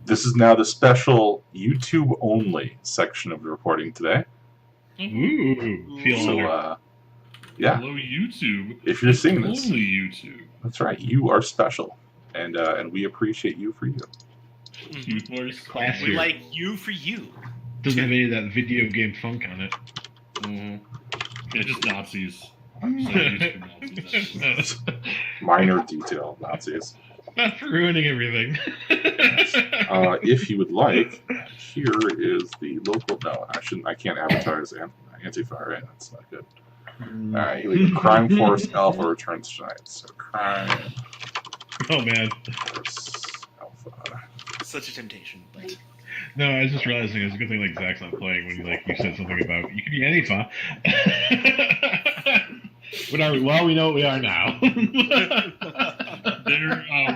This is now the special YouTube only section of the reporting today. Ooh, feel So, yeah. Hello, YouTube. If you're seeing this, only YouTube. That's right. You are special, and we appreciate you for you. You are Classier. We like you for you. Doesn't have any of that video game funk on it. Yeah, just Nazis. YouTube Nazis. Minor detail, Nazis. Not for ruining everything. If you would like, here is the local. No, I can't advertise Antifa, right? That's not good. All right, here we go. Crime Force Alpha returns tonight. So Crime Oh man. Force Alpha. Such a temptation, but No, I was just realizing it's a good thing like Zach's not playing when you said something about you could be Antifa. What are we? Well, we know what we are now. They're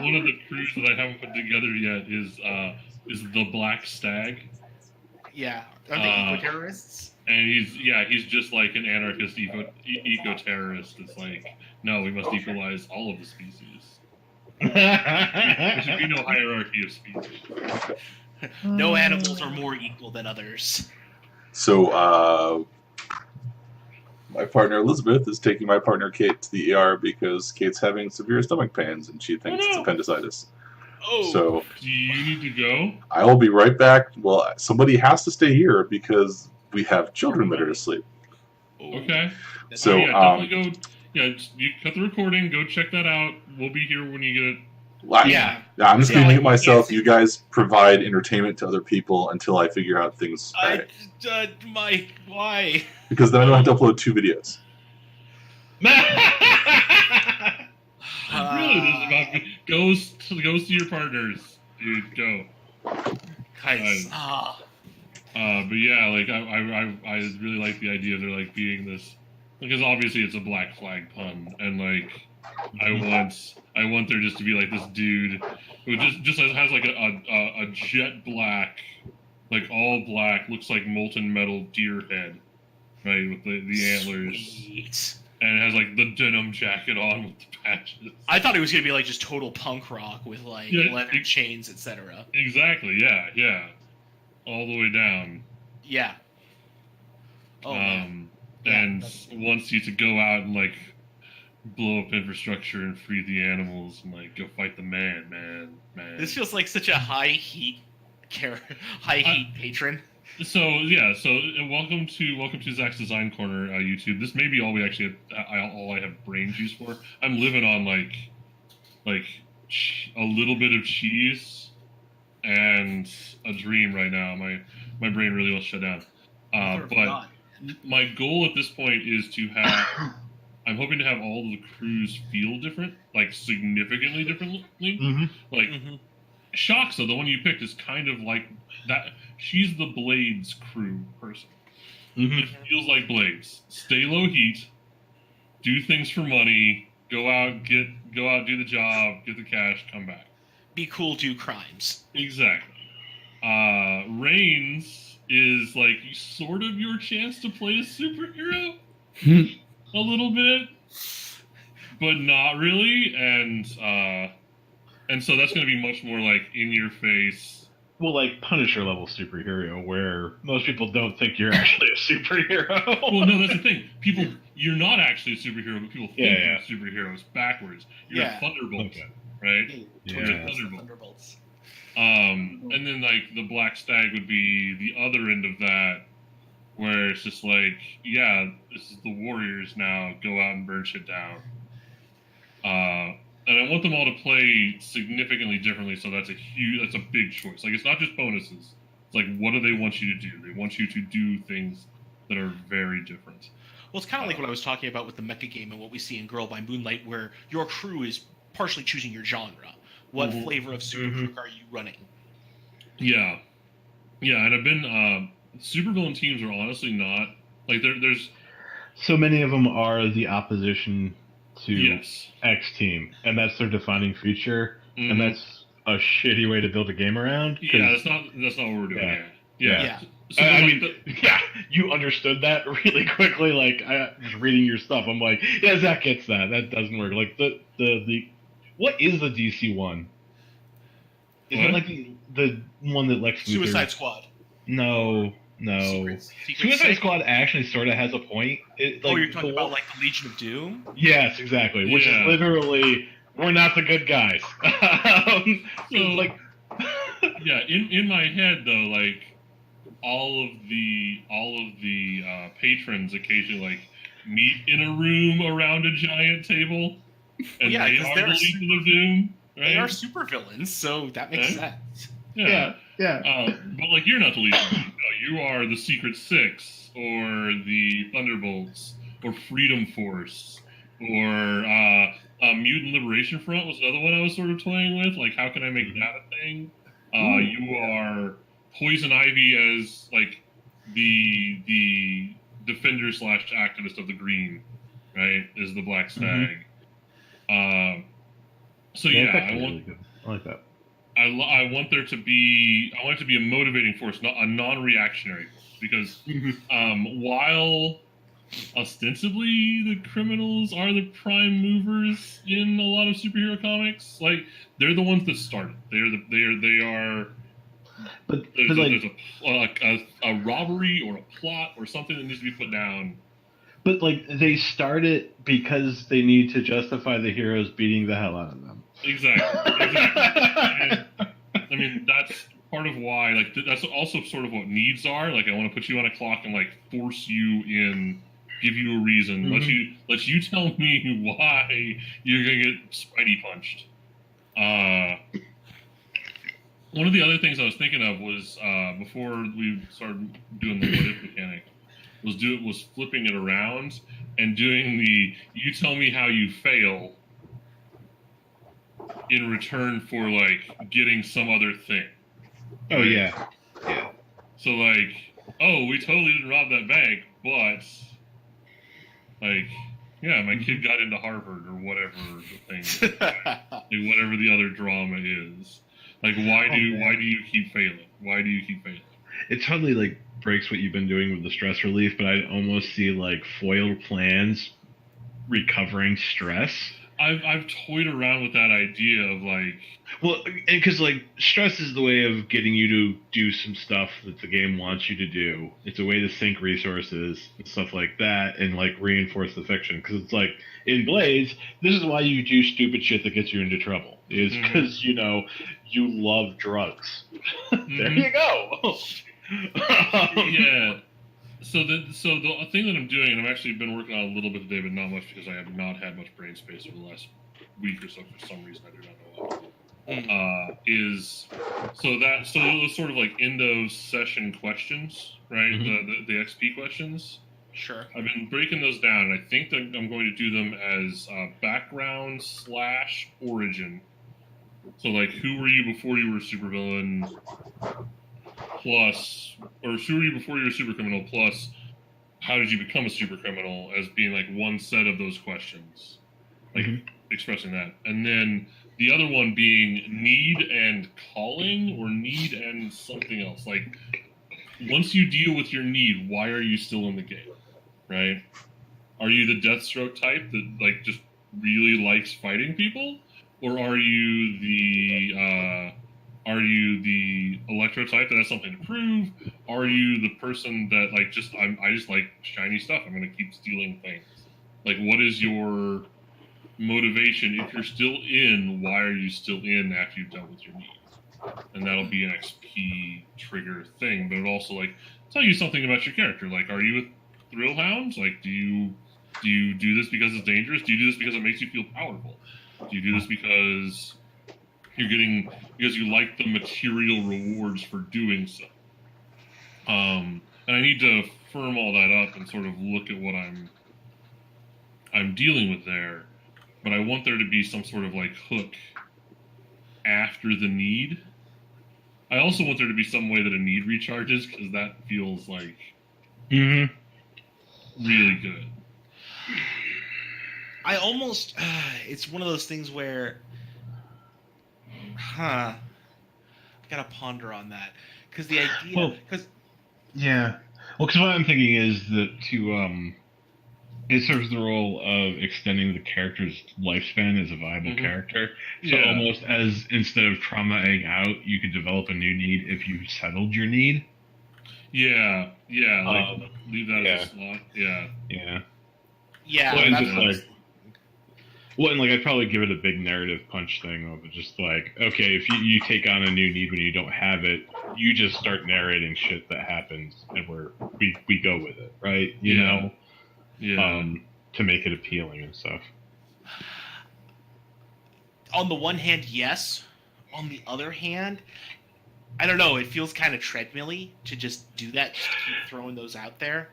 one of the crews that I haven't put together yet is the Black Stag. yeah, are they eco-terrorists? And he's just like an anarchist eco-terrorist. It's like, no, we must equalize all of the species. There should be no hierarchy of species. No animals are more equal than others. So, my partner Elizabeth is taking my partner Kate to the ER because Kate's having severe stomach pains and she thinks it's appendicitis. Oh. So, Do you need to go? I will be right back. Well, somebody has to stay here because we have children that are asleep. Okay. So, definitely go. Yeah, you cut the recording. Go check that out. We'll be here when you get it. Yeah. I'm just going to leave it myself. You guys provide entertainment to other people until I figure out things. Mike, why? Because then I don't have to upload 2 videos. Really, this is about go see your partners, dude. Go. Guys. But yeah, like I really like the idea of there like being this, because obviously it's a Black Flag pun, and like I want there just to be like this dude who just has like a jet black, like all black, looks like molten metal deer head, right, with the antlers. Sweet. And it has like the denim jacket on with the patches. I thought it was gonna be like just total punk rock with like leather chains, etc. Exactly, yeah. All the way down. Yeah. Oh, and yeah, wants you to go out and like blow up infrastructure and free the animals and like go fight the man. This feels like such a high heat patron. So welcome to Zach's Design Corner YouTube. This may be all we actually all I have brain juice for. I'm living on like a little bit of cheese and a dream right now. My brain really will shut down. But my goal at this point is to have. I'm hoping to have all of the crews feel different, like significantly differently. Mm-hmm. Shoxa, the one you picked, is kind of like that. She's the Blades crew person. Mm-hmm. It feels like Blades. Stay low heat, do things for money, go out, do the job, get the cash, come back. Be cool, do crimes. Exactly. Reigns is like sort of your chance to play a superhero. A little bit, but not really, and so that's going to be much more like in your face. Well, like Punisher level superhero, where most people don't think you're actually a superhero. Well, no, that's the thing. You're not actually a superhero, but people think you're superheroes backwards. You're a Thunderbolt, right? Yeah. Thunderbolts. And then like the Black Stag would be the other end of that, where it's just like, yeah, this is the Warriors now. Go out and burn shit down. And I want them all to play significantly differently, so that's a big choice. Like, it's not just bonuses. It's like, what do they want you to do? They want you to do things that are very different. Well, it's kind of like what I was talking about with the mecha game and what we see in Girl by Moonlight, where your crew is partially choosing your genre. What flavor of super are you running? Yeah, and I've been supervillain teams are honestly not like there's so many of them are the opposition to X team, and that's their defining feature, and that's a shitty way to build a game around. Yeah, that's not what we're doing. Yeah. So you understood that really quickly. Like, just reading your stuff, I'm like, yeah, Zach gets that. That doesn't work. Like the what is the DC one? Is it like the one that Lex Luthor... Suicide Squad. No. Secret Suicide Squad actually sort of has a point. You're talking about like the Legion of Doom? Yes, exactly. Which is literally, we're not the good guys. So, like, yeah, in my head though, like all of the patrons occasionally like meet in a room around a giant table, and they are the Legion of Doom. Right? They are supervillains, so that makes sense. Yeah. But like, you're not the Legion of Doom. No, you are the Secret Six, or the Thunderbolts, or Freedom Force, or Mutant Liberation Front was another one I was sort of toying with. Like, how can I make that a thing? You are Poison Ivy as like the defender / activist of the Green, right? Is the Black Stag. So yeah, I like that. I want there to be. I want it to be a motivating force, not a non-reactionary force, because while ostensibly the criminals are the prime movers in a lot of superhero comics, like they're the ones that started. They are. But there's a robbery or a plot or something that needs to be put down. But like they start it because they need to justify the heroes beating the hell out of them. Exactly. And, I mean, that's part of why. Like that's also sort of what needs are. Like I want to put you on a clock and like force you in, give you a reason, let you tell me why you're gonna get Spidey punched. One of the other things I was thinking of was before we started doing the what if mechanic was flipping it around and doing the you tell me how you fail in return for like getting some other thing. Oh yeah. So like, oh, we totally didn't rob that bank, but like, yeah, my kid got into Harvard or whatever the thing, like whatever the other drama is. Like, why do you keep failing? Why do you keep failing? It totally like breaks what you've been doing with the stress relief, but I almost see like foiled plans recovering stress. I've toyed around with that idea of like, well, because like stress is the way of getting you to do some stuff that the game wants you to do. It's a way to sink resources and stuff like that, and like reinforce the fiction. Because it's like in Blades, this is why you do stupid shit that gets you into trouble. Is because you love drugs. There you go. Yeah. So the thing that I'm doing, and I've actually been working on a little bit today, but not much because I have not had much brain space over the last week or so for some reason I do not know why. Is those sort of like end of session questions, right? The XP questions. Sure. I've been breaking those down, and I think that I'm going to do them as background / origin. So like, who were you before you were a supervillain? Plus, or who were you before you were a super criminal? Plus, how did you become a super criminal? As being like one set of those questions, like expressing that, and then the other one being need and calling, or need and something else. Like, once you deal with your need, why are you still in the game? Right? Are you the Deathstroke type that like just really likes fighting people, or are you the Electro type that has something to prove? Are you the person that like I just like shiny stuff, I'm gonna keep stealing things? Like, what is your motivation? If you're still in, why are you still in after you've dealt with your needs? And that'll be an XP trigger thing, but it also like tell you something about your character. Like, are you a thrill hound? Like, do you do this because it's dangerous? Do you do this because it makes you feel powerful? Do you do this because you like the material rewards for doing so? And I need to firm all that up and sort of look at what I'm dealing with there. But I want there to be some sort of like hook after the need. I also want there to be some way that a need recharges, because that feels like really good. I almost it's one of those things where I gotta ponder on that, because the idea, because what I'm thinking is that It serves the role of extending the character's lifespan as a viable character. So Yeah. almost as instead of traumaing out, you could develop a new need if you settled your need. Yeah, like leave that as a slot. Yeah. Yeah, Well, and that's just and like I'd probably give it a big narrative punch thing of just like, okay, if you take on a new need when you don't have it, you just start narrating shit that happens, and we go with it, right? You know, to make it appealing and stuff. on the one hand, yes. On the other hand, I don't know. It feels kind of treadmill-y to just do that, just keep throwing those out there.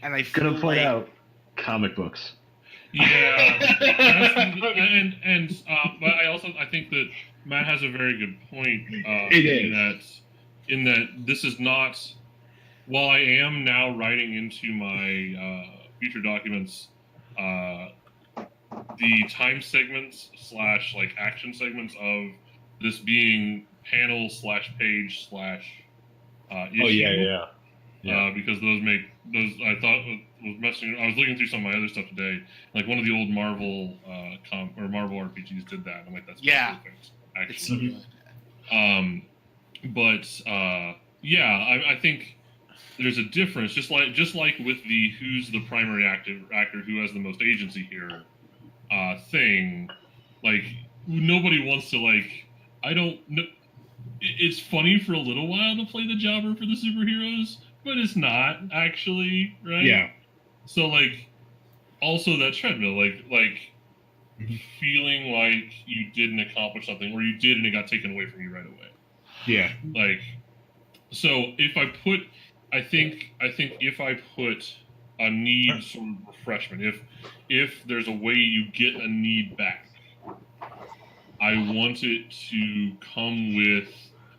And I feel Gonna point out comic books. Yeah, but I think that Matt has a very good point. In that this is not. While I am now writing into my future documents, the time segments / like action segments of this being panel / page / issue. Because I thought was messing. I was looking through some of my other stuff today. Like one of the old Marvel Marvel RPGs did that. I'm like, that's perfect, actually. I think there's a difference. Just like with the who's the primary actor who has the most agency here thing. Like nobody wants to like. I don't know. It's funny for a little while to play the jobber for the superheroes, but it's not actually, right? Yeah. So like, also that treadmill, like feeling like you didn't accomplish something, or you did and it got taken away from you right away. Yeah. Like, so if I put, I think if I put a need sort of refreshment, if there's a way you get a need back, I want it to come with.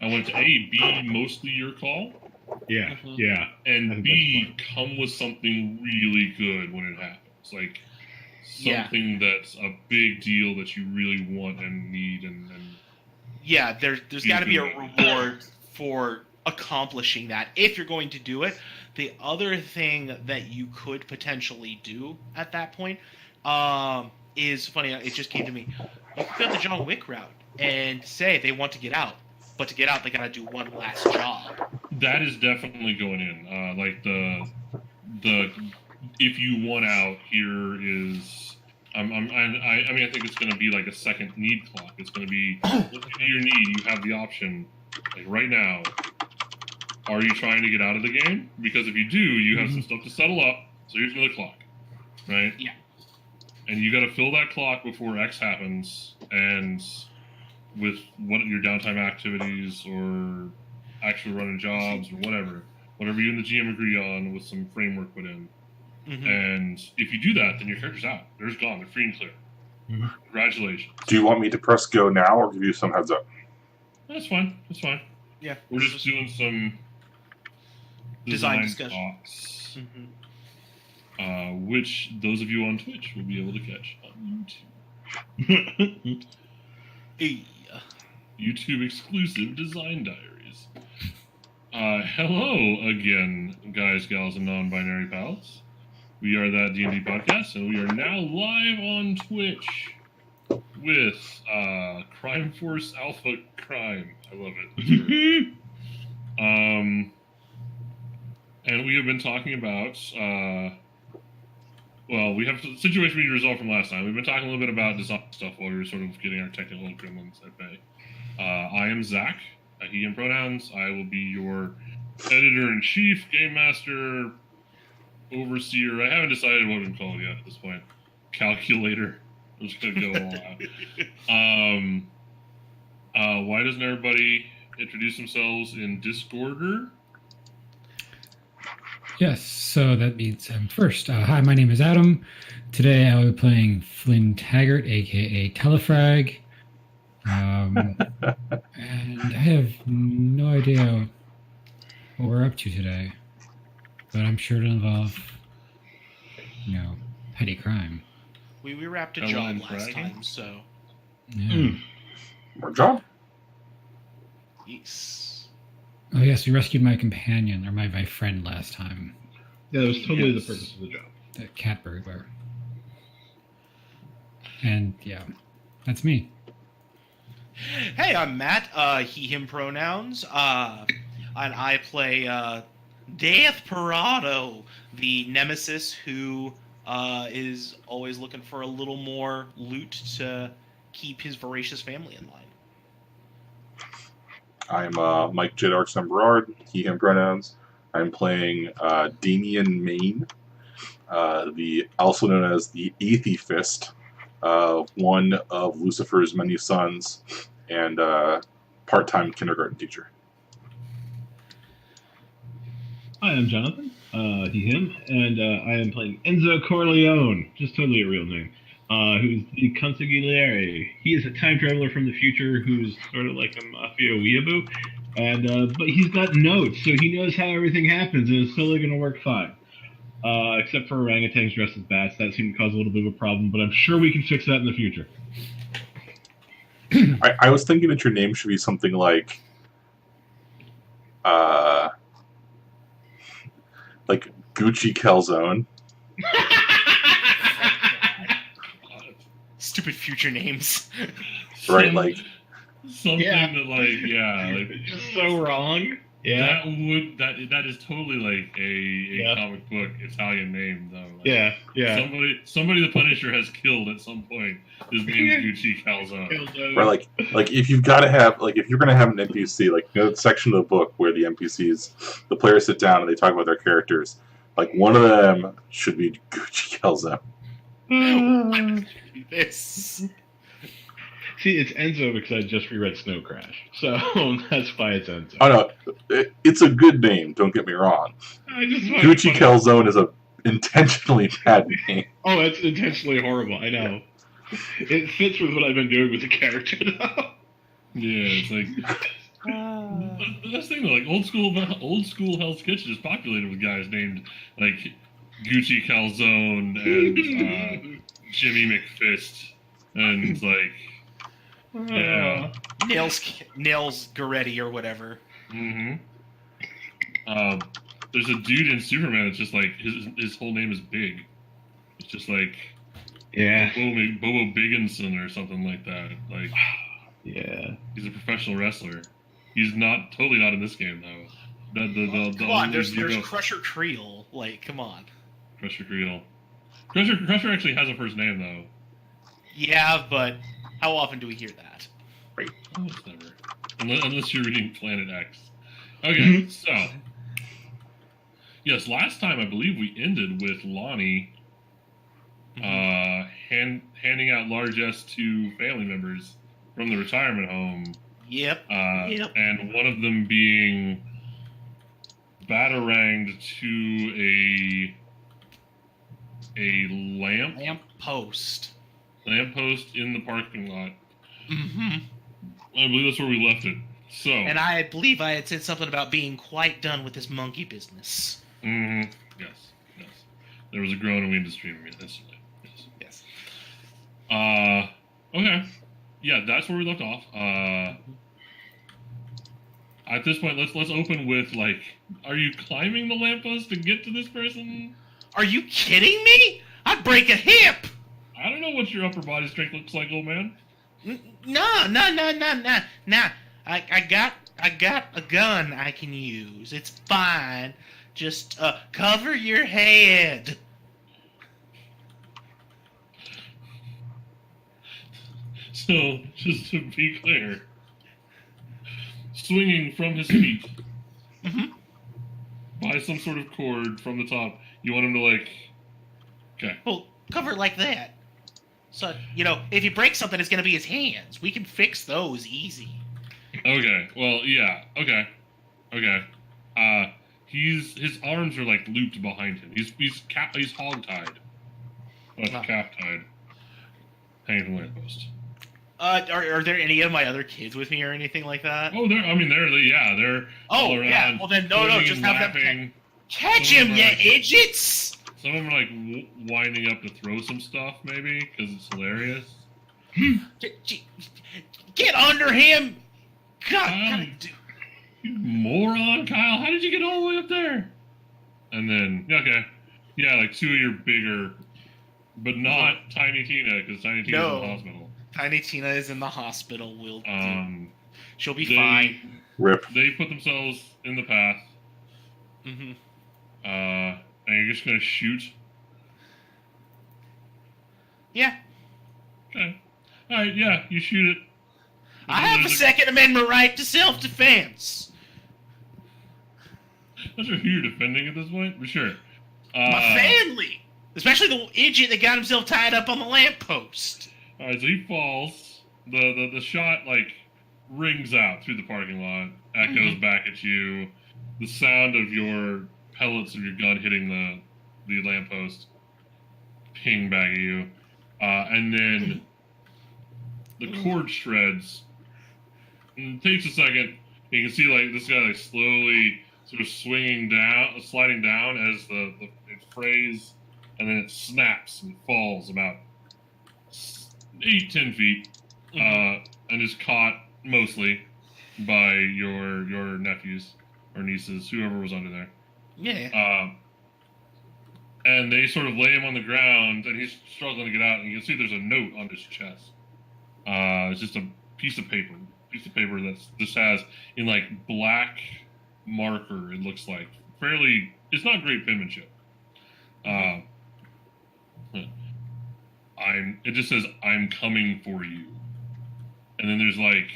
I want it to A, be mostly your call. Yeah. And B, come with something really good when it happens. Like something that's a big deal that you really want and need and yeah, there's got to be a reward for accomplishing that if you're going to do it. The other thing that you could potentially do at that point is funny. It just came to me. You could go the John Wick route and say they want to get out, but to get out they gotta do one last job. That is definitely going in. Like the if you want out, here is. I mean, I think it's going to be like a second need clock. It's going to be look at your need. You have the option, like right now. Are you trying to get out of the game? Because if you do, you have some stuff to settle up. So here's another clock, right? Yeah. And you got to fill that clock before X happens, and with what your downtime activities or actually running jobs or whatever you and the GM agree on with some framework put in. Mm-hmm. And if you do that, then your character's out. They're just gone. They're free and clear. Mm-hmm. Congratulations. Do you want me to press go now or give you some heads up? That's fine. Yeah. We're just doing some design discussion. Talks, which those of you on Twitch will be able to catch on YouTube. YouTube exclusive design diaries. Hello again, guys, gals, and non-binary pals. We are that D&D podcast, and we are now live on Twitch with Crime Force Alpha Crime. I love it. And we have been talking about. We have a situation we need to resolve from last time. We've been talking a little bit about design stuff while we were sort of getting our technical gremlins at bay. I am Zach, he and pronouns. I will be your editor-in-chief, game master, overseer. I haven't decided what to call it yet at this point. Calculator. I'm just going to go all out. Why doesn't everybody introduce themselves in Discorder? Yes, so that means first. Hi, my name is Adam. Today I will be playing Flynn Taggart, a.k.a. Telefrag. And I have no idea what we're up to today. But I'm sure it'll involve, petty crime. We wrapped a job last time, so... Yeah. More job? Yes. Oh, yes, we rescued my companion, or my friend last time. Yeah, that was totally the purpose of the job. the cat burglar. And yeah, that's me. Hey, I'm Matt. He, him pronouns. And I play Death Parado, the nemesis who is always looking for a little more loot to keep his voracious family in line. I'm Mike J. Darkson Berard, he, him pronouns. I'm playing Damian Main, also known as the Aethifist, one of Lucifer's many sons, and part-time kindergarten teacher. Hi, I'm Jonathan, he, him, and I am playing Enzo Corleone, just totally a real name, who's the consigliere. He is a time traveler from the future who's sort of like a mafia weeaboo, and but he's got notes, so he knows how everything happens, and it's totally going to work fine. Except for orangutans dressed as bats, that seemed to cause a little bit of a problem, but I'm sure we can fix that in the future. I was thinking that your name should be something like Gucci Calzone. Stupid future names. Right, like something Yeah. that, like, yeah, like It's just so wrong. Yeah. that is totally like a comic book Italian name though. Like, Yeah. Somebody the Punisher has killed at some point. His name is Gucci Calzone. right, like if you've got to have, like, if you're going to have an NPC, like, you know, that section of the book where the NPCs, the players sit down and they talk about their characters, like, one of them should be Gucci Calzone. This. See, it's Enzo because I just reread Snow Crash, so that's why it's Enzo. Oh no, it's a good name. Don't get me wrong. I just find Gucci it funny. Calzone is a intentionally bad name. Oh, that's intentionally horrible. I know. It fits with what I've been doing with the character, though. Yeah, it's like the best thing though, like old school Hell's Kitchen is populated with guys named like Gucci Calzone and Jimmy McFist, and it's like yeah. Nails Goretti or whatever. Mm-hmm. There's a dude in Superman that's just like his whole name is Big. It's just like Bobo Bigginson or something like that. Like Yeah. he's a professional wrestler. He's totally not in this game though. Come on, there's Crusher Creel. Like, come on. Crusher Creel. Crusher actually has a first name though. Yeah, but how often do we hear that? Almost never. Unless you're reading Planet X. Okay, so yes, last time I believe we ended with Lonnie handing out large S to family members from the retirement home. Yep. And one of them being bataranged to a Lamppost in the parking lot. Mm-hmm. I believe that's where we left it. So. And I believe I had said something about being quite done with this monkey business. Mm-hmm. Yes. There was a groan and we had to stream it instantly. Yes. Okay. Yeah, that's where we left off. At this point, let's open with, like, are you climbing the lamppost to get to this person? Are you kidding me? I'd break a hip! I don't know what your upper body strength looks like, old man. No. I got a gun I can use. It's fine. Just cover your head. So, just to be clear, swinging from his feet by some sort of cord from the top, you want him to, like... Okay. Well, cover it like that. So, if you break something, it's going to be his hands. We can fix those easy. Okay, well, yeah, okay. His arms are, like, looped behind him. He's hog-tied. Calf-tied. Hanging from the lamppost. Are there any of my other kids with me or anything like that? Oh, they're all around. Yeah. Well, then, no, just have them catch him, you idiots! Some of them are, like, winding up to throw some stuff, maybe, because it's hilarious. Get under him! God, you moron, Kyle! How did you get all the way up there? And then, okay, Yeah, like 2 of your bigger, but not Tiny Tina, because Tiny Tina's in the hospital. Tiny Tina is in the hospital. She'll be they, fine. Rip. They put themselves in the path. Mm-hmm. And you're just gonna shoot. Yeah. Okay. All right. Yeah, you shoot it. I have a Second Amendment right to self-defense. Not sure who you're defending at this point, but sure. My family, especially the idiot that got himself tied up on the lamppost. All right, so he falls. The shot like rings out through the parking lot, echoes back at you. The sound of your pellets of your gun hitting the lamppost ping back at you, and then the cord shreds. And it takes a second. You can see like this guy like slowly sort of sliding down as it frays, and then it snaps and falls about 8-10 feet, and is caught mostly by your nephews or nieces, whoever was under there. Yeah. And they sort of lay him on the ground, and he's struggling to get out. And you can see there's a note on his chest. It's just a piece of paper that's this has in like black marker. It looks like it's not great penmanship. It just says, "I'm coming for you," and then there's like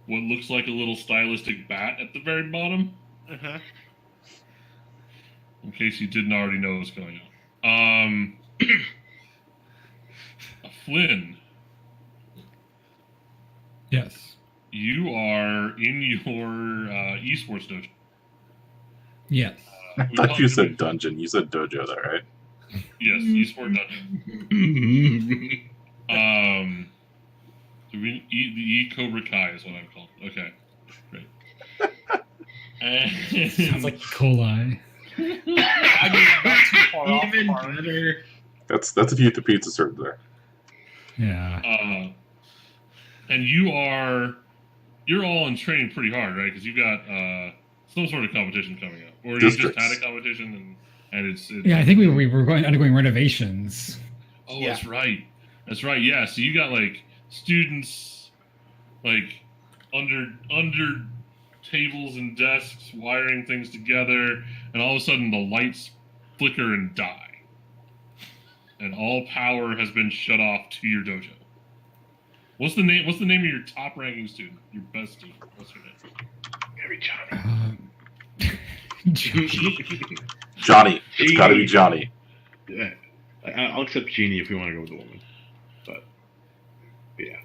what looks like a little stylistic bat at the very bottom. In case you didn't already know what's going on. Flynn. Yes. You are in your esports dojo. Yes. I thought you said dungeon. You said dojo, though, right? Yes, esports dungeon. The E Cobra Kai is what I'm called. Okay, great. Sounds like E. coli. I mean, not too far off. Even better. That's if you hit the pizza served there. Yeah. And you're all in training pretty hard, right? Because you've got some sort of competition coming up, or you just had a competition and it's yeah. I think we were undergoing renovations. Oh, Yeah. That's right. Yeah. So you got like students like under tables and desks wiring things together, and all of a sudden the lights flicker and die, and all power has been shut off to your dojo. What's the name of your top ranking student? Your best student? What's her name? Maybe Johnny. Johnny. It's got to be Johnny. Yeah. I'll accept Jeannie if we want to go with a woman. But yeah.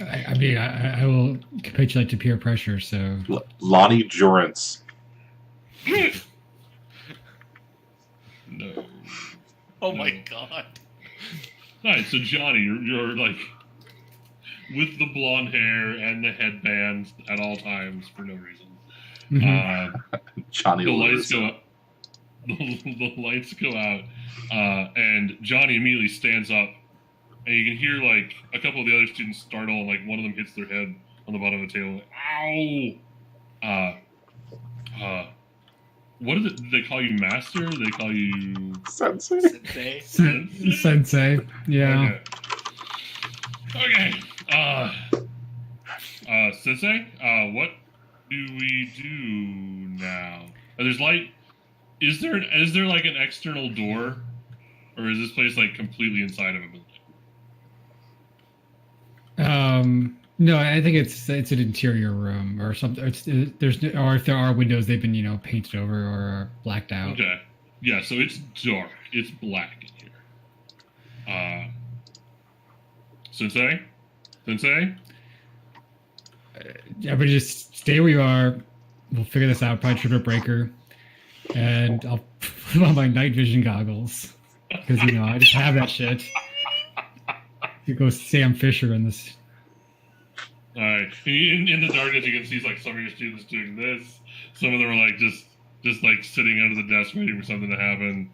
I mean, I will capitulate to peer pressure. So Lonnie Jorrance. No. Oh my god. All right, so Johnny, you're like with the blonde hair and the headband at all times for no reason. Johnny. The lights go up. The lights go out, and Johnny immediately stands up, and you can hear like a couple of the other students startle, and like one of them hits their head on the bottom of the table. Like, ow! What did they call you, master? They call you Sensei. Sensei. Yeah. Okay. Sensei. What do we do now? There's light. Is there like an external door, or is this place like completely inside of a building? No, I think it's an interior room or something. Or if there are windows, they've been painted over or blacked out. Okay. Yeah, so it's dark. It's black in here. Sensei? Everybody just stay where you are. We'll figure this out. Probably trip a breaker. And I'll put on my night vision goggles. Because, I just have that shit. You go Sam Fisher in this. Alright. In the darkness, you can see like some of your students doing this. Some of them are like just like sitting under the desk waiting for something to happen.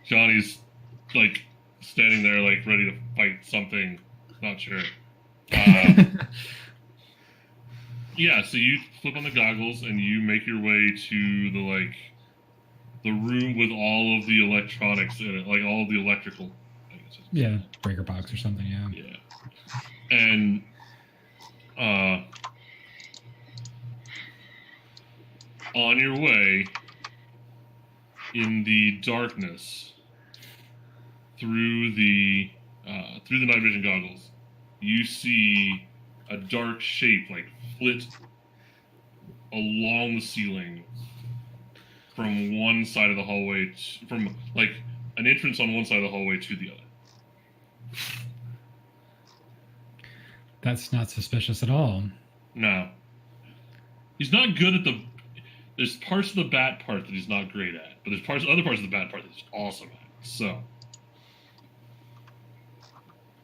Johnny's like standing there like ready to fight something. Not sure. Yeah, so you flip on the goggles and you make your way to the like the room with all of the electronics in it, like all of the electrical. I guess Yeah, breaker box or something. Yeah. Yeah. And on your way in the darkness through the night vision goggles, you see a dark shape like flit along the ceiling from one side of the hallway from like an entrance on one side of the hallway to the other. That's not suspicious at all. No. He's not good at the... There's parts of the bat part that he's not great at, but there's other parts of the bat part that he's awesome at. So...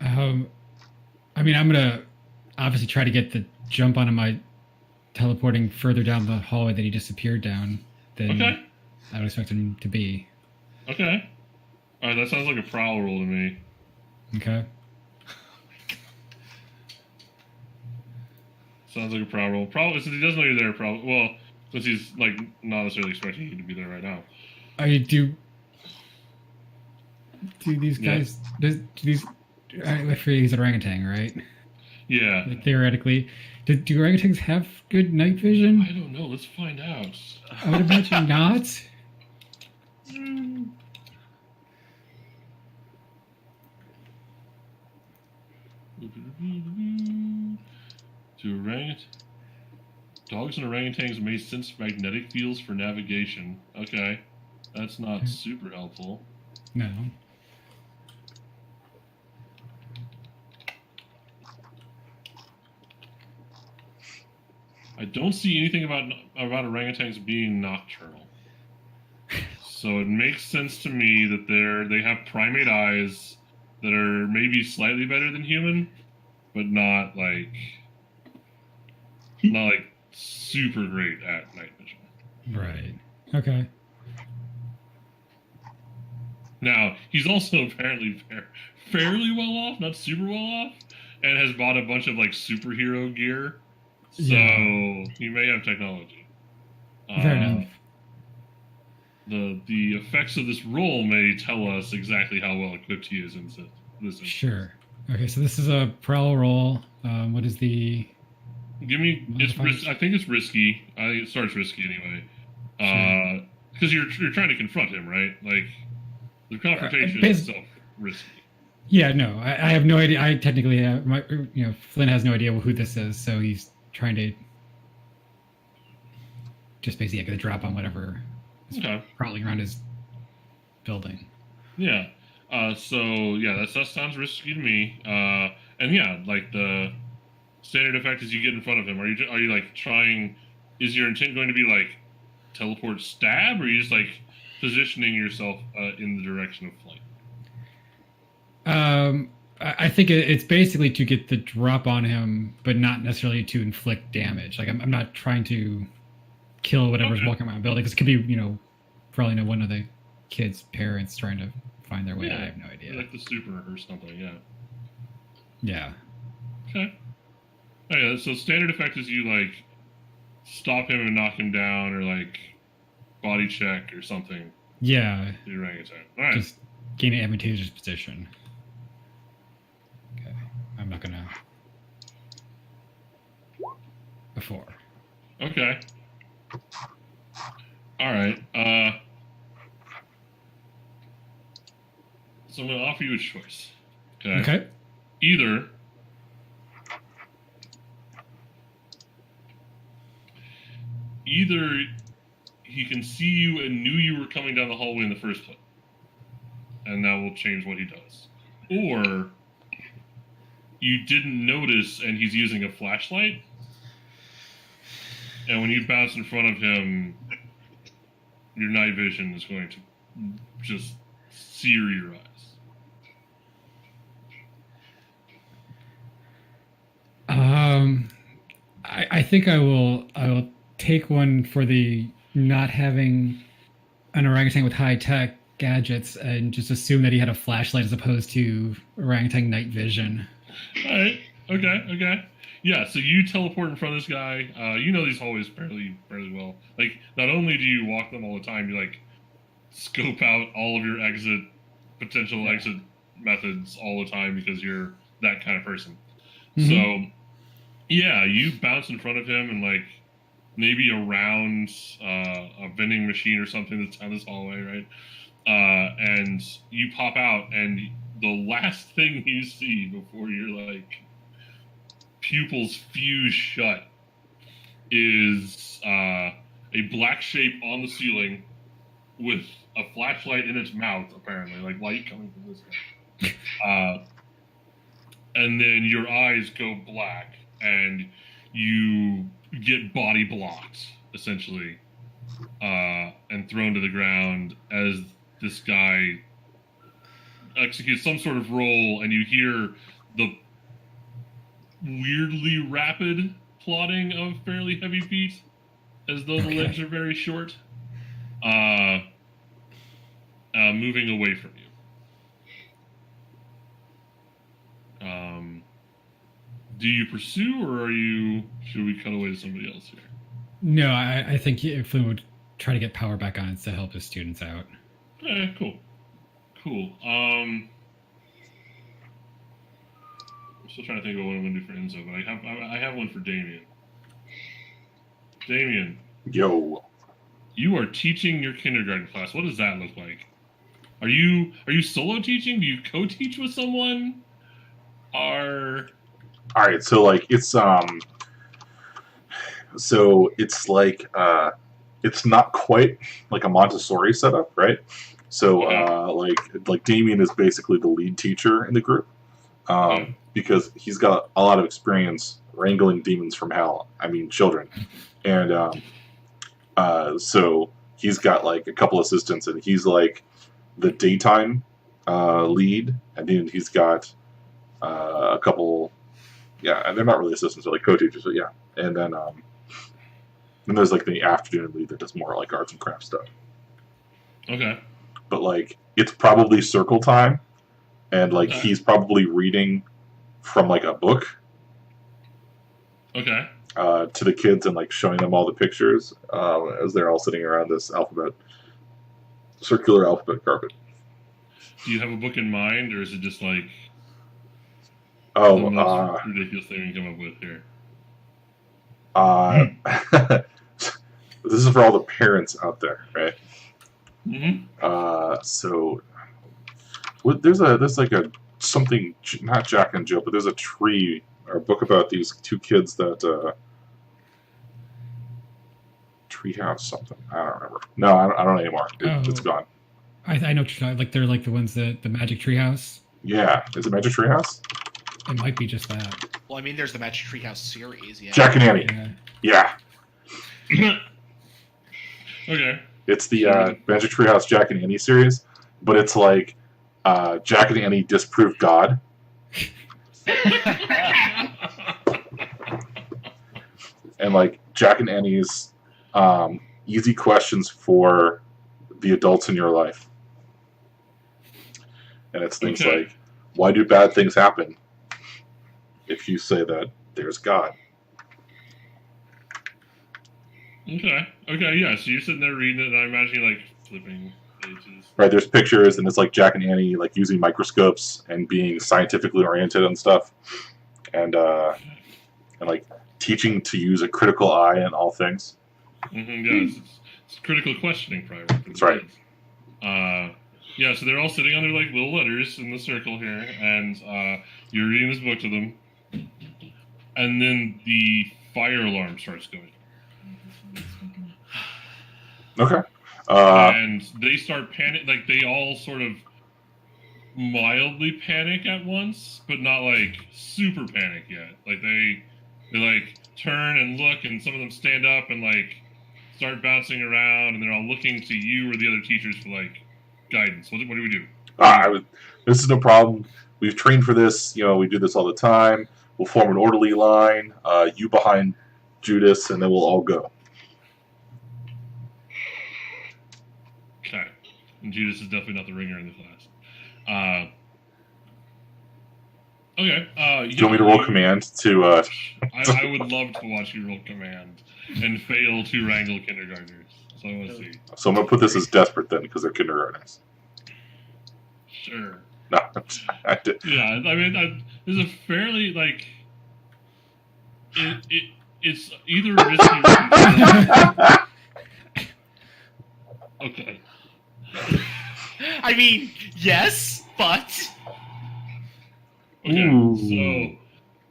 I mean, I'm going to obviously try to get the jump on him by teleporting further down the hallway that he disappeared down than I would expect him to be. Okay. Alright, that sounds like a prowl roll to me. Okay. Sounds like a prowl roll. Probably since he doesn't know you're there, probably. Well, since he's like not necessarily expecting you to be there right now. Do these guys? Do these? I forget he's an orangutan, right? Yeah. Like, theoretically, do orangutans have good night vision? I don't know. Let's find out. I would imagine not. Dogs and orangutans may sense magnetic fields for navigation. Okay. That's not super helpful. No. I don't see anything about orangutans being nocturnal. So it makes sense to me that they have primate eyes that are maybe slightly better than human, but not like super great at night vision. Right. Okay. Now, he's also apparently fairly well off, not super well off, and has bought a bunch of like superhero gear. So he may have technology. Fair enough. The effects of this roll may tell us exactly how well equipped he is in this instance. Sure. Okay, so this is a prowl roll. What is the? Give me. I think it's risky. It starts risky anyway. Because you're trying to confront him, right? Like the confrontation is itself risky. Yeah, no, I have no idea. I technically, Flynn has no idea who this is, so he's trying to just basically get a drop on whatever is crawling around his building. Yeah. That sounds risky to me. And yeah, like the standard effect is you get in front of him. Are you like trying? Is your intent going to be like teleport stab, or are you just like positioning yourself in the direction of flight? I think it's basically to get the drop on him, but not necessarily to inflict damage. Like I'm not trying to kill whatever's walking around the building, because it could be, probably one of the kids' parents trying to find their way. Yeah, I have no idea. Like the super or something. Yeah. Yeah. Okay. Oh, yeah. So standard effect is you like stop him and knock him down, or like body check or something. Yeah. The orangutan. All right. Just gain an advantageous position. Okay. I'm not gonna. A 4. Okay. All right. So I'm going to offer you a choice. Okay. Either he can see you and knew you were coming down the hallway in the first place, and that will change what he does. Or you didn't notice and he's using a flashlight, and when you bounce in front of him, your night vision is going to just sear your eyes. I think I will take one for the not having an orangutan with high tech gadgets, and just assume that he had a flashlight as opposed to orangutan night vision. All right. Okay. Yeah. So you teleport in front of this guy. You know these hallways fairly well. Like, not only do you walk them all the time, you like scope out all of your potential exit methods all the time because you're that kind of person. Mhm. So, yeah, you bounce in front of him and like maybe around a vending machine or something that's down this hallway, right? And you pop out, and the last thing you see before your like pupils fuse shut is a black shape on the ceiling with a flashlight in its mouth, apparently, like light coming from this guy. And then your eyes go black, and you get body blocked, essentially, and thrown to the ground as this guy executes some sort of roll, and you hear the weirdly rapid plodding of fairly heavy feet, as though the legs are very short, moving away from you. Do you pursue, or should we cut away to somebody else here? No, I think if Flynn would try to get power back on to help his students out. Cool. I'm still trying to think about what I'm going to do for Enzo, but I have one for Damien. Damien, Yo. you are teaching your kindergarten class. What does that look like? Are you solo teaching? Do you co-teach with someone? All right, so like it's it's not quite like a Montessori setup, right? So like Damien is basically the lead teacher in the group, because he's got a lot of experience wrangling demons from hell. I mean, children, and so he's got like a couple assistants, and he's like the daytime lead, and then he's got a couple. Yeah, and they're not really assistants, they're like co-teachers, but yeah. And then there's like the afternoon lead that does more like arts and crafts stuff. Okay. But like it's probably circle time, and like he's probably reading from like a book. Okay. To the kids and like showing them all the pictures as they're all sitting around this circular alphabet carpet. Do you have a book in mind, or is it just like the most ridiculous thing we can come up with here? This is for all the parents out there, right? Mm-hmm. So there's like a something, not Jack and Jill, but there's a tree or a book about these two kids that treehouse something. I don't remember. No, I don't anymore. It's gone. I know what you're talking. Like they're like the ones that the Magic Treehouse. Yeah, is it Magic Treehouse? It might be just that. Well, I mean, there's the Magic Treehouse series. Yeah. Jack and Annie. Yeah. Okay. It's the Magic Treehouse Jack and Annie series, but it's like Jack and Annie disprove God. And like Jack and Annie's easy questions for the adults in your life. And it's things like, why do bad things happen if you say that there's God? Okay, yeah, so you're sitting there reading it, and I imagine you like flipping pages. Right, there's pictures, and it's like Jack and Annie like using microscopes and being scientifically oriented and stuff. And like teaching to use a critical eye in all things. Mm-hmm, yeah, it's critical questioning prior. That's right. Yeah, so they're all sitting on their like little letters in the circle here, and you're reading this book to them, and then the fire alarm starts going. Okay. And they start panic, like they all sort of mildly panic at once, but not like super panic yet. Like they like turn and look, and some of them stand up and like start bouncing around, and they're all looking to you or the other teachers for like guidance. What do we do? This is no problem. We've trained for this. You know, we do this all the time. We'll form an orderly line. You behind Judas, and then we'll all go. Okay. And Judas is definitely not the ringer in the class. Okay. Do you want me to roll command to? I would love to watch you roll command and fail to wrangle kindergartners. So I want to see. So I'm gonna put this as desperate then because they're kindergartners. Sure. No, I did. Yeah, I mean, there's a fairly like it's either risky. Okay. I mean, yes, but Okay. Ooh. So,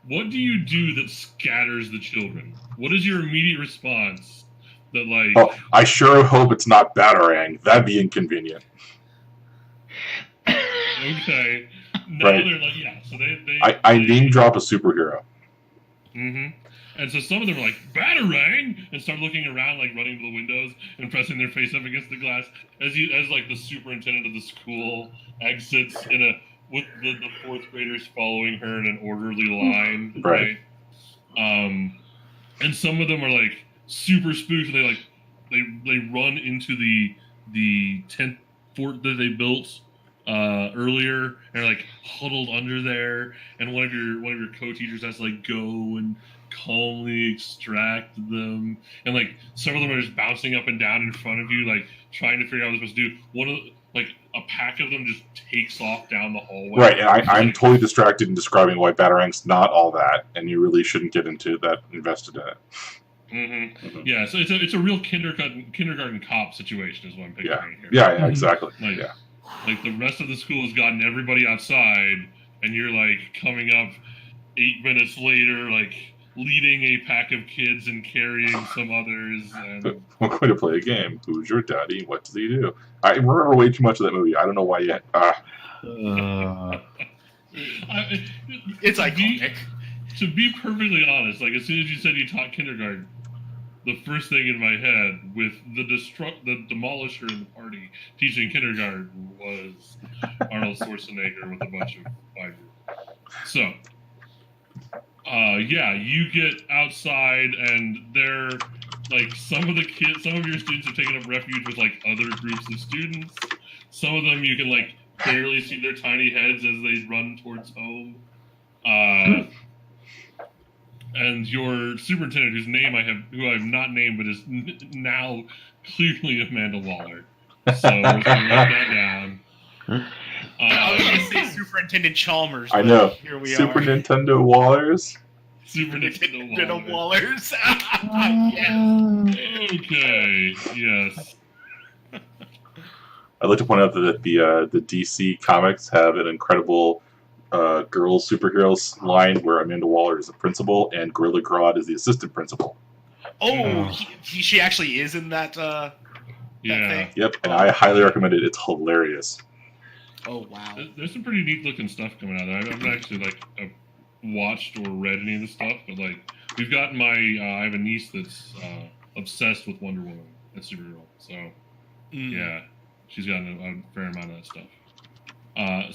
what do you do that scatters the children? What is your immediate response? That like. Oh, I sure hope it's not Batarang. That'd be inconvenient. Okay. Now Right. they're like, yeah. So they I name drop a superhero. Mm-hmm. And so some of them are like, Batarang! And start looking around, like running to the windows and pressing their face up against the glass as like the superintendent of the school exits with the fourth graders following her in an orderly line. Right. And some of them are like super spooked and they run into the tent fort that they built earlier and are like huddled under there, and one of your co-teachers has to like go and calmly extract them, and like several of them are just bouncing up and down in front of you, like trying to figure out what they're supposed to do. One of like a pack of them just takes off down the hallway. Right, and I'm totally distracted in describing why Batarang's not all that, and you really shouldn't get into that invested in it. Mm-hmm. Mhm. Yeah, so it's a real kindergarten cop situation is what I'm picturing here. Yeah, exactly. Like, Yeah. Like the rest of the school has gotten everybody outside, and you're like coming up 8 minutes later, like leading a pack of kids and carrying some others. And We're going to play a game. Who's your daddy? What does he do? I remember way too much of that movie. I don't know why yet. it's iconic. To be perfectly honest, like as soon as you said you taught kindergarten, the first thing in my head with the demolisher in the party teaching kindergarten was Arnold Schwarzenegger with a bunch of 5-year-olds. So, yeah, you get outside and they're like some of your students have taken up refuge with like other groups of students. Some of them you can like barely see their tiny heads as they run towards home. And your superintendent, who I have not named, but is now clearly Amanda Waller. So we're going to write that down. I was going to say Superintendent Chalmers. I know. Here we Super are. Nintendo Wallers. Super Nintendo Nintendo Waller. Wallers. Yes. Okay. Yes. I'd like to point out that the DC comics have an incredible girls superheroes line where Amanda Waller is the principal and Gorilla Grodd is the assistant principal. Oh, she actually is in that. Yeah. thing? Yep, and I highly recommend it. It's hilarious. Oh wow. There's some pretty neat looking stuff coming out there. I haven't actually like watched or read any of the stuff, but like we've got I have a niece that's obsessed with Wonder Woman and Supergirl. So yeah, she's got a fair amount of that stuff.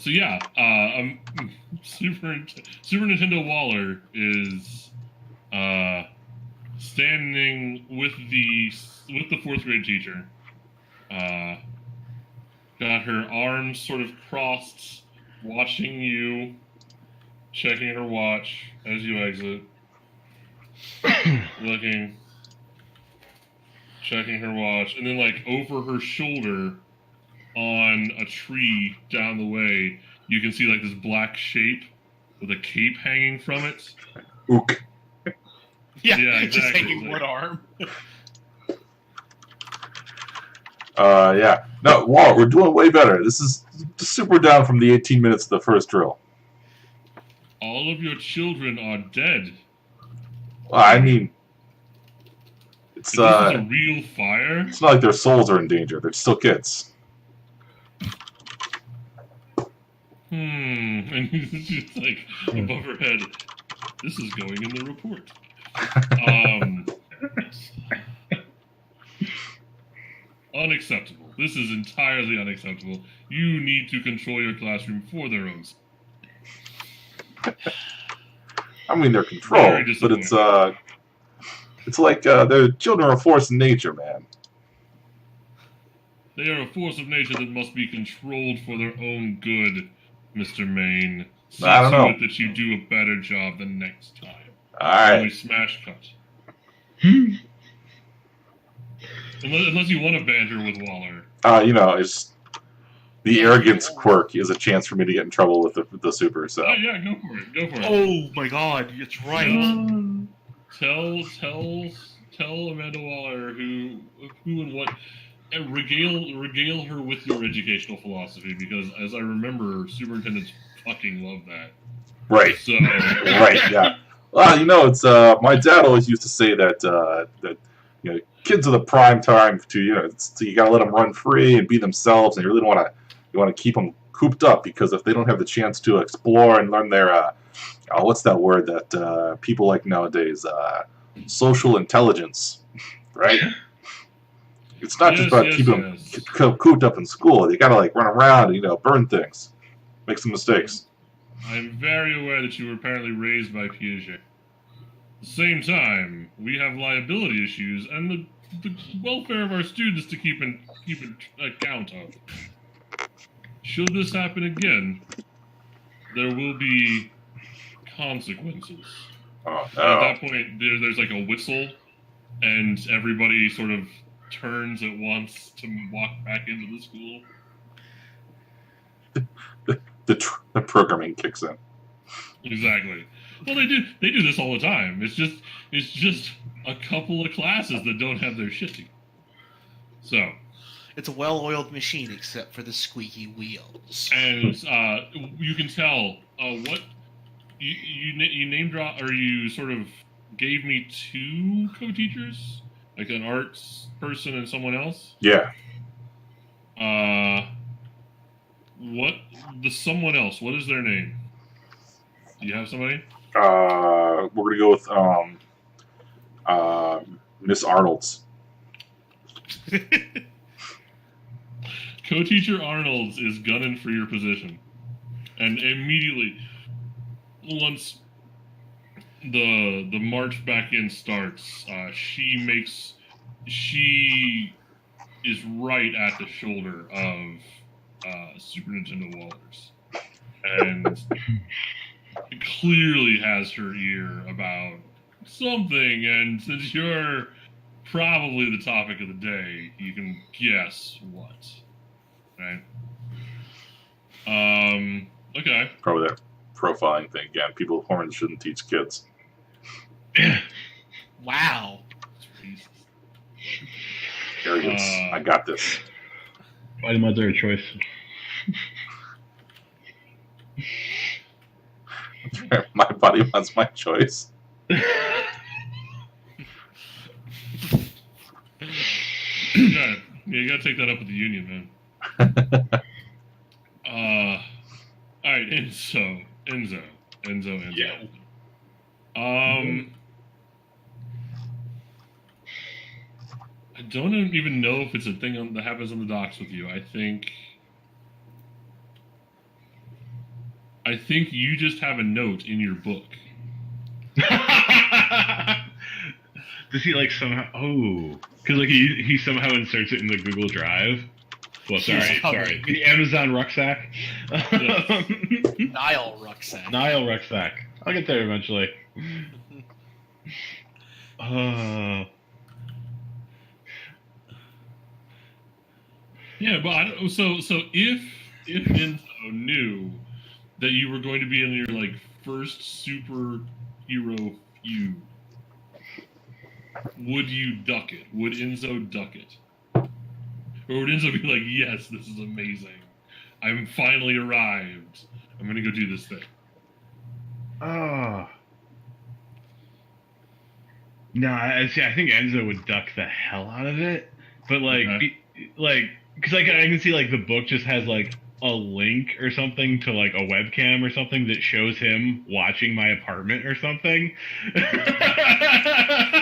So yeah, Super Nintendo Waller is standing with the fourth grade teacher. Got her arms sort of crossed, watching you, checking her watch as you exit, looking, checking her watch, and then like over her shoulder on a tree down the way, you can see like this black shape with a cape hanging from it. Ook. Yeah, Yeah, just exactly. hanging one arm. Yeah. No, Waller, we're doing way better. This is super down from the 18 minutes of the first drill. All of your children are dead. I mean, it's This is a real fire. it's not like their souls are in danger. They're still kids. And she's like above her head. This is going in the report. Unacceptable. This is entirely unacceptable. You need to control your classroom for their own sake. I mean, they're controlled, Very but it's like their children are a force in nature, man. They are a force of nature that must be controlled for their own good, Mr. Maine. See I don't to know. it that you do a better job the next time. All right. Only smash cut. Unless you want to banter with Waller. It's the arrogance quirk is a chance for me to get in trouble with the super. So Oh yeah, go for it. Go for it. Oh my God, it's right. Tell Amanda Waller who and what, and regale her with your educational philosophy, because as I remember, superintendents fucking love that. right, So right, yeah. Well, it's my dad always used to say that kids are the prime time to you got to let them run free and be themselves, and you really want to keep them cooped up, because if they don't have the chance to explore and learn their what's that word that people like nowadays, social intelligence, right? It's not just about keeping them cooped up in school. They got to run around and burn things, make some mistakes. I'm very aware that you were apparently raised by Piaget. At the same time, we have liability issues and the welfare of our students to keep account of. Should this happen again, there will be consequences. Oh At no! that point, there's like a whistle, and everybody sort of turns at once to walk back into the school. The programming kicks in. Exactly. Well, they do this all the time. It's just a couple of classes that don't have their shit together. So It's a well-oiled machine, except for the squeaky wheels. and you can tell what you name drop, or you sort of gave me two co-teachers, like an arts person and someone else. Yeah. What the someone else? What is their name? Do you have somebody? We're gonna go with Miss Arnold's. Co-teacher Arnold's is gunning for your position, and immediately, once the march back in starts, she is right at the shoulder of Superintendent Walters, and clearly has her ear about something. And since you're probably the topic of the day, you can guess what. Right. Okay. Probably that profiling thing again. People with hormones shouldn't teach kids. Wow. Jesus. Arrogance. I got this. Why the mother of choice? My body wants my choice. Yeah, you gotta take that up with the union, man. All right, Enzo. Yeah. I don't even know if it's a thing that happens on the docks with you. I think you just have a note in your book. Does he somehow? Oh, because he somehow inserts it in the Google Drive. Well, sorry, the Amazon rucksack. Nile rucksack. Nile rucksack. I'll get there eventually. Yeah, but I don't, so if Enzo knew that you were going to be in your first superhero feud, would you duck it? Would Enzo duck it? Or would Enzo be like, yes, this is amazing. I'm finally arrived. I'm going to go do this thing. No, I think Enzo would duck the hell out of it. But because I can see the book just has a link or something to a webcam or something that shows him watching my apartment or something.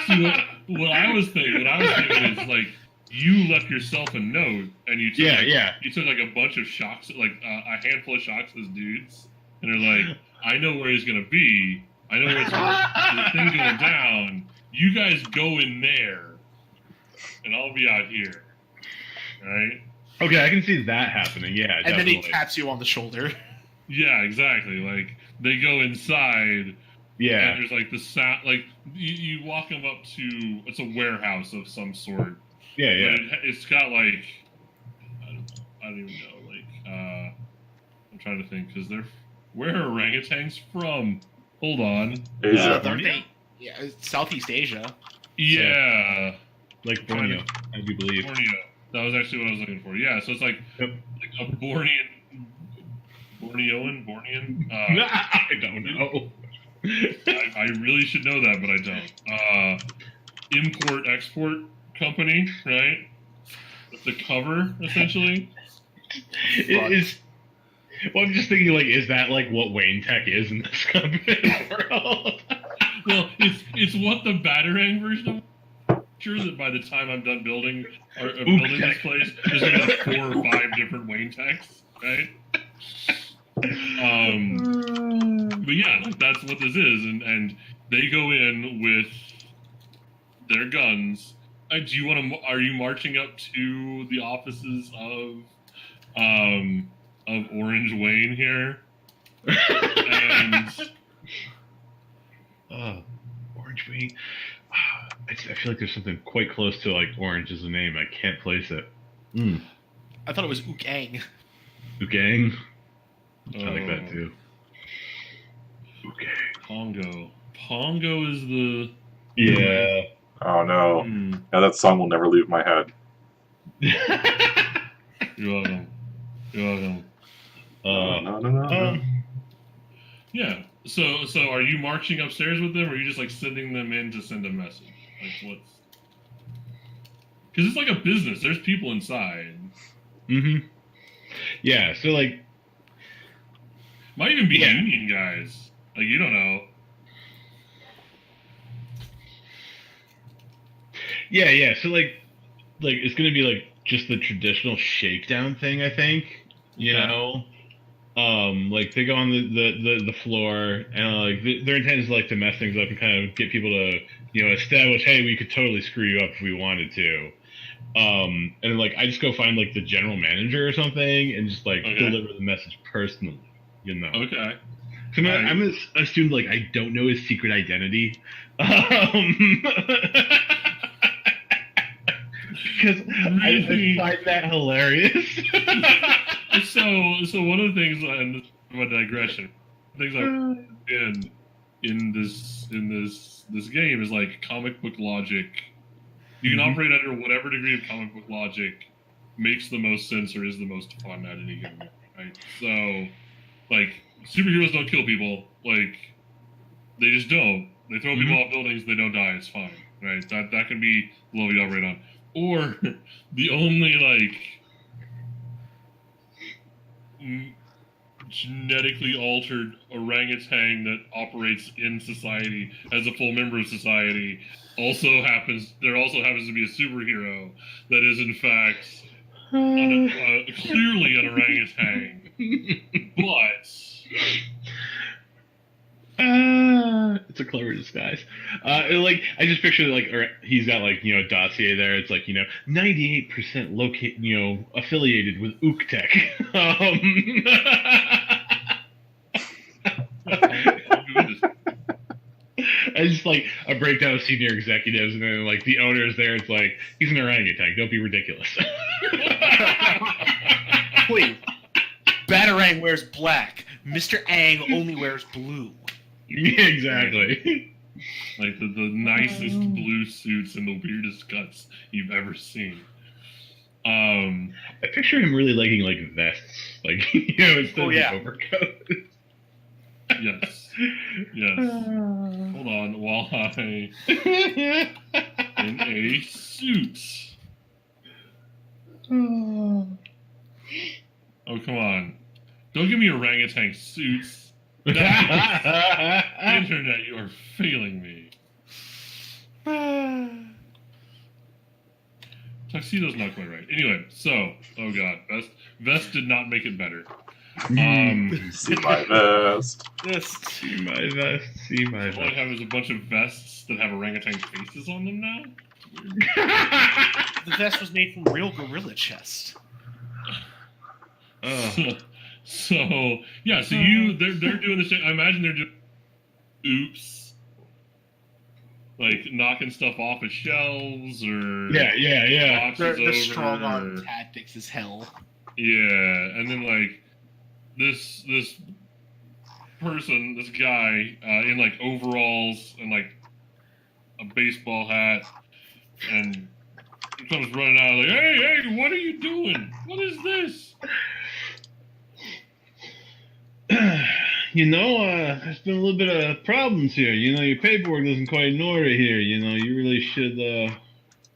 See, what I was thinking is you left yourself a note, and you took you took a bunch of shocks, a handful of shocks as dudes, and they're like, I know where he's gonna be. I know where the thing's going down. You guys go in there, and I'll be out here. Right? Okay, I can see that happening. Yeah, And definitely. then he taps you on the shoulder. Yeah, exactly. They go inside. Yeah. And there's the sound. You walk them up to, it's a warehouse of some sort. Yeah, yeah. It's got like I don't even know. Like I'm trying to think because where are orangutans from? Hold on. Asia. Aren't they? Yeah, it's Southeast Asia. Yeah, Like Borneo, I do believe. Borneo. That was actually what I was looking for. Yeah, so it's like Yep. a Bornean. I don't know. I really should know that, but I don't. Import-export company, right? With the cover, essentially. It is. Well, I'm just thinking, like, is that like what Wayne Tech is in this company world? Well, it's what the Batarang version of. I'm sure that by the time I'm done building this place, there's gonna be 4 or 5 different Wayne Techs, right? But yeah, like that's what this is, and they go in with their guns. Do you want to? Are you marching up to the offices of Orange Wayne here? And Orange Wayne. I feel like there's something quite close to like Orange as a name. I can't place it. I thought it was Ukang. Ukang. I like that too. Okay. Pongo is the. Yeah. Oh no. Now that song will never leave my head. You're welcome. No. Yeah. So are you marching upstairs with them, or are you just like sending them in to send a message? Like what's? Because it's like a business. There's people inside. Mm-hmm. Yeah. So like, might even be union guys. Like you don't know. Yeah. So like it's gonna be like just the traditional shakedown thing, I think. You know, like they go on the floor, and like their intent is like to mess things up and kind of get people to establish, hey, we could totally screw you up if we wanted to. And then, like I just go find like the general manager or something and just like deliver the message personally. Okay. So I'm gonna assume like I don't know his secret identity. Because I find that hilarious. So one of the things, and this is a digression, things I've been in this game is like comic book logic. You can operate under whatever degree of comic book logic makes the most sense or is the most fun at any given moment, right? So, like, superheroes don't kill people. Like, they just don't. They throw people off buildings, they don't die, it's fine, right? That can be the level you operate on. Or the only, like, genetically altered orangutan that operates in society as a full member of society also happens to be a superhero that is in fact clearly an orangutan, but it's a clever disguise. Like I just picture like he's got like a dossier there. It's like 98% affiliated with Uktek. I just like a breakdown of senior executives, and then like the owner is there. It's like he's an orangutan. Don't be ridiculous. Please. Batarang wears black. Mr. Aang only wears blue. Yeah, exactly. Like the nicest blue suits and the weirdest cuts you've ever seen. I picture him really liking like vests, like instead of the overcoat. Yes. Hold on, while I in a suit. Oh, come on! Don't give me orangutan suits. Internet, you are failing me. Tuxedo's not quite right. Anyway, so oh god, vest did not make it better. See my vest. See my vest. See my vest. All I have is a bunch of vests that have orangutan faces on them now. The vest was made from real gorilla chest. So yeah, so they're doing this thing. I imagine they're doing oops. like knocking stuff off of shelves or yeah. boxes They're over. strong on tactics as hell. Yeah, and then like this person, this guy in like overalls and like a baseball hat, and he comes running out like, hey, what are you doing? What is this? There's been a little bit of problems here. Your paperwork isn't quite in order here. You really should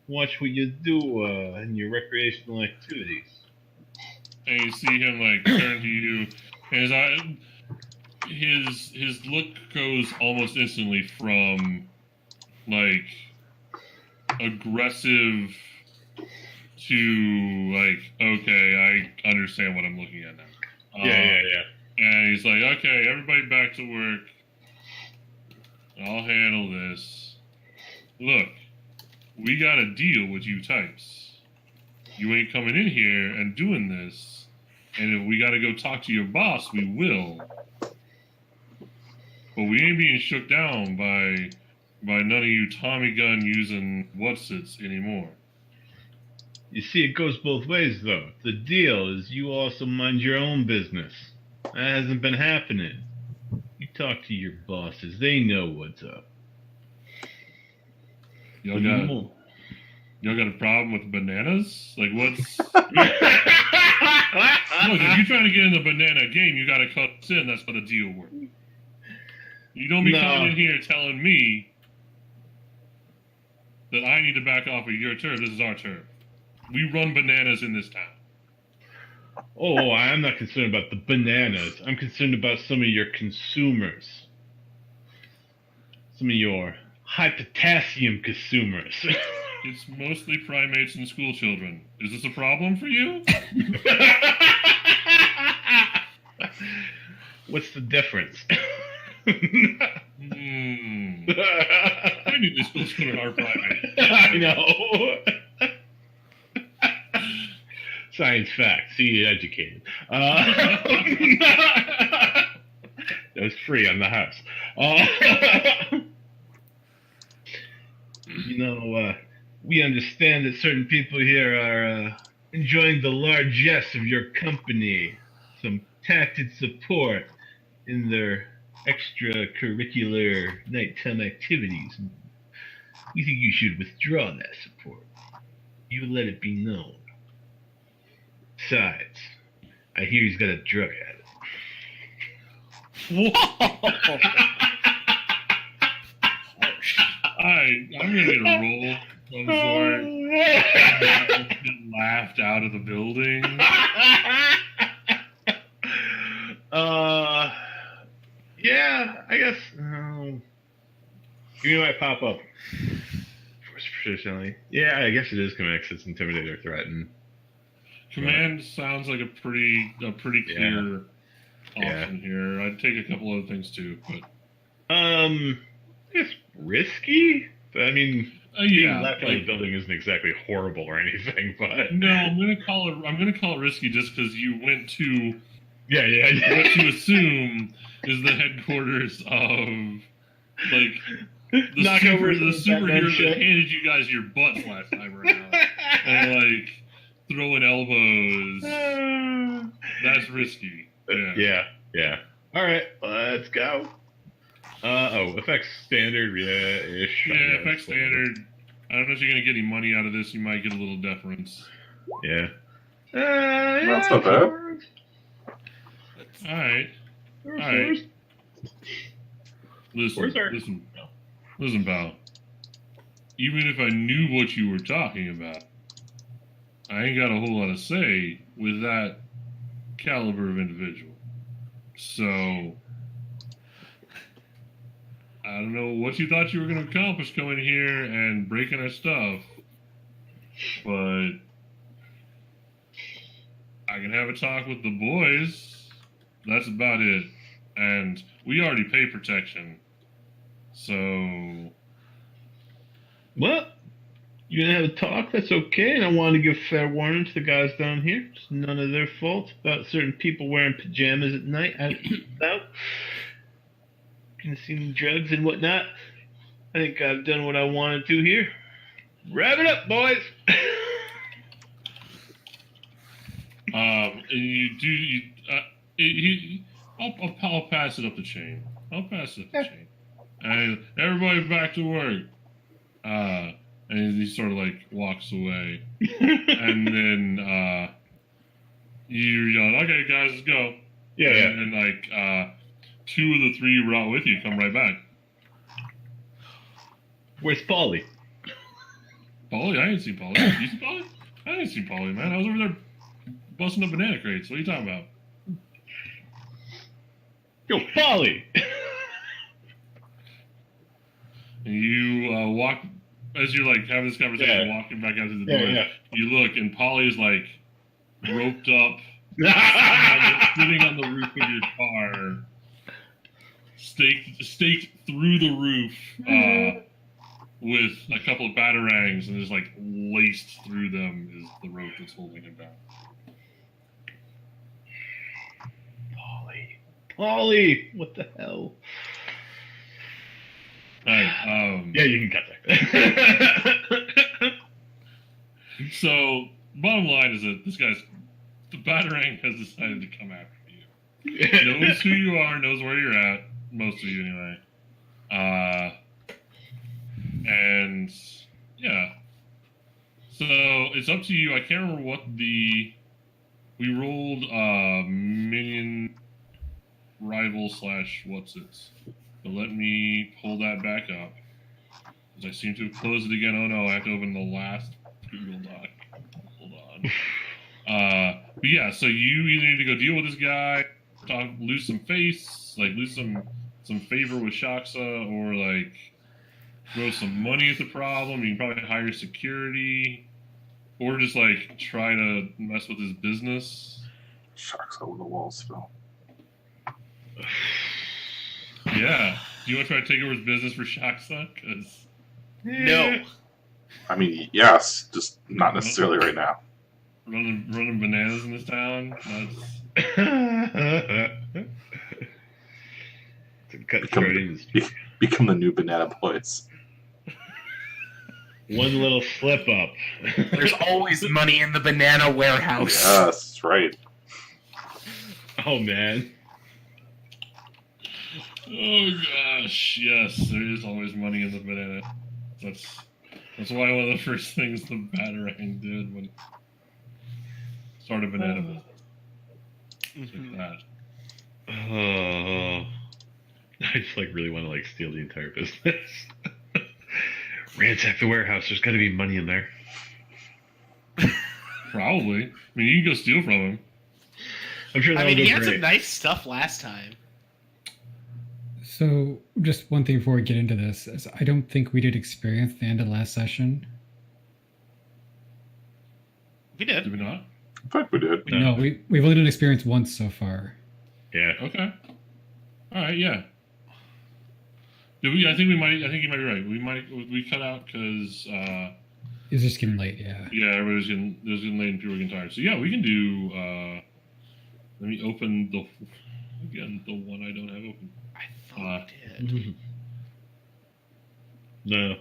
watch what you do in your recreational activities. And you see him like turn to you, and his look goes almost instantly from like aggressive to like, okay, I understand what I'm looking at now. Yeah. And he's like, okay, everybody back to work. I'll handle this. Look, we got a deal with you types. You ain't coming in here and doing this. And if we got to go talk to your boss, we will. But we ain't being shook down by none of you Tommy gun using whatsits anymore. You see, it goes both ways, though. The deal is you also mind your own business. That hasn't been happening. You talk to your bosses. They know what's up. Y'all got a problem with bananas? Like, what's... Look, if you're trying to get in the banana game, you gotta cut us in. That's how the deal works. You don't be coming in here telling me that I need to back off of your turf. This is our turf. We run bananas in this town. Oh, I'm not concerned about the bananas. I'm concerned about some of your consumers. Some of your high potassium consumers. It's mostly primates and school children. Is this a problem for you? What's the difference? I knew the school children are primates. I know. Science facts. See, you're educated. That was free on the house. We understand that certain people here are enjoying the largesse of your company, some tacit support in their extracurricular nighttime activities. We think you should withdraw that support. You let it be known. Besides, I hear he's got a drug habit. Whoa! I'm gonna get a roll before get laughed out of the building. Yeah, I guess. You might pop up. Traditionally, yeah, I guess it is command 'cause it's intimidate or threaten. Command sounds like a pretty clear option here. I'd take a couple other things too, but I guess risky. But I mean, being left in the like, building isn't exactly horrible or anything. But no, I'm gonna call it risky just because you went to yeah. what you assume is the headquarters of like the superhero that handed you guys your butts last time around, and like throwing elbows. That's risky. Yeah. All right, let's go. Effects standard, ish. Yeah, effects standard. I don't know if you're gonna get any money out of this. You might get a little deference. Yeah. That's not bad. All right. Listen, pal. Even if I knew what you were talking about, I ain't got a whole lot to say with that caliber of individual. So, I don't know what you thought you were going to accomplish coming here and breaking our stuff, but I can have a talk with the boys. That's about it. And we already pay protection. So... Well, you're going to have a talk, that's okay, and I want to give fair warning to the guys down here. It's none of their fault about certain people wearing pajamas at night out and about. Consuming drugs and whatnot. I think I've done what I wanted to here. Wrap it up, boys. And you do. I'll pass it up the chain. I'll pass it up the chain. And everybody back to work. And he sort of like walks away. And then you're yelling, "Okay, guys, let's go." Yeah. And like 2 of the 3 you brought with you come right back. Where's Polly? Polly? I ain't seen Polly. You see Polly? I ain't seen Polly, man. I was over there busting up banana crates. What are you talking about? Yo, Polly! And you walk, as you're like having this conversation, walking back out to the door, you look, and Polly's like roped up, sitting on the roof of your car, staked through the roof, with a couple of batarangs, and just like laced through them is the rope that's holding him down. Polly! What the hell? Alright, yeah, you can cut that. So, bottom line is that the Batarang has decided to come after you. Knows who you are, knows where you're at, most of you anyway. And, yeah. So, it's up to you. I can't remember what we rolled minion rival / what's it. So let me pull that back up. Because I seem to have closed it again. Oh no, I have to open the last Google Doc. Hold on. But yeah, so you either need to go deal with this guy, lose some face, like lose some favor with Shaksa, or like throw some money at the problem. You can probably hire security, or just like try to mess with his business. Shaksa when the walls fell. Yeah. Do you want to try to take over his business for Shaksa? Because No. I mean, yes, just not necessarily right now. running bananas in this town. Become the new Banana Boys. One little slip up. There's always money in the banana warehouse. Yes, that's right. Oh man. Oh gosh, yes, there is always money in the banana. That's why one of the first things the Batarang did when it started banana business. Like that. Oh, I just like really want to like steal the entire business. Ransack the warehouse. There's got to be money in there. Probably. I mean, you can go steal from him. I'm sure. I mean, he be had great. some nice stuff last time. So, just one thing before we get into this, is I don't think we did experience the end of last session. We did. Did we not? In fact, we did. No, we've only done experience once so far. Yeah. Okay. All right. Yeah. Did we? I think you might be right. We cut out because. It's just getting late. Yeah. Yeah, it was getting late and people were getting tired. So yeah, we can do. Let me open the one I don't have open. I thought we did. No.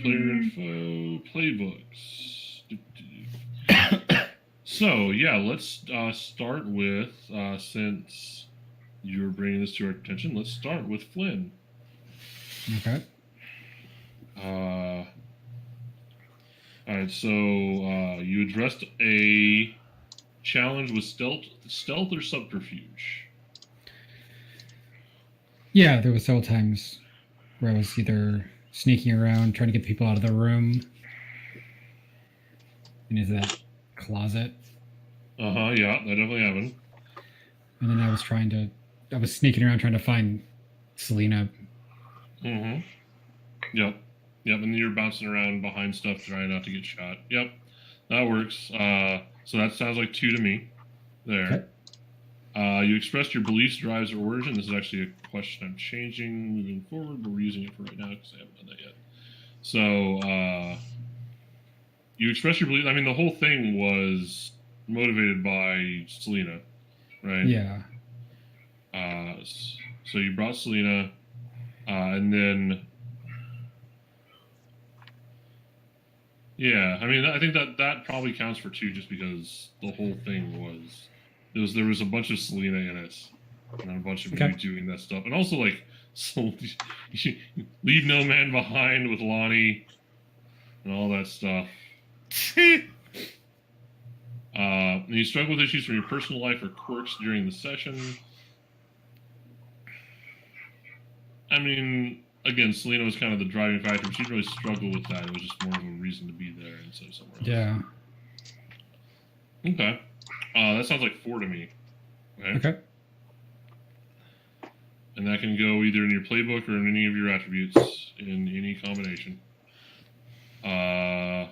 Player info, playbooks. So yeah, let's start with since you're bringing this to our attention, let's start with Flynn. Okay. All right, so you addressed a challenge with stealth or subterfuge. Yeah, there was several times where I was either sneaking around, trying to get people out of the room, into that closet. Yeah, that definitely happened. And then I was sneaking around trying to find Selena. Mm-hmm. Yep, and then you're bouncing around behind stuff trying not to get shot. Yep, that works. So that sounds like 2 to me. There. Okay. You expressed your beliefs, drives, or origin. This is actually a question I'm changing moving forward, but we're using it for right now because I haven't done that yet. So, you expressed your beliefs. I mean, the whole thing was motivated by Selena, right? Yeah. So you brought Selena. And then, yeah, I mean, I think that probably counts for 2, just because the whole thing there was a bunch of Selena in it, and a bunch of you doing that stuff, and also like, so leave no man behind with Lonnie, and all that stuff. You struggle with issues from your personal life or quirks during the session. I mean, again, Selena was kind of the driving factor, but she didn't really struggle with that. It was just more of a reason to be there instead of somewhere else. Yeah. Okay. That sounds like 4 to me. Okay. And that can go either in your playbook or in any of your attributes in any combination.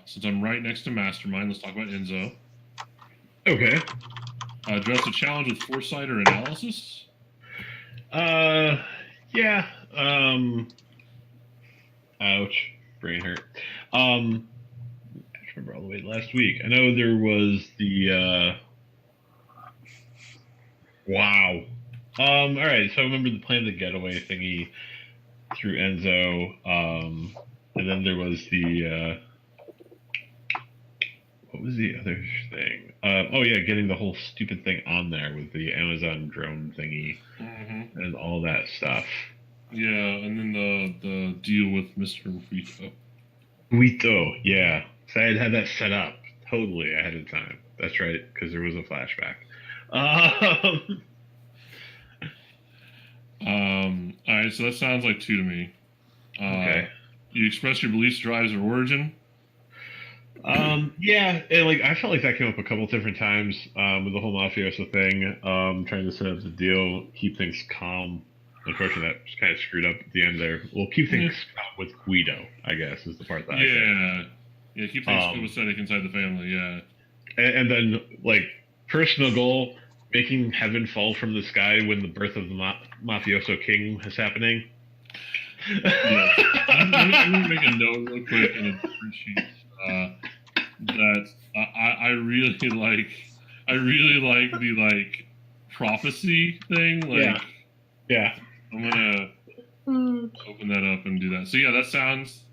Since I'm right next to Mastermind, let's talk about Enzo. Okay. Address a challenge with foresight or analysis. Yeah. Ouch. Brain hurt. I remember all the way to last week. I know there was the, wow. All right. So I remember the plan the getaway thingy through Enzo. And then there was the, what was the other thing? Oh yeah, getting the whole stupid thing on there with the Amazon drone thingy and all that stuff. Yeah, and then the deal with Mr. Guito, yeah. So I had that set up totally ahead of time. That's right, because there was a flashback. All right, so that sounds like 2 to me. Okay. You express your beliefs, drives, or origin. Yeah, and like I felt like that came up a couple different times with the whole mafioso thing, trying to set up the deal, keep things calm. Unfortunately, that just kind of screwed up at the end there. Well, keep things calm with Guido, I guess, is the part that I said. Yeah, keep things copacetic inside the family, yeah. And then, like, personal goal, making heaven fall from the sky when the birth of the mafioso king is happening. Yeah. I'm going to make a note real quick and appreciate that I really like the like prophecy thing. Like, yeah. I'm gonna open that up and do that. So yeah, that sounds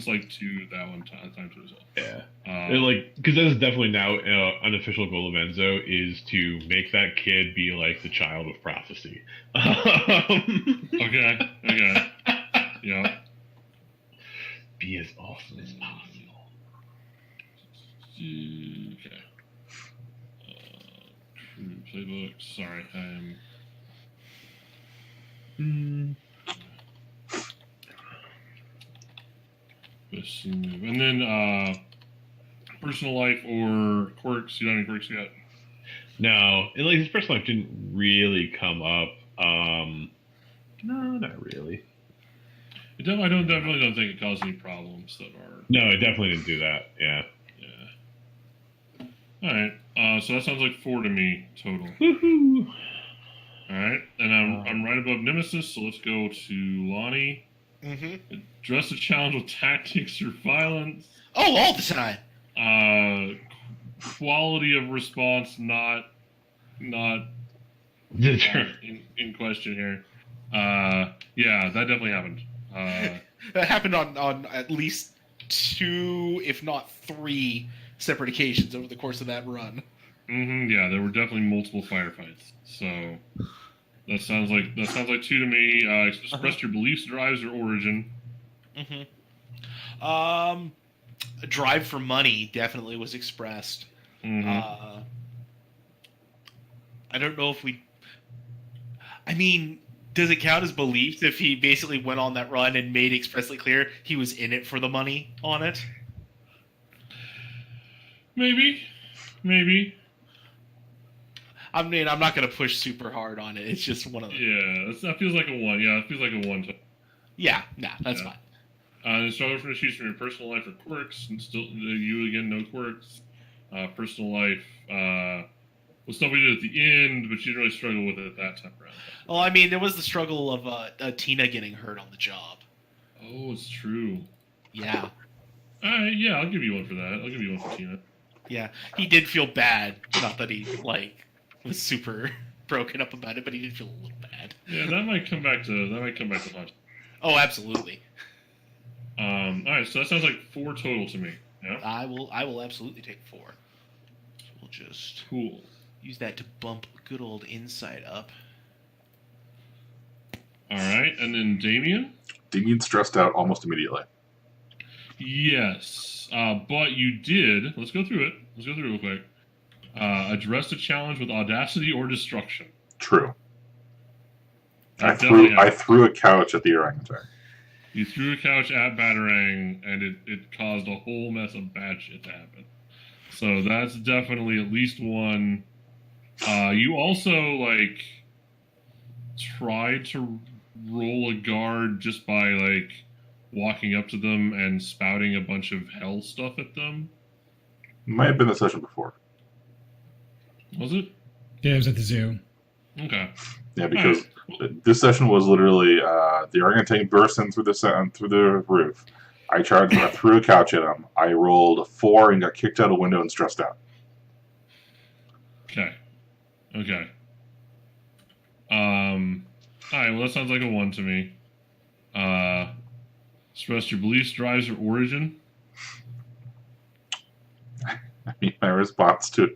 like 2 that one time to as well. Yeah. Like, because that is definitely now unofficial goal of Enzo is to make that kid be like the child of prophecy. Okay. Yeah. Be as awesome as possible. Okay. Playbook. Sorry, I'm. And then personal life or quirks. You got any quirks yet? No, and like his personal life didn't really come up. No, not really. I definitely don't think it caused any problems that are. No, it definitely didn't do that. Yeah. All right. So that sounds like 4 to me total. Woohoo! All right, and I'm right above Nemesis, so let's go to Lonnie. Address a challenge with tactics or violence. Oh, all the time. Quality of response not in question here. Yeah, that definitely happened. That happened on at least 2, if not 3, separate occasions over the course of that run. Yeah, there were definitely multiple firefights. So that sounds like 2 to me. Express your beliefs, drives, or origin. A drive for money definitely was expressed. I don't know if we. I mean, does it count as beliefs if he basically went on that run and made expressly clear he was in it for the money on it? Maybe. I mean, I'm not going to push super hard on it. It's just one of them. Yeah, that feels like a 1. Yeah, it feels like a 1. Yeah, that's fine. And struggle for issues from your personal life or quirks. And still, you again, no quirks. Personal life was stuff we did at the end, but you didn't really struggle with it at that time around. Well, I mean, there was the struggle of Tina getting hurt on the job. Oh, it's true. Yeah. Yeah, I'll give you 1 for that. I'll give you 1 for Tina. Yeah, he did feel bad. Not that he was super broken up about it, but he did feel a little bad. Yeah, that might come back to haunt. Oh, absolutely. All right, so that sounds like 4 total to me. Yeah. I will absolutely take 4. So we'll just Cool. use that to bump good old insight up. All right, and then Damien. Damien stressed out almost immediately. Yes, but you did. Let's go through it. Real quick. Address the challenge with audacity or destruction. True. I Definitely threw a couch at the orangutan. You threw a couch at Batarang, and it caused a whole mess of bad shit to happen. So that's definitely at least one. You also, like, tried to roll a guard just by, like, walking up to them and spouting a bunch of hell stuff at them. Might have been the session before. Was it? Yeah, it was at the zoo. Okay. Yeah, because this session was literally the orangutan burst in through the roof. I charged him, I threw a couch at him. I rolled a 4 and got kicked out a window and stressed out. Okay. Alright, well that sounds like a 1 to me. Express your beliefs, drives, or origin. I mean, my response to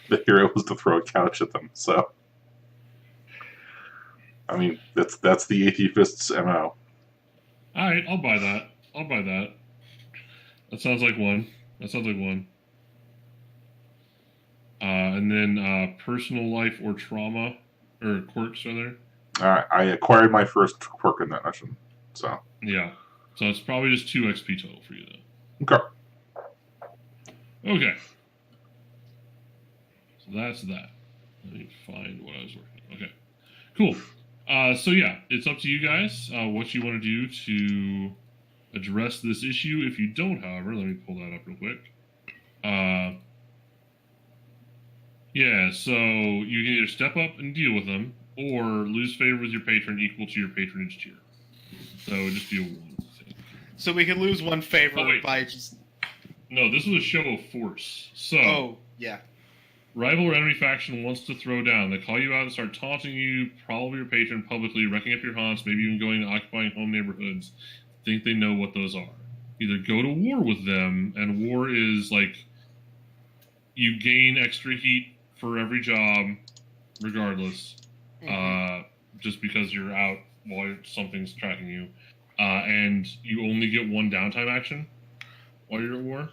the hero was to throw a couch at them, so... I mean, that's the Atheist's MO. Alright, I'll buy that. That sounds like 1. And then personal life or trauma, or quirks, rather. I acquired my first quirk in that mission, so... Yeah. So it's probably just 2 XP total for you, then. Okay. Okay. So that's that. Let me find what I was working on. Okay. Cool. So yeah, it's up to you guys what you want to do to address this issue. If you don't, however, let me pull that up real quick. Yeah, so you can either step up and deal with them, or lose favor with your patron equal to your patronage tier. So it would just be a 1. So we can lose 1 favor by just... No, this was a show of force. So... Oh, yeah. Rival or enemy faction wants to throw down. They call you out and start taunting you, probably your patron publicly, wrecking up your haunts, maybe even going to occupying home neighborhoods. Think they know what those are. Either go to war with them, and war is like you gain extra heat for every job, regardless, just because you're out while something's tracking you, and you only get 1 downtime action while you're at war,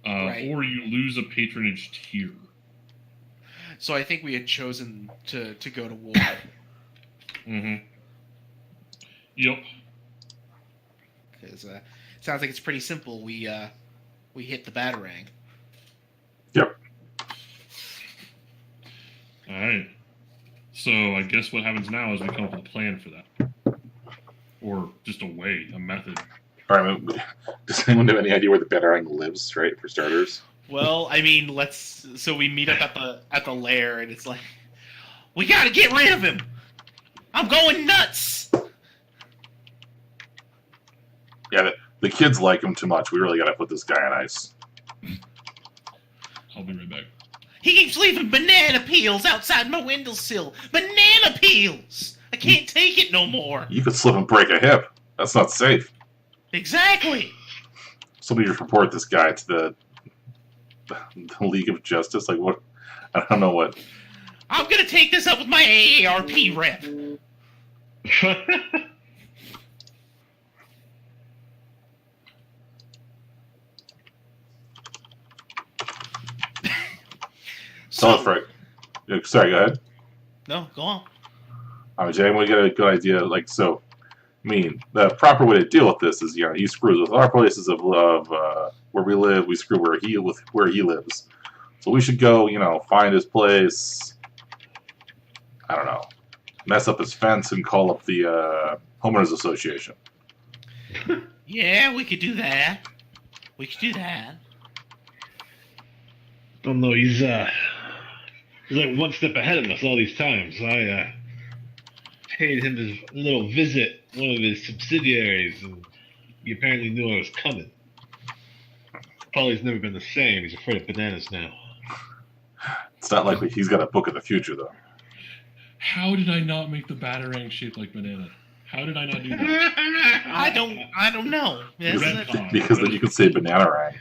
Right. or you lose a patronage tier. So I think we had chosen to go to war. Mm-hmm. Yep. Because it sounds like it's pretty simple. We hit the Batarang. Yep. All right. So I guess what happens now is we come up with a plan for that, or just a way, a method. All right. Does anyone have any idea where the Batarang lives? Right, for starters. Well, I mean, so we meet up at the lair, and it's like, we gotta get rid of him. I'm going nuts. Yeah, the kids like him too much. We really got to put this guy on ice. I'll be right back. He keeps leaving banana peels outside my windowsill. Banana peels. I can't take it no more. You could slip and break a hip. That's not safe. Exactly. Somebody just report this guy to the League of Justice. Like what? I don't know what. I'm gonna take this up with my AARP rep. So, Frank. Sorry, go ahead. No, go on. Jay, we get a good idea. Like, so, I mean, the proper way to deal with this is, he screws with our places of where we live. We screw where he lives. So we should go, find his place. I don't know, mess up his fence and call up the homeowners association. Yeah, we could do that. Oh no, he's like 1 step ahead of us all these times. I paid him this little visit, one of his subsidiaries, and he apparently knew I was coming. Polly's never been the same. He's afraid of bananas now. It's not like he's got a book of the future, though. How did I not make the Batarang shaped like banana? How did I not do that? I don't know. Yes, Because then you could say Bananarang.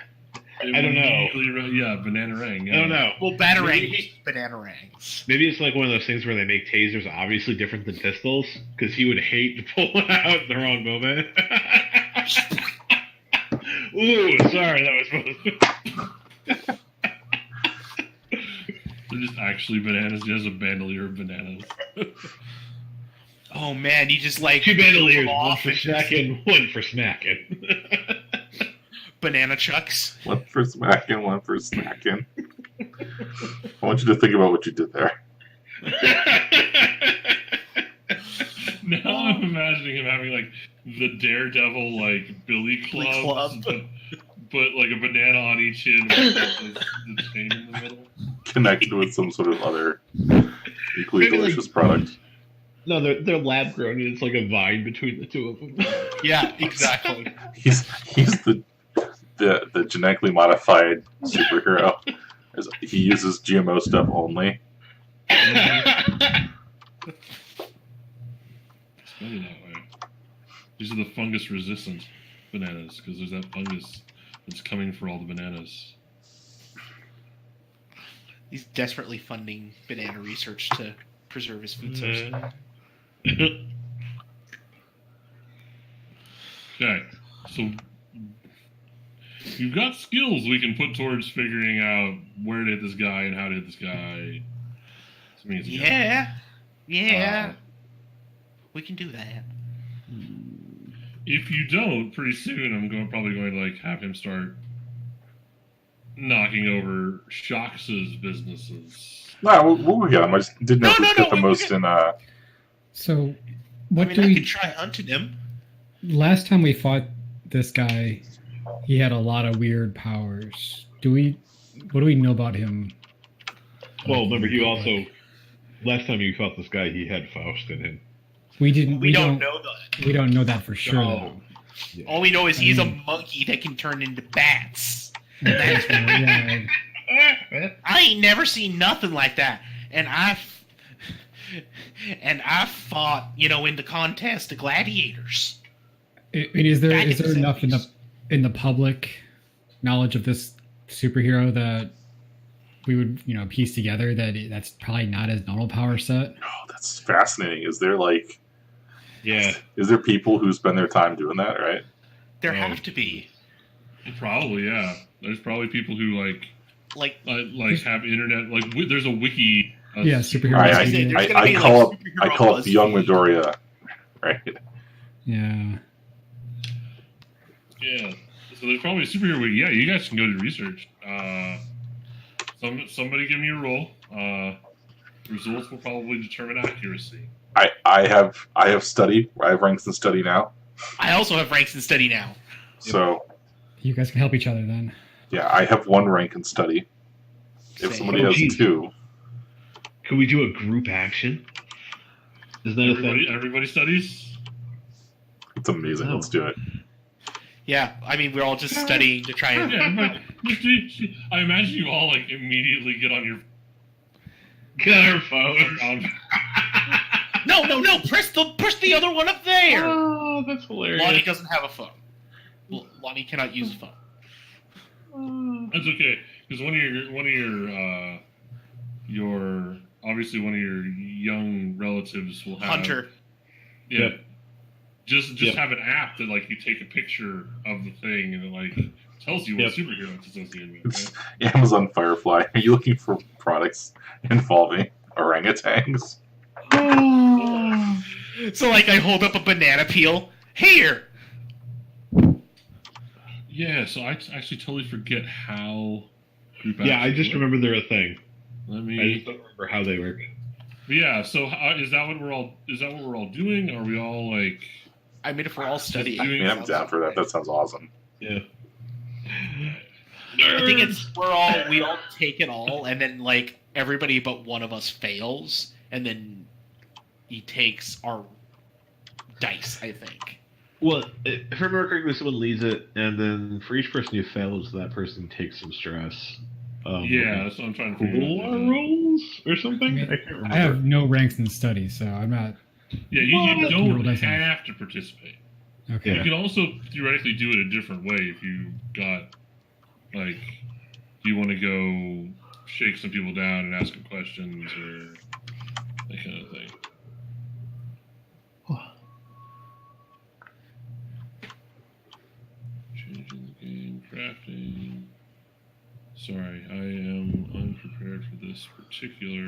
I don't know. Yeah, Bananarang. Yeah. I don't know. well, Batarang is Bananarangs. Maybe it's like one of those things where they make tasers obviously different than pistols, because he would hate to pull it out at the wrong moment. Ooh, sorry, that was supposed They're just actually bananas. He has a bandolier of bananas. Oh man, you just like two bandoliers, pull one off for and just- smacking, one for smacking. banana chucks. One for smacking, one for snacking. I want you to think about what you did there. Now I'm imagining him having like the Daredevil like billy clubs, but like a banana on each end with the chain in the middle. Connected with some sort of other equally Maybe, like- delicious product. No, they're lab grown, and it's like a vine between the two of them. Yeah, exactly. He's the genetically modified superhero. He uses GMO stuff only. It's funny that way. These are the fungus resistant bananas because there's that fungus that's coming for all the bananas. He's desperately funding banana research to preserve his food source. Okay, so you've got skills we can put towards figuring out where to hit this guy and how to hit this guy. Yeah. We can do that. If you don't, pretty soon probably going to like have him start knocking over Shox's businesses. No, we'll get him. I just didn't know if we get the we most can- in. So, I what mean, do I we? could try hunting him. Last time we fought this guy, he had a lot of weird powers. What do we know about him? Well, remember, he also last time you fought this guy, he had Faust in him. We didn't. We don't know that. We don't know that for sure. No. Though. All we know is he's a monkey that can turn into bats. That's what- yeah. I ain't never seen nothing like that. And I fought, in the contest of gladiators. Is there Back in the enough 70s. in the public knowledge of this superhero that we would piece together that's probably not his normal power set? Oh, that's fascinating. Is there Yeah. is there people who spend their time doing that? Right? There have to be. Probably, yeah. There's probably people who like Like, have internet. Like, there's a wiki. Yeah, superhero. I, There's I, gonna I, be, I call like, it I call it the young BuzzFeed. Midoriya. Right? Yeah. Yeah. So there's probably a superhero wiki. Yeah, you guys can go do research. Somebody give me a roll. Results will probably determine accuracy. I have study. I have ranks in study now. I also have ranks in study now. So You guys can help each other then. yeah, I have one rank in study. If Same. somebody Oh, has geez. two, Could we do a group action? Is that a thing? Everybody studies. it's amazing. Oh. Let's do it. Yeah, I mean, we're all just studying to try and... Yeah, I imagine you all like immediately get on your Get our phone. No, press the other one up there! Oh, that's hilarious. Lonnie doesn't have a phone. Lonnie cannot use a phone. That's okay, because one of your obviously one of your young relatives will have Hunter. Yeah. Yep. Just Yep. have an app that like you take a picture of the thing and it like tells you what Yep. superhero it's associated with. It's Amazon Firefly. Are you looking for products involving orangutans? So, like, I hold up a banana peel. Here! Yeah, so I actually totally forget how group Yeah, I actions just work. remember they're a thing. Let I me. just don't remember how they work. But yeah, so is that what we're all doing? Are we all like? I mean, if we're all studying... I mean, I'm down for that. That sounds awesome. Yeah. I think we all take it all, and then, like, everybody but one of us fails, and then he takes our dice, I think. Well, if I remember correctly, someone leads it, and then for each person who fails, that person takes some stress. Yeah, that's what I'm trying to figure Cool out. rolls or something? I can't remember. I have no ranks in study, so I'm not Yeah, you Roll don't dice on it. have to participate. Okay. You can also theoretically do it a different way if you got, like, you want to go shake some people down and ask them questions or that kind of thing. Changing the game, crafting. Sorry, I am unprepared for this particular.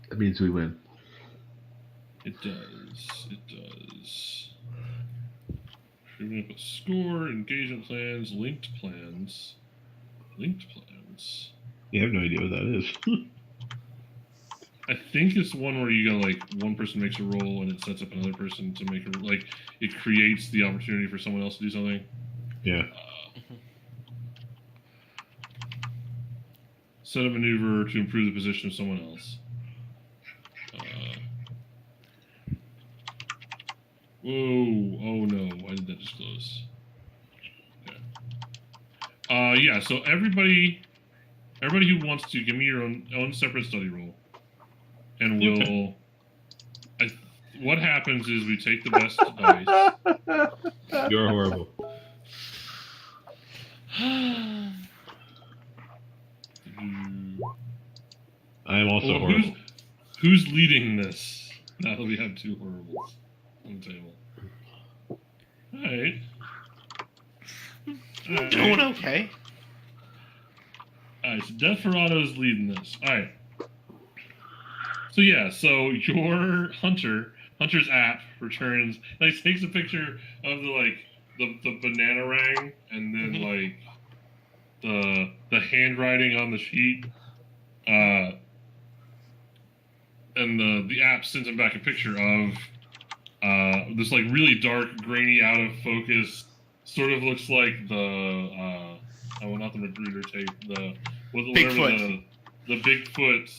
That means we win. It does. It does. Proving up a score, engagement plans, linked plans. Linked plans. You have no idea what that is. I think it's one where you go like one person makes a roll and it sets up another person to make a like it creates the opportunity for someone else to do something. Yeah. Set a maneuver to improve the position of someone else. Whoa! Oh no! Why did that just close? Okay. Yeah. So everybody who wants to, give me your own separate study roll, and we'll. What happens is we take the best dice. You're horrible. I am also Well, horrible. Who's leading this? Now that we have two horribles on the table. Alright. Doing okay. Alright, so Desperaddo's leading this. Alright. So yeah, so your Hunter's app returns, like, takes a picture of the banana-rang and then like the handwriting on the sheet. And the app sends him back a picture of this like really dark, grainy, out of focus. Sort of looks like the not the Magruder tape. The Bigfoot. The Bigfoot.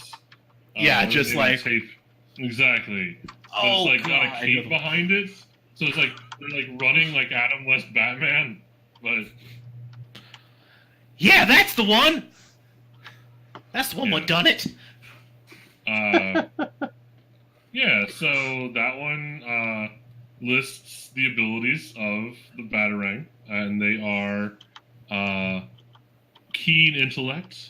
Yeah, just like tape. Exactly. But oh it's like got a God. cape behind it, so it's like they're like running like Adam West Batman, but Yeah, that's the one. That's the one Yeah. what done it. Yeah, so that one lists the abilities of the Batarang, and they are keen intellect,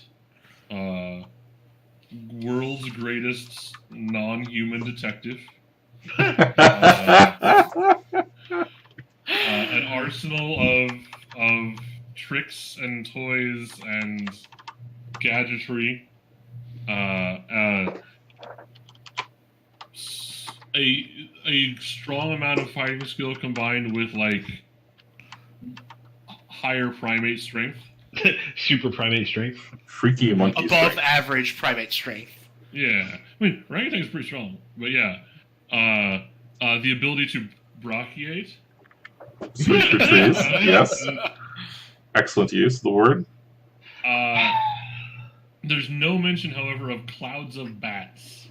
world's greatest non-human detective, an arsenal of tricks and toys and gadgetry, a strong amount of fighting skill combined with like higher primate strength. Super primate strength. Freaky monkey Above strength. average primate strength. Yeah, I mean orangutan's pretty strong, but yeah, the ability to brachiate. Switch to trees. Yes. Excellent use of the word. There's no mention, however, of clouds of bats.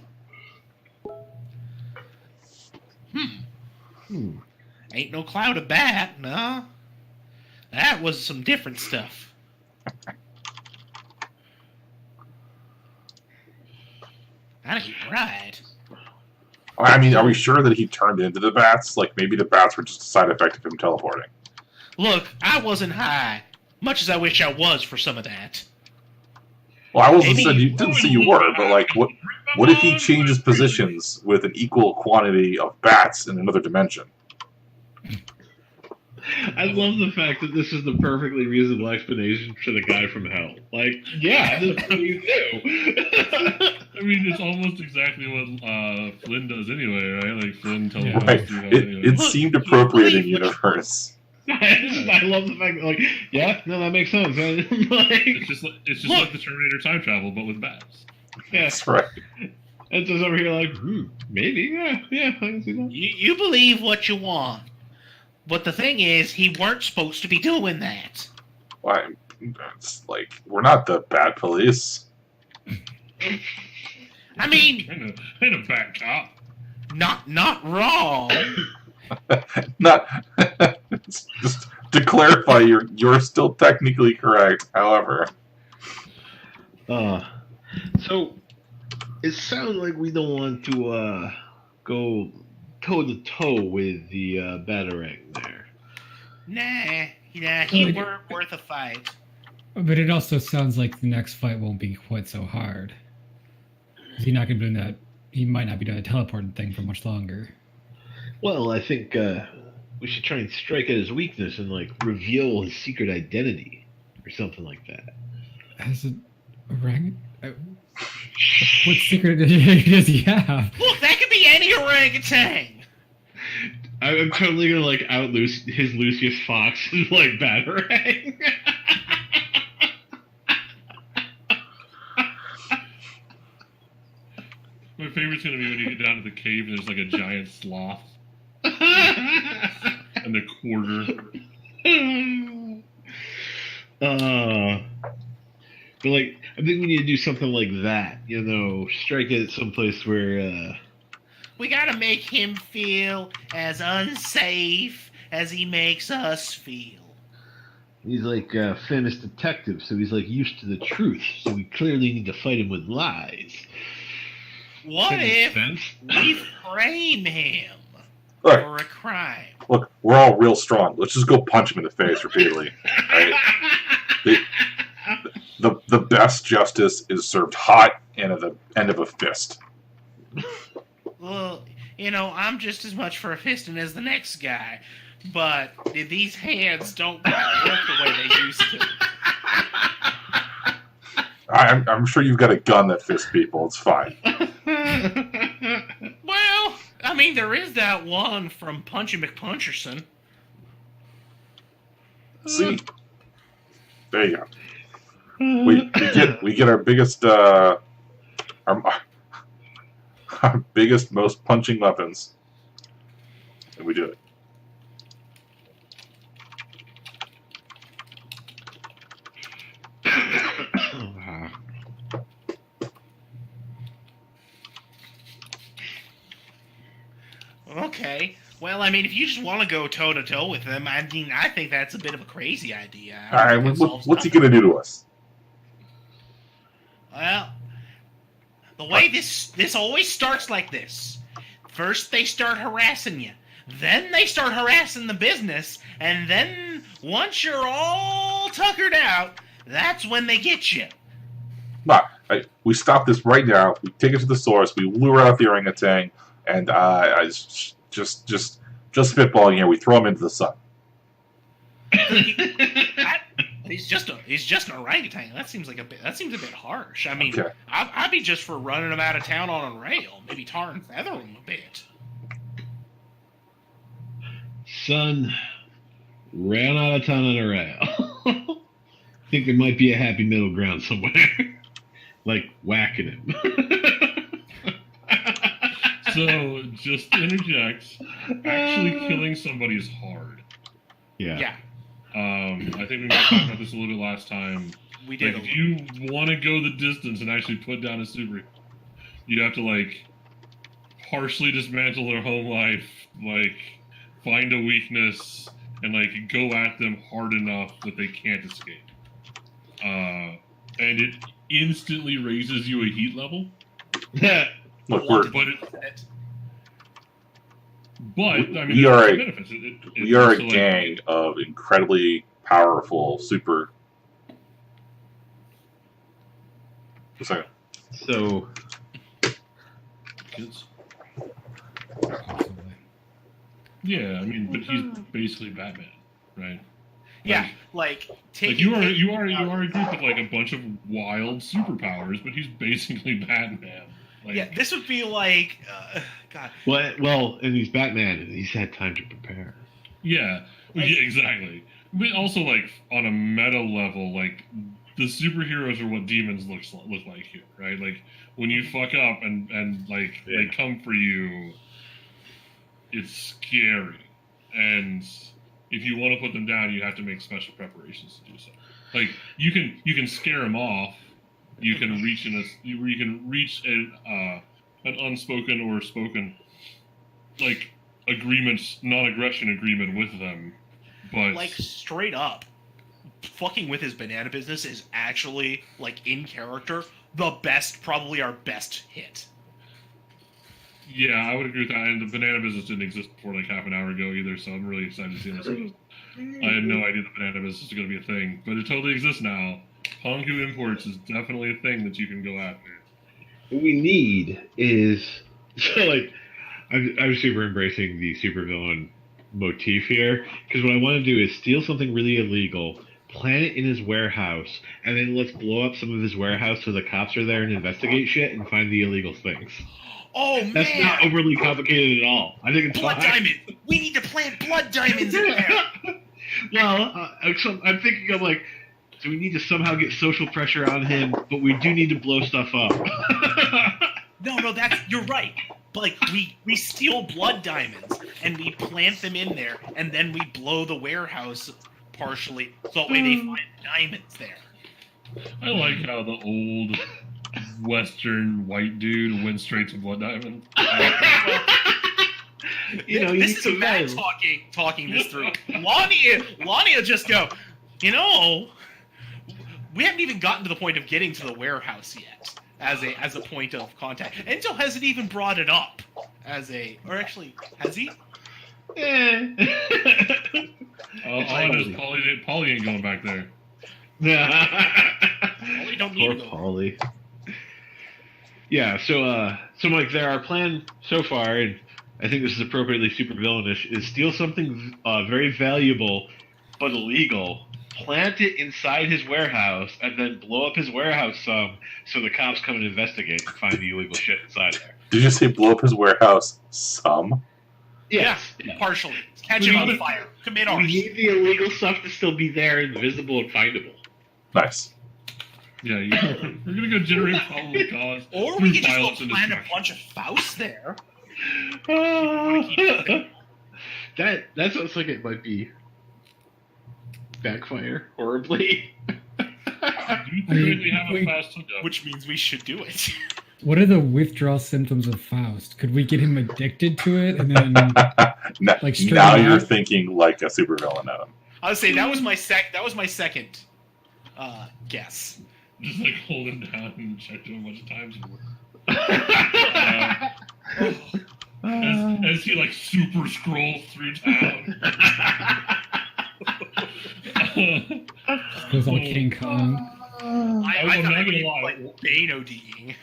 Ain't no cloud of bat, no. That was some different stuff. That ain't right. I mean, are we sure that he turned into the bats? Like, maybe the bats were just a side effect of him teleporting. Look, I wasn't high, much as I wish I was for some of that. Well, I wasn't Maybe- said you didn't say you were, but like, what if he changes positions with an equal quantity of bats in another dimension? I love the fact that this is the perfectly reasonable explanation for the guy from hell. Like, yeah, this is what you do. I mean, it's almost exactly what Flynn does anyway, right? Like Flynn teleports Right. through hell It anyway. it seemed appropriate in universe. I love the fact that, like, yeah, no, that makes sense. Like, It's just Look. like the Terminator time travel, but with bats. yeah, That's right. it's just over here like, maybe, yeah, I can see that. You believe what you want. But the thing is, he weren't supposed to be doing that. Why? It's like we're not the bat police. I mean, Ain't a bat cop. not wrong. Not just to clarify, you're still technically correct. However, So, It sounds like we don't want to go toe to toe with the Batarang there. Nah, he weren't worth a fight. But it also sounds like the next fight won't be quite so hard. He's not going to be doing that. He might not be doing the teleporting thing for much longer. Well, I think we should try and strike at his weakness and like reveal his secret identity or something like that. Has a orang? What secret identity does he have? Look, that could be any orangutan. I'm totally gonna like out his Lucius Fox and like Batarang. My favorite's gonna be when you get down to the cave and there's like a giant sloth and a quarter. But like, I think we need to do something like that. You know, strike it someplace where. We gotta make him feel as unsafe as he makes us feel. He's like a famous detective, so he's like used to the truth. So we clearly need to fight him with lies. What That makes if sense. we frame him Look, for a crime? look, we're all real strong. Let's just go punch him in the face repeatedly. Right? The best justice is served hot and at the end of a fist. Well, I'm just as much for a fisting as the next guy, but these hands don't work the way they used to. I'm sure you've got a gun that fists people. It's fine. Well, I mean, there is that one from Punchy McPuncherson. See, there you go. We get our biggest our biggest, most punching weapons, and we do it. Okay. Well, I mean, if you just want to go toe to toe with him, I mean, I think that's a bit of a crazy idea. All right, what's he gonna do to us? Well, the way this always starts like this. First, they start harassing you. Then they start harassing the business, and then once you're all tuckered out, that's when they get you. No, we stop this right now. We take it to the source. We lure out the orangutan, and just spitballing here. We throw him into the sun. He's just an orangutan. That seems a bit harsh. I mean, Okay. I'd be just for running him out of town on a rail, maybe tar and feather him a bit. Son, ran out of town on a rail. Think there might be a happy middle ground somewhere. Like whacking him. So, just to interject, actually killing somebody is hard. Yeah, I think we might talk about this a little bit last time. we do. Like, if you want to go the distance and actually put down a super, you'd have to, like, partially dismantle their home life, like, find a weakness, and, like, go at them hard enough that they can't escape. And it instantly raises you a heat level. Look, But I mean, we are there's a- benefits. we are a also, like, gang of incredibly powerful super. A second. So, kids. Yeah, I mean, but he's basically Batman, right? Yeah, like Like taking. you are a group with like a bunch of wild superpowers, but he's basically Batman. Like, Yeah, this would be like, God. well, and he's Batman, and he's had time to prepare. yeah, exactly. But also, like on a meta level, like the superheroes are what demons look like here, right? Like when you fuck up and like they come for you, it's scary. And if you want to put them down, you have to make special preparations to do so. Like you can scare them off. You can reach an unspoken or spoken like agreements, non-aggression agreement with them, but Like straight up, fucking with his banana business is actually like in character probably our best hit. Yeah, I would agree with that. And the banana business didn't exist before like half an hour ago either, so I'm really excited to see this. I had no idea the banana business was going to be a thing, but it totally exists now. Pongu imports is definitely a thing that you can go after. What we need is so like I'm super embracing the supervillain motif here because what I want to do is steal something really illegal, plant it in his warehouse, and then let's blow up some of his warehouse so the cops are there and investigate shit and find the illegal things. Oh man, That's not overly complicated at all. I think it's blood fine. diamond. We need to plant blood diamonds in there. Well, I'm thinking of like, so we need to somehow get social pressure on him, but we do need to blow stuff up. No, you're right. But like we steal blood diamonds and we plant them in there, and then we blow the warehouse partially, so that way they find diamonds there. I like how the old Western white dude went straight to blood diamond. This is Matt talking this through. Lonnie will just go, we haven't even gotten to the point of getting to the warehouse yet as a point of contact. Enzo hasn't even brought it up has he? Polly ain't going back there. We don't need to go. Polly. Yeah, so Mike, there our plan so far, and I think this is appropriately super villainish, is steal something very valuable but illegal, plant it inside his warehouse, and then blow up his warehouse some so the cops come and investigate and find the illegal shit inside there. Did you say blow up his warehouse some? Yes. Yeah, partially. Catch it on fire. Commit We arson. need the illegal stuff to still be there and visible and findable. Nice. Yeah, we're gonna go generate probable cause. Or we could just violence go and plant a destruction. bunch of Faust there. That sounds like it might be backfire horribly. Do you currently have a Wait. fast hookup? Which means we should do it. What are the withdrawal symptoms of Faust? Could we get him addicted to it and then like straight now out? you're thinking like a supervillain, Adam. I would say that was my second guess. Just like hold him down and check him a bunch of times. As he like super scrolls through town. Goes all King Kong. I I'm thought not it gonna would be lie. like Bane ODing.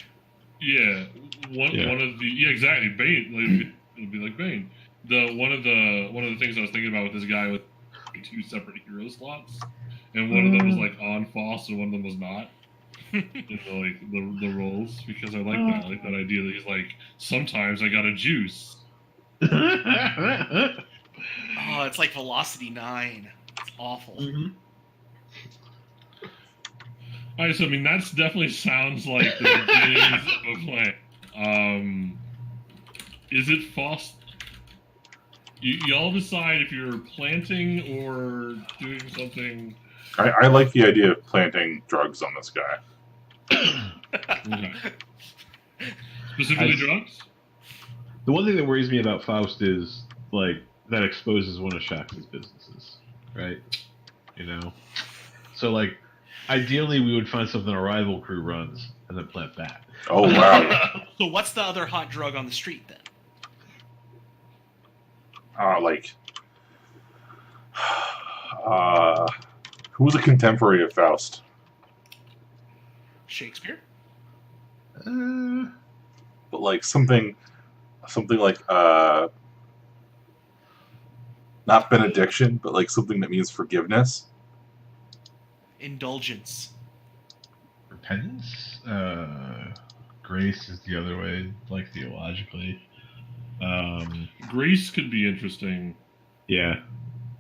Yeah, one of the exactly Bane. Like, it'll be like Bane. One of the things I was thinking about with this guy with two separate hero slots, and one of them was like on Foss and one of them was not. In the roles, because I like that. I like that idea that he's like, sometimes I got a juice. Oh, it's like Velocity 9. It's awful. Mm-hmm. Alright, so I mean that's definitely sounds like the beginnings of a plan. Is it Foss? Y'all decide if you're planting or doing something. I like the idea of planting drugs on this guy. Okay. Specifically drugs? The one thing that worries me about Faust is like that exposes one of Shax's businesses, right? So like ideally we would find something a rival crew runs and then plant that. Oh wow! So what's the other hot drug on the street then? Who was a contemporary of Faust? Shakespeare? But like something like not benediction, but like something that means forgiveness. Indulgence. Repentance? Grace is the other way, like theologically. Grace could be interesting Yeah.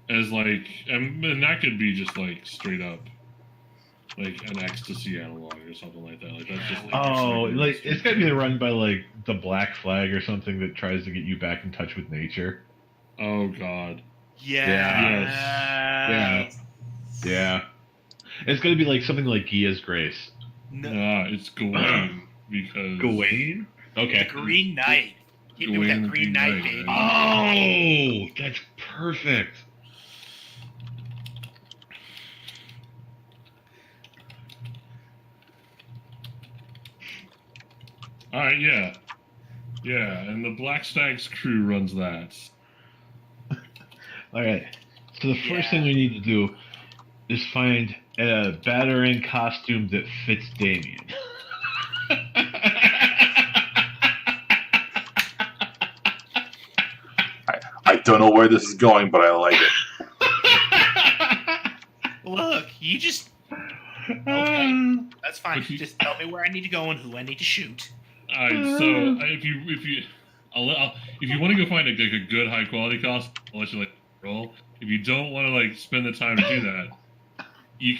as like, and that could be just like straight up, like an ecstasy analog or something like that. Like that's just. Oh, like it's gotta be run by like the Black Flag or something that tries to get you back in touch with nature. Oh God. Yeah. Yeah. It's gonna be like something like Gia's Grace. No, It's Gawain because Gawain? Okay. the Green Knight. Hit me with Gawain that the Green Green Knight, Knight, baby. Oh, that's perfect. All right, yeah, and the Black Stag's crew runs that. All right. So the first thing we need to do is find a Batarang costume that fits Damien. I don't know where this is going, but I like it. Look, you just okay. That's fine. Just tell me where I need to go and who I need to shoot. All right, so if you want to go find a good high quality costume, I'll let you roll. If you don't want to spend the time to do that, you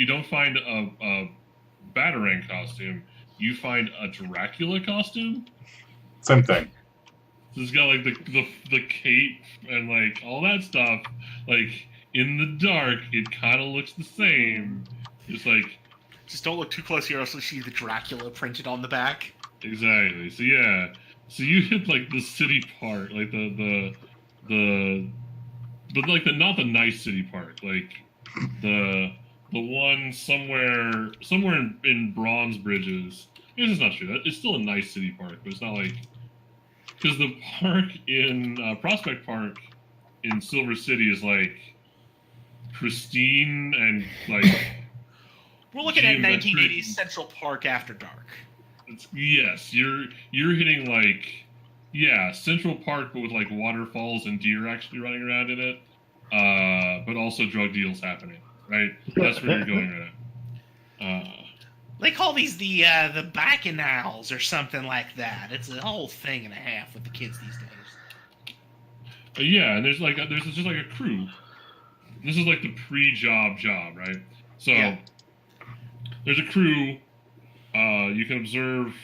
don't find a Batarang costume. You find a Dracula costume. Same thing. So it's got the cape and all that stuff. In the dark, it kind of looks the same. Just don't look too close here, else you'll see the Dracula printed on the back. Exactly. So yeah. So you hit the city part, the not the nice city part, the one somewhere in Bronze Bridges. This is not true. It's still a nice city park, but it's not because the park in Prospect Park in Silver City is pristine and We're looking at 1980s Central Park after dark. Yes, you're hitting Central Park, but with waterfalls and deer actually running around in it, but also drug deals happening. Right, that's where you're going right now. They call these the bacchanals or something like that. It's a whole thing and a half with the kids these days. Yeah, and there's just a crew. This is the pre-job, right? So there's a crew. You can observe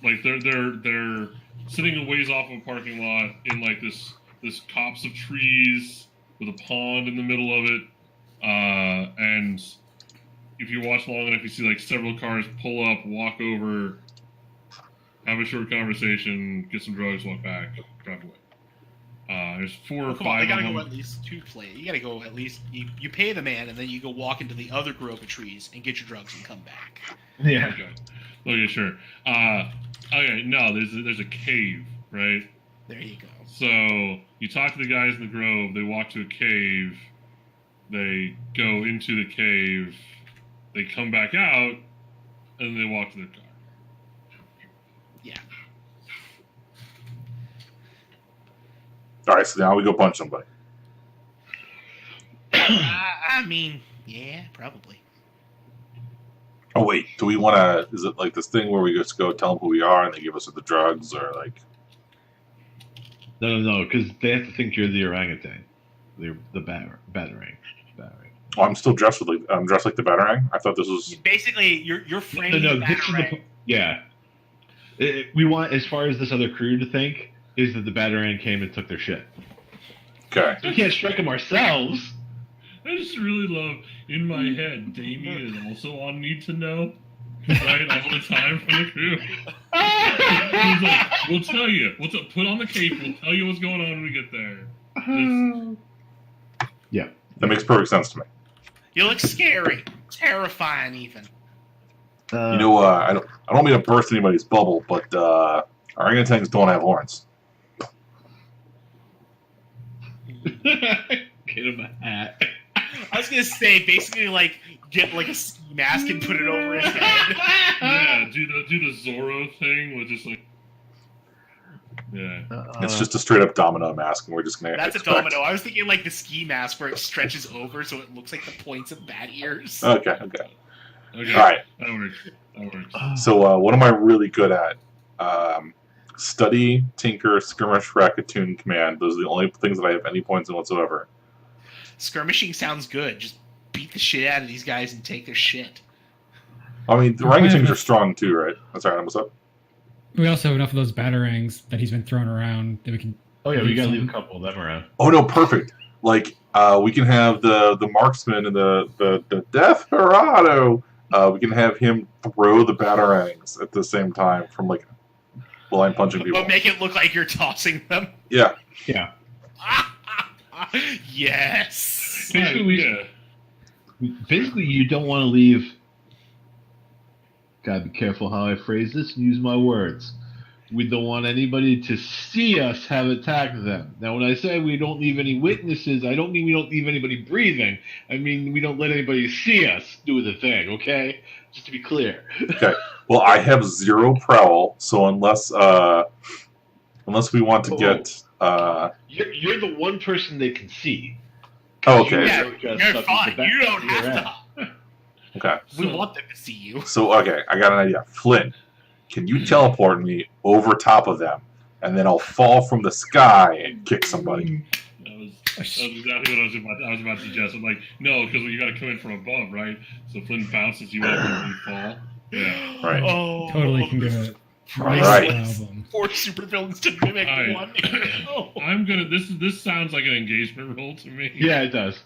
they're sitting a ways off of a parking lot in this copse of trees with a pond in the middle of it. And if you watch long enough, you see several cars pull up, walk over, have a short conversation, get some drugs, walk back, drive away. There's 4 or 5 I gotta of them. go at least 2 play. You gotta go at least you pay the man and then you go walk into the other grove of trees and get your drugs and come back. Yeah. Okay, sure. Okay, no, there's a cave, right? There you go. So you talk to the guys in the grove. They walk to a cave. They go into the cave. They come back out, and they walk to their car. Yeah. All right, so now we go punch somebody. I mean, yeah, probably. Oh wait, do we want to? Is it this thing where we just go tell them who we are and they give us the drugs, or No, because they have to think you're the orangutan, the Batarang. Oh, I'm still dressed I'm dressed like the Batarang. I thought this was Basically you're framing No, the this is Batarang. we want, as far as this other crew to think, is that the Batarang came and took their shit. okay. We can't strike them ourselves. I just really love, in my head, Damien is also on Need to Know, right, all the time from the crew. He's we'll tell you. Put on the cape, we'll tell you what's going on when we get there. Yeah. That makes perfect sense to me. You look scary. Terrifying even. I don't mean to burst anybody's bubble, but orangutans don't have horns. Get him a hat. I was gonna say basically get a ski mask and put it over his head. Yeah, do the Zorro thing with just yeah. It's just a straight up domino mask, and we're just gonna. That's a domino. I was thinking the ski mask where it stretches over so it looks like the points of bat ears. Okay. Okay. All right. That works. So what am I really good at? Study, tinker, skirmish, raccoon, command. Those are the only things that I have any points in whatsoever. Skirmishing sounds good. Just beat the shit out of these guys and take their shit. I mean, the orangutans are strong too, right? That's all right. What's up? We also have enough of those Batarangs that he's been throwing around that we can. Oh yeah, we gotta leave a couple of them around. Oh no, perfect. We can have the marksman and the desperado. We can have him throw the Batarangs at the same time from while I'm punching people. But make it look like you're tossing them. Yeah. Yeah. Yes. Basically, you don't want to leave. gotta be careful how I phrase this and use my words. We don't want anybody to see us have attacked them. Now, when I say we don't leave any witnesses, I don't mean we don't leave anybody breathing. I mean we don't let anybody see us do the thing, okay? Just to be clear. Okay. Well, I have 0 prowl, so unless we want to get You're the one person they can see. Oh, okay. Yeah, You're just you're stuck in fine. the back You don't of your have ass. to. Okay. We want them to see you. So okay, I got an idea. Flynn, can you teleport me over top of them, and then I'll fall from the sky and kick somebody? That was exactly what I was about to suggest. I'm like, no, because you got to come in from above, right? So Flynn bounces you up and you fall. Yeah. Right. Oh, Totally can do it. Right. Album. 4 supervillains to mimic All right. one. Oh, I'm gonna. This sounds like an engagement role to me. Yeah, it does.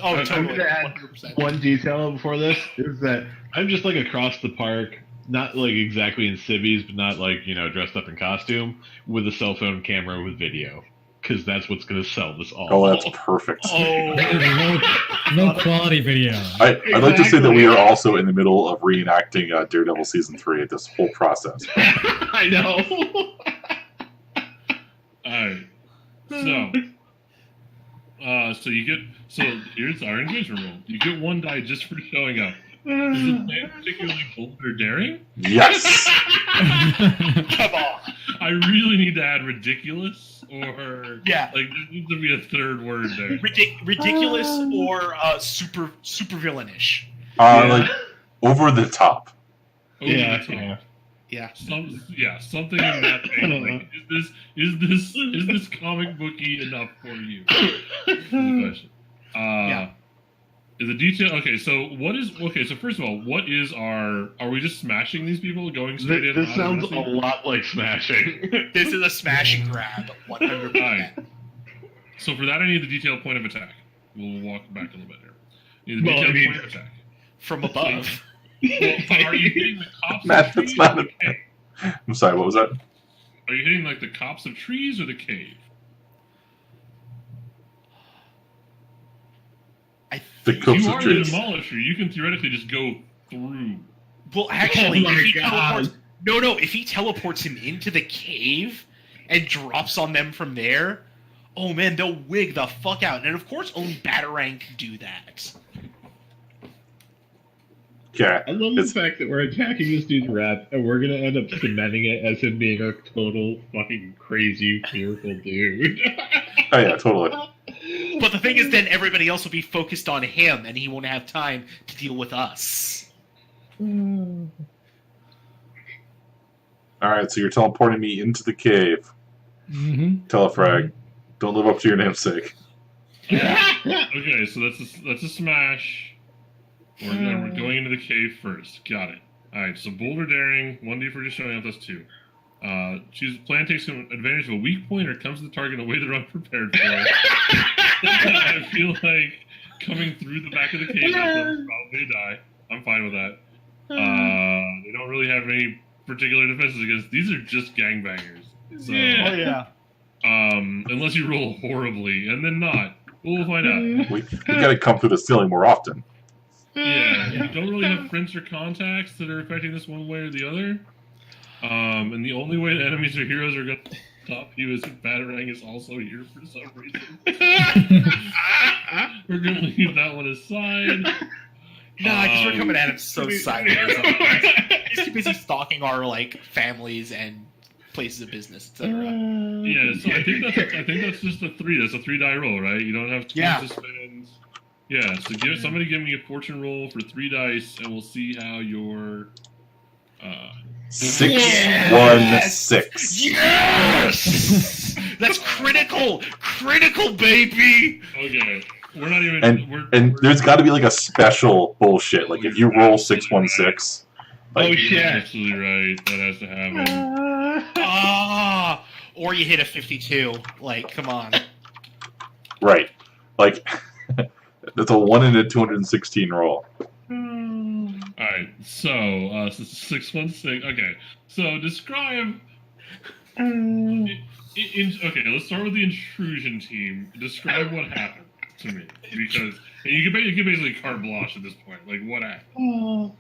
oh I'm totally. gonna add 100%. one detail before this is that I'm just like across the park, not like exactly in civvies, but not like, dressed up in costume, with a cell phone camera with video. Because that's what's going to sell this all. Oh, that's perfect. Low quality video. I'd like to say that we are also in the middle of reenacting Daredevil season 3 at this whole process. I know. Alright. So here's our engagement roll. You get 1 die just for showing up. Is the plan particularly bold or daring? Yes. Come on. I really need to add ridiculous, or Yeah. like there needs to be a third word there. Ridiculous or super villainish. Like over the top. Over Yeah, the top. yeah. Yeah. Something in that vein. Like, is this comic booky enough for you? Is the question. Yeah. Is the detail okay? So first of all, what is our? Are we just smashing these people, going straight in? This sounds a automatically? lot like smashing. This is a smash and grab. 100%. Alright. So for that, I need the detailed point of attack. We'll walk back a little bit here. Need the Well, detailed I mean- point of attack. From above. Well, are you hitting the cops? Matt, of that's trees not or the cave? I'm sorry, what was that? Are you hitting like the cops of trees or the cave? The You cooks of are the trees. demolisher. You can theoretically just go through. Well, actually, Oh my if he God. teleports, no, if he teleports him into the cave and drops on them from there, oh man, they'll wig the fuck out. And of course, only Batarang can do that. Okay. I love the fact that we're attacking this dude's rep, and we're gonna end up cementing it as him being a total fucking crazy, fearful dude. Oh yeah, totally. But the thing is, then everybody else will be focused on him, and he won't have time to deal with us. Alright, so you're teleporting me into the cave. Mm-hmm. Telefrag. Don't live up to your namesake. Okay, so that's a smash. We're going into the cave first. Got it. Alright, so boulder daring, 1d for just showing up, that's 2. Choose plan takes advantage of a weak point or comes to the target in a way they're unprepared for. I feel like coming through the back of the cave is probably a die. I'm fine with that. They don't really have any particular defenses against. These are just gangbangers. So, Oh yeah. unless you roll horribly, and then not. We'll find out. We gotta come through the ceiling more often. Yeah, you don't really have friends or contacts that are affecting this one way or the other. And the only way the enemies or heroes are going to stop you is if Batarang is also here for some reason. We're going to leave that one aside. Nah, because we're coming at him so sideways. He's too busy stalking our families and places of business, etc. Yeah, so I think that's just a 3. That's a 3-die roll, right? You don't have to spend. Yeah, so somebody give me a fortune roll for 3 dice, and we'll see how your 6, Yes! 1, 6. Yes! That's critical, baby. Okay, we're not even. And there's got to be like a special bullshit. Like if you roll 6, 1, 6. Like, Oh shit! You're absolutely right. That has to happen. Or you hit a 52. Come on. right. Like that's a 1 in a 216 roll. Alright, so 616. Okay, so describe. Okay, let's start with the intrusion team. Describe what happened to me, because you can basically carte blanche at this point. Like what happened?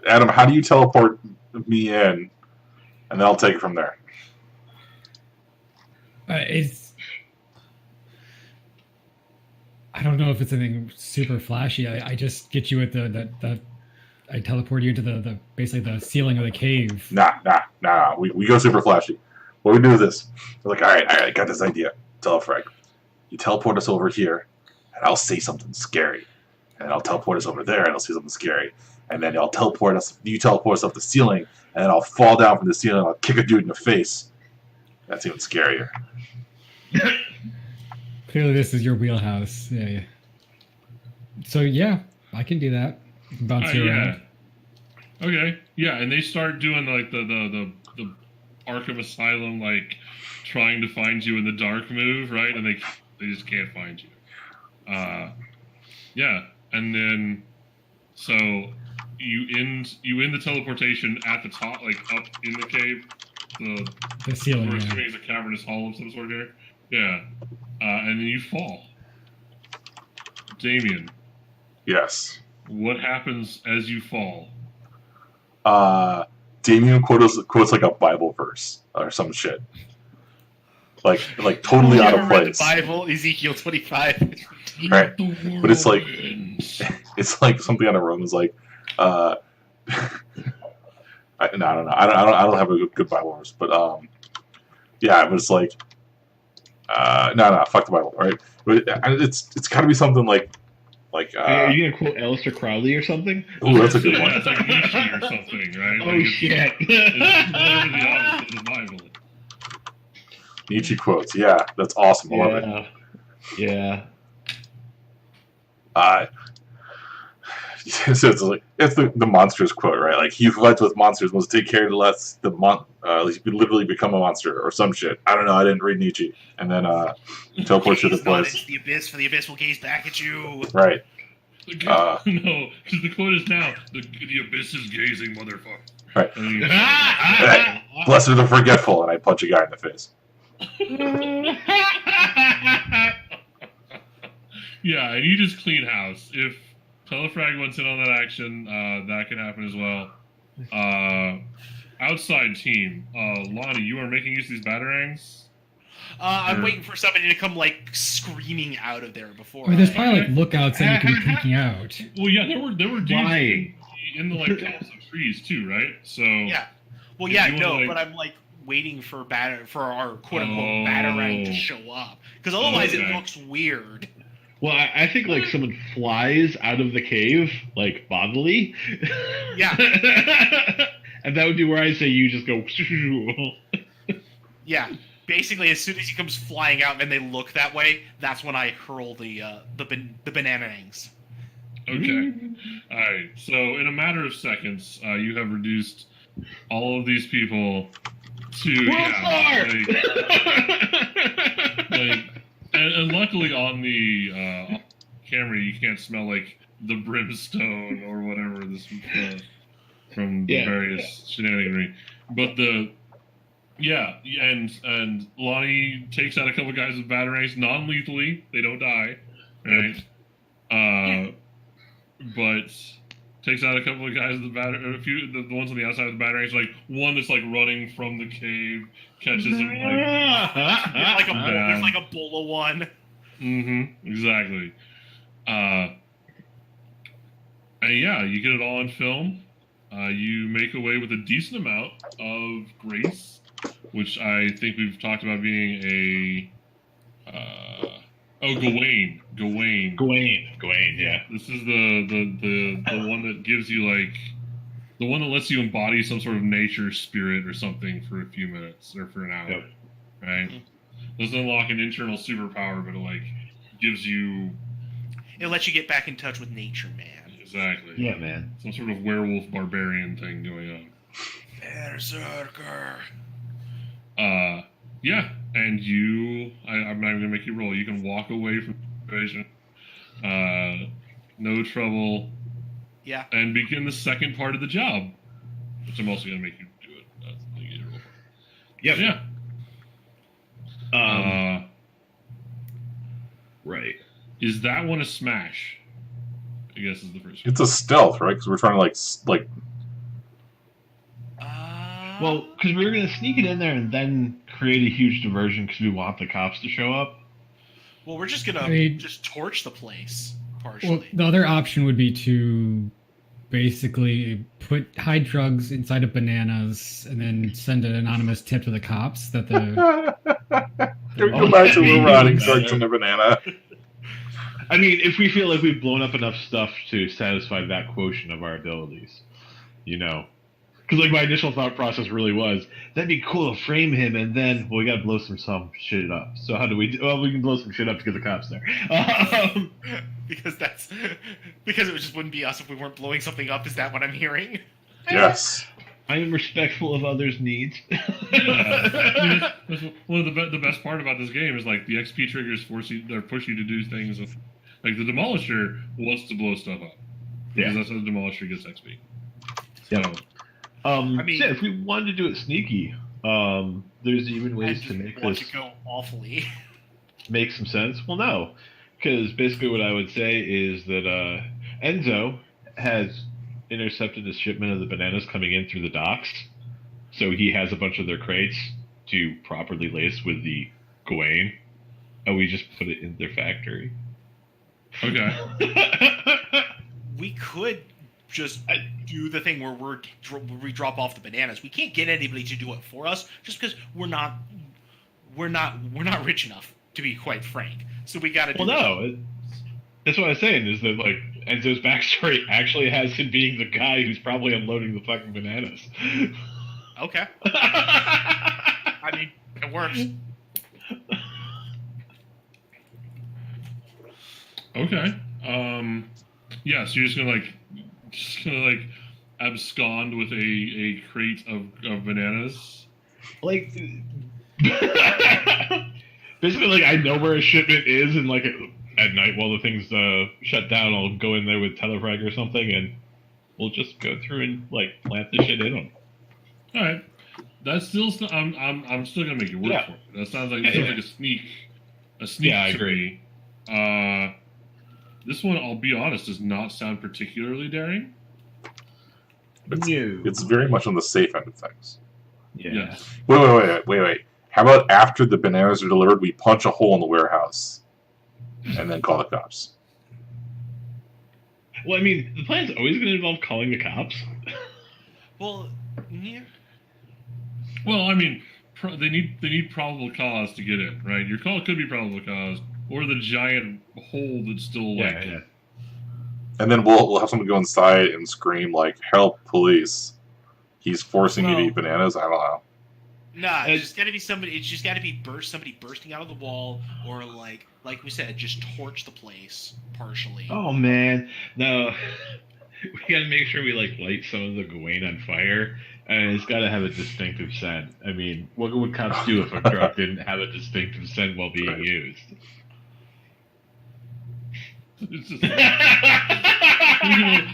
Adam, how do you teleport me in, and then I'll take it from there. I don't know if it's anything super flashy. I just get you at the I teleport you into the basically the ceiling of the cave. Nah. We go super flashy. What we do is this. We're like, all right, I got this idea. Telefrag. You teleport us over here, and I'll say something scary. And I'll teleport us over there, and I'll say something scary. And then you teleport us up the ceiling, and then I'll fall down from the ceiling, and I'll kick a dude in the face. That's even scarier. Clearly, this is your wheelhouse. Yeah. So yeah, I can do that. Bounce you around. Okay. Yeah, and they start doing like the Arkham Asylum, like trying to find you in the dark move, right? And they just can't find you. Yeah, and then so you end the teleportation at the top, like up in the cave. The ceiling. We're assuming it's a cavernous hall of some sort here. Yeah. And then you fall. Damien. Yes. What happens as you fall? Damien quotes like a Bible verse or some shit. Like totally out of place. Read the Bible, Ezekiel 25. Right. But it's like something out of Romans, like I don't know. I don't have a good Bible verse, but yeah, but it's like no, fuck the Bible, right? But it's got to be something like are you gonna quote Aleister Crowley or something? Ooh, that's a good one. It's like Nietzsche or something, right? Oh shit! It's literally the opposite of the Bible. Nietzsche quotes, yeah, that's awesome. I love it. Yeah. So it's the monsters quote, right? Like, he who fights with monsters must take care to lest the literally become a monster or some shit. I don't know. I didn't read Nietzsche. And then teleport to the place. Into the abyss, for the abyss will gaze back at you. Right. No, because the quote is now the abyss is gazing, motherfucker. Right. Blessed are the forgetful, and I punch a guy in the face. Yeah, and you just clean house. If Telefrag wants in on that action, that can happen as well. Outside team, Lonnie, you are making use of these batarangs? I'm waiting for somebody to come, like, screaming out of there before. I mean, there's probably like lookouts that you can be peeking out. Well, yeah, there were dudes Why? in the like tops of trees too, right? So Yeah. Well, if yeah, you no, wanna, but I'm like waiting for our quote unquote batarang to show up, because otherwise it looks weird. Well, I think like someone flies out of the cave, like bodily. Yeah. And that would be where I say you just go. Yeah. Basically, as soon as he comes flying out and they look that way, that's when I hurl the bananangs. Okay. All right. So in a matter of seconds, you have reduced all of these people to and luckily on the camera you can't smell like the brimstone or whatever this from the various shenaniganry. But and Lonnie takes out a couple guys with batarangs non-lethally. They don't die, right? But takes out a couple of guys with the ones on the outside of the batarangs. Like one that's like running from the cave, catches him like There's like a bull of one. Mm-hmm. Exactly. And yeah, you get it all on film. You make away with a decent amount of grace, which I think we've talked about being a Gawain. Gawain, yeah. This is the one that gives you like the one that lets you embody some sort of nature spirit or something for a few minutes or for an hour. Yep. Right? Doesn't unlock an internal superpower, but it like gives you It lets you get back in touch with nature, man. Exactly. Yeah, man. Some sort of werewolf barbarian thing going on. Berserker. Yeah, and I'm not even gonna make you roll. You can walk away from the situation. No trouble. Yeah. And begin the second part of the job, which I'm also gonna make you do it. That's the thing you roll for. Yep. Yeah. Right. Is that one a smash? I guess is the first one. It's a stealth, right? Because we're trying to like. Well, because we were going to sneak it in there and then create a huge diversion because we want the cops to show up. Well, we're just gonna just torch the place partially. Well, the other option would be to basically hide drugs inside of bananas and then send an anonymous tip to the cops that the. Can we go back to we're riding drugs in the banana? I mean, if we feel like we've blown up enough stuff to satisfy that quotient of our abilities, you know. Because like my initial thought process really was, that'd be cool to frame him, and then we got to blow some shit up. So how do we? Well, we can blow some shit up to get the cops there. Because it just wouldn't be us if we weren't blowing something up. Is that what I'm hearing? Yes. I am respectful of others' needs. Yeah. One of the best part about this game is like the XP triggers push you to do things. Like the Demolisher wants to blow stuff up because that's how the Demolisher gets XP. So, yeah. I mean, if we wanted to do it sneaky, there's even ways to make this to go awfully. make some sense. Well, no, because basically what I would say is that Enzo has intercepted a shipment of the bananas coming in through the docks, so he has a bunch of their crates to properly lace with the Gawain, and we just put it in their factory. okay. We could just do the thing where we drop off the bananas. We can't get anybody to do it for us just because we're not rich enough, to be quite frank. So we got to. Well, no, that's what I was saying is that like Enzo's backstory actually has him being the guy who's probably unloading the fucking bananas. Okay. I mean, it works. Okay. Yeah. So you're just gonna abscond with a crate of bananas. Like, basically, like I know where a shipment is, and like at night while the thing's shut down, I'll go in there with telefrag or something, and we'll just go through and like plant the shit in them. All right. That's still. I'm still gonna make it work for it. That sounds like a sneak. A sneak. Yeah, I agree. This one, I'll be honest, does not sound particularly daring. It's very much on the safe end of things. Yeah. Yes. Wait. How about after the bananas are delivered, we punch a hole in the warehouse and then call the cops? Well, I mean, the plan's always going to involve calling the cops. Well, yeah. Well, I mean, they need probable cause to get in, right? Your call could be probable cause, or the giant hole that's still like. Yeah. And then we'll have someone go inside and scream like, "Help, police! He's forcing you to eat bananas." I don't know. Nah, it's just got to be somebody. It's just got to be somebody bursting out of the wall, or like we said, just torch the place partially. Oh man, no. We gotta make sure we like light some of the Gawain on fire, and it's gotta have a distinctive scent. I mean, what would cops do if a truck didn't have a distinctive scent while being used? It's just,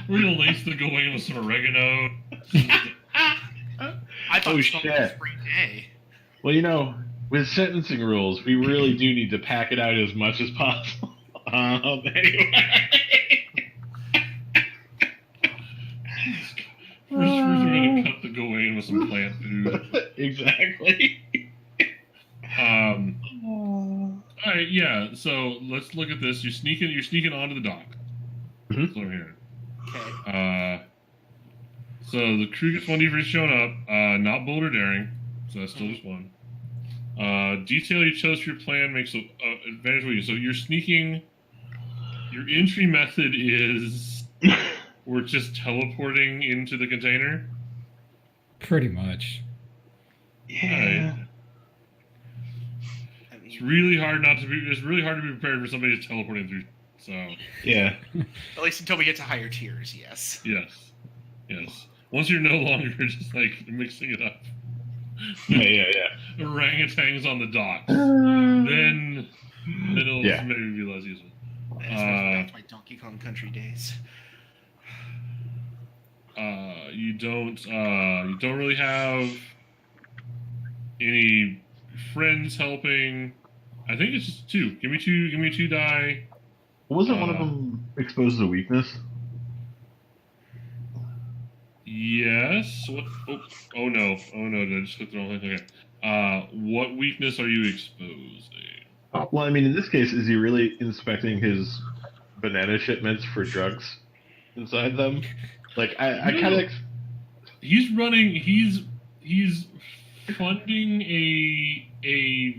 we're gonna lace the Gawain with some oregano. I thought Oh, it smelled like shit. spring day. Well, you know, with sentencing rules, we really do need to pack it out as much as possible. Anyway. We're gonna cut the Gawain with some plant food. Exactly. All right, yeah. So let's look at this. You're sneaking onto the dock. Mhm. That's what I'm hearing. Okay. So the crew gets 1D for showing up. Not bold or daring. So that's still just one. Detail you chose for your plan makes an advantage for you. So you're sneaking. Your entry method is we're just teleporting into the container. Pretty much. Yeah. I mean, It's really hard not to be. It's really hard to be prepared for somebody to teleport in through. So Yeah. at least until we get to higher tiers, yes. yes. Once you're no longer just like mixing it up, Yeah. orangutans on the dock, then it'll Yeah. maybe be less useful. Back to my Donkey Kong Country days. You don't really have any friends helping. I think it's just two. Give me two die. Wasn't one of them exposes a weakness? Yes. What? Oh no! Did I just click the wrong thing? Okay. What weakness are you exposing? Well, I mean, in this case, is he really inspecting his banana shipments for drugs inside them? Like, I No. kind of. He's running. He's funding a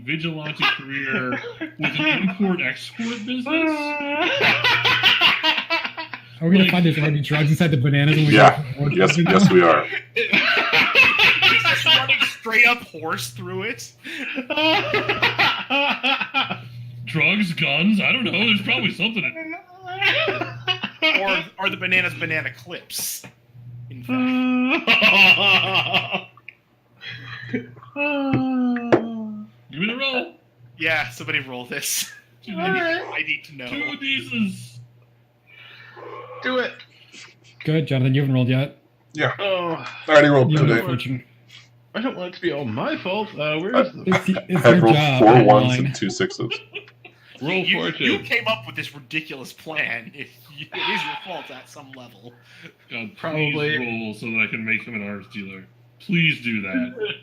vigilante career with an import-export business. Are we gonna Like- find there's already drugs inside the bananas? When we Yeah. go to Yes, yes, we are. He's just running straight up horse through it. Drugs, guns. I don't know. There's probably something in it. Or the bananas banana clips. In fact. Give me the roll. Yeah, somebody roll this. Two I need to know. of these. Do it. Good, Jonathan. You haven't rolled yet. Yeah. Oh, I already rolled You have no today. fortune. I don't want it to be all my fault. Where is the It's I your rolled job. 4 ones outline. and 2 6s. roll you fortune? came up with this ridiculous plan. It is your fault at some level. God, Probably. please roll so that I can make him an arms dealer. Please do that.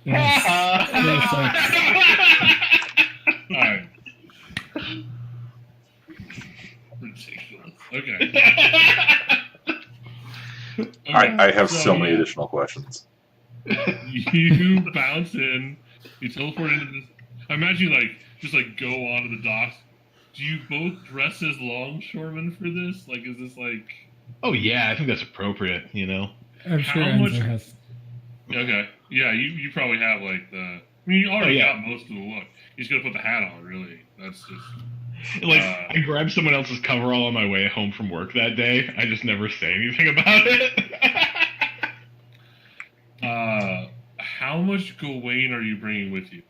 Yes. All right. Ridiculous. Okay. I have so many additional questions. You bounce in. You teleport into this. I imagine you just go onto the docks. Do you both dress as longshoremen for this? Like, is this like? Oh yeah, I think that's appropriate. You know. I'm sure How much- Enzo has. Okay. Yeah, you probably have like the. I mean, you already Oh, yeah. got most of the look. You just gotta put the hat on. Really, that's just. Like, I grabbed someone else's coverall on my way home from work that day. I just never say anything about it. How much Gawain are you bringing with you?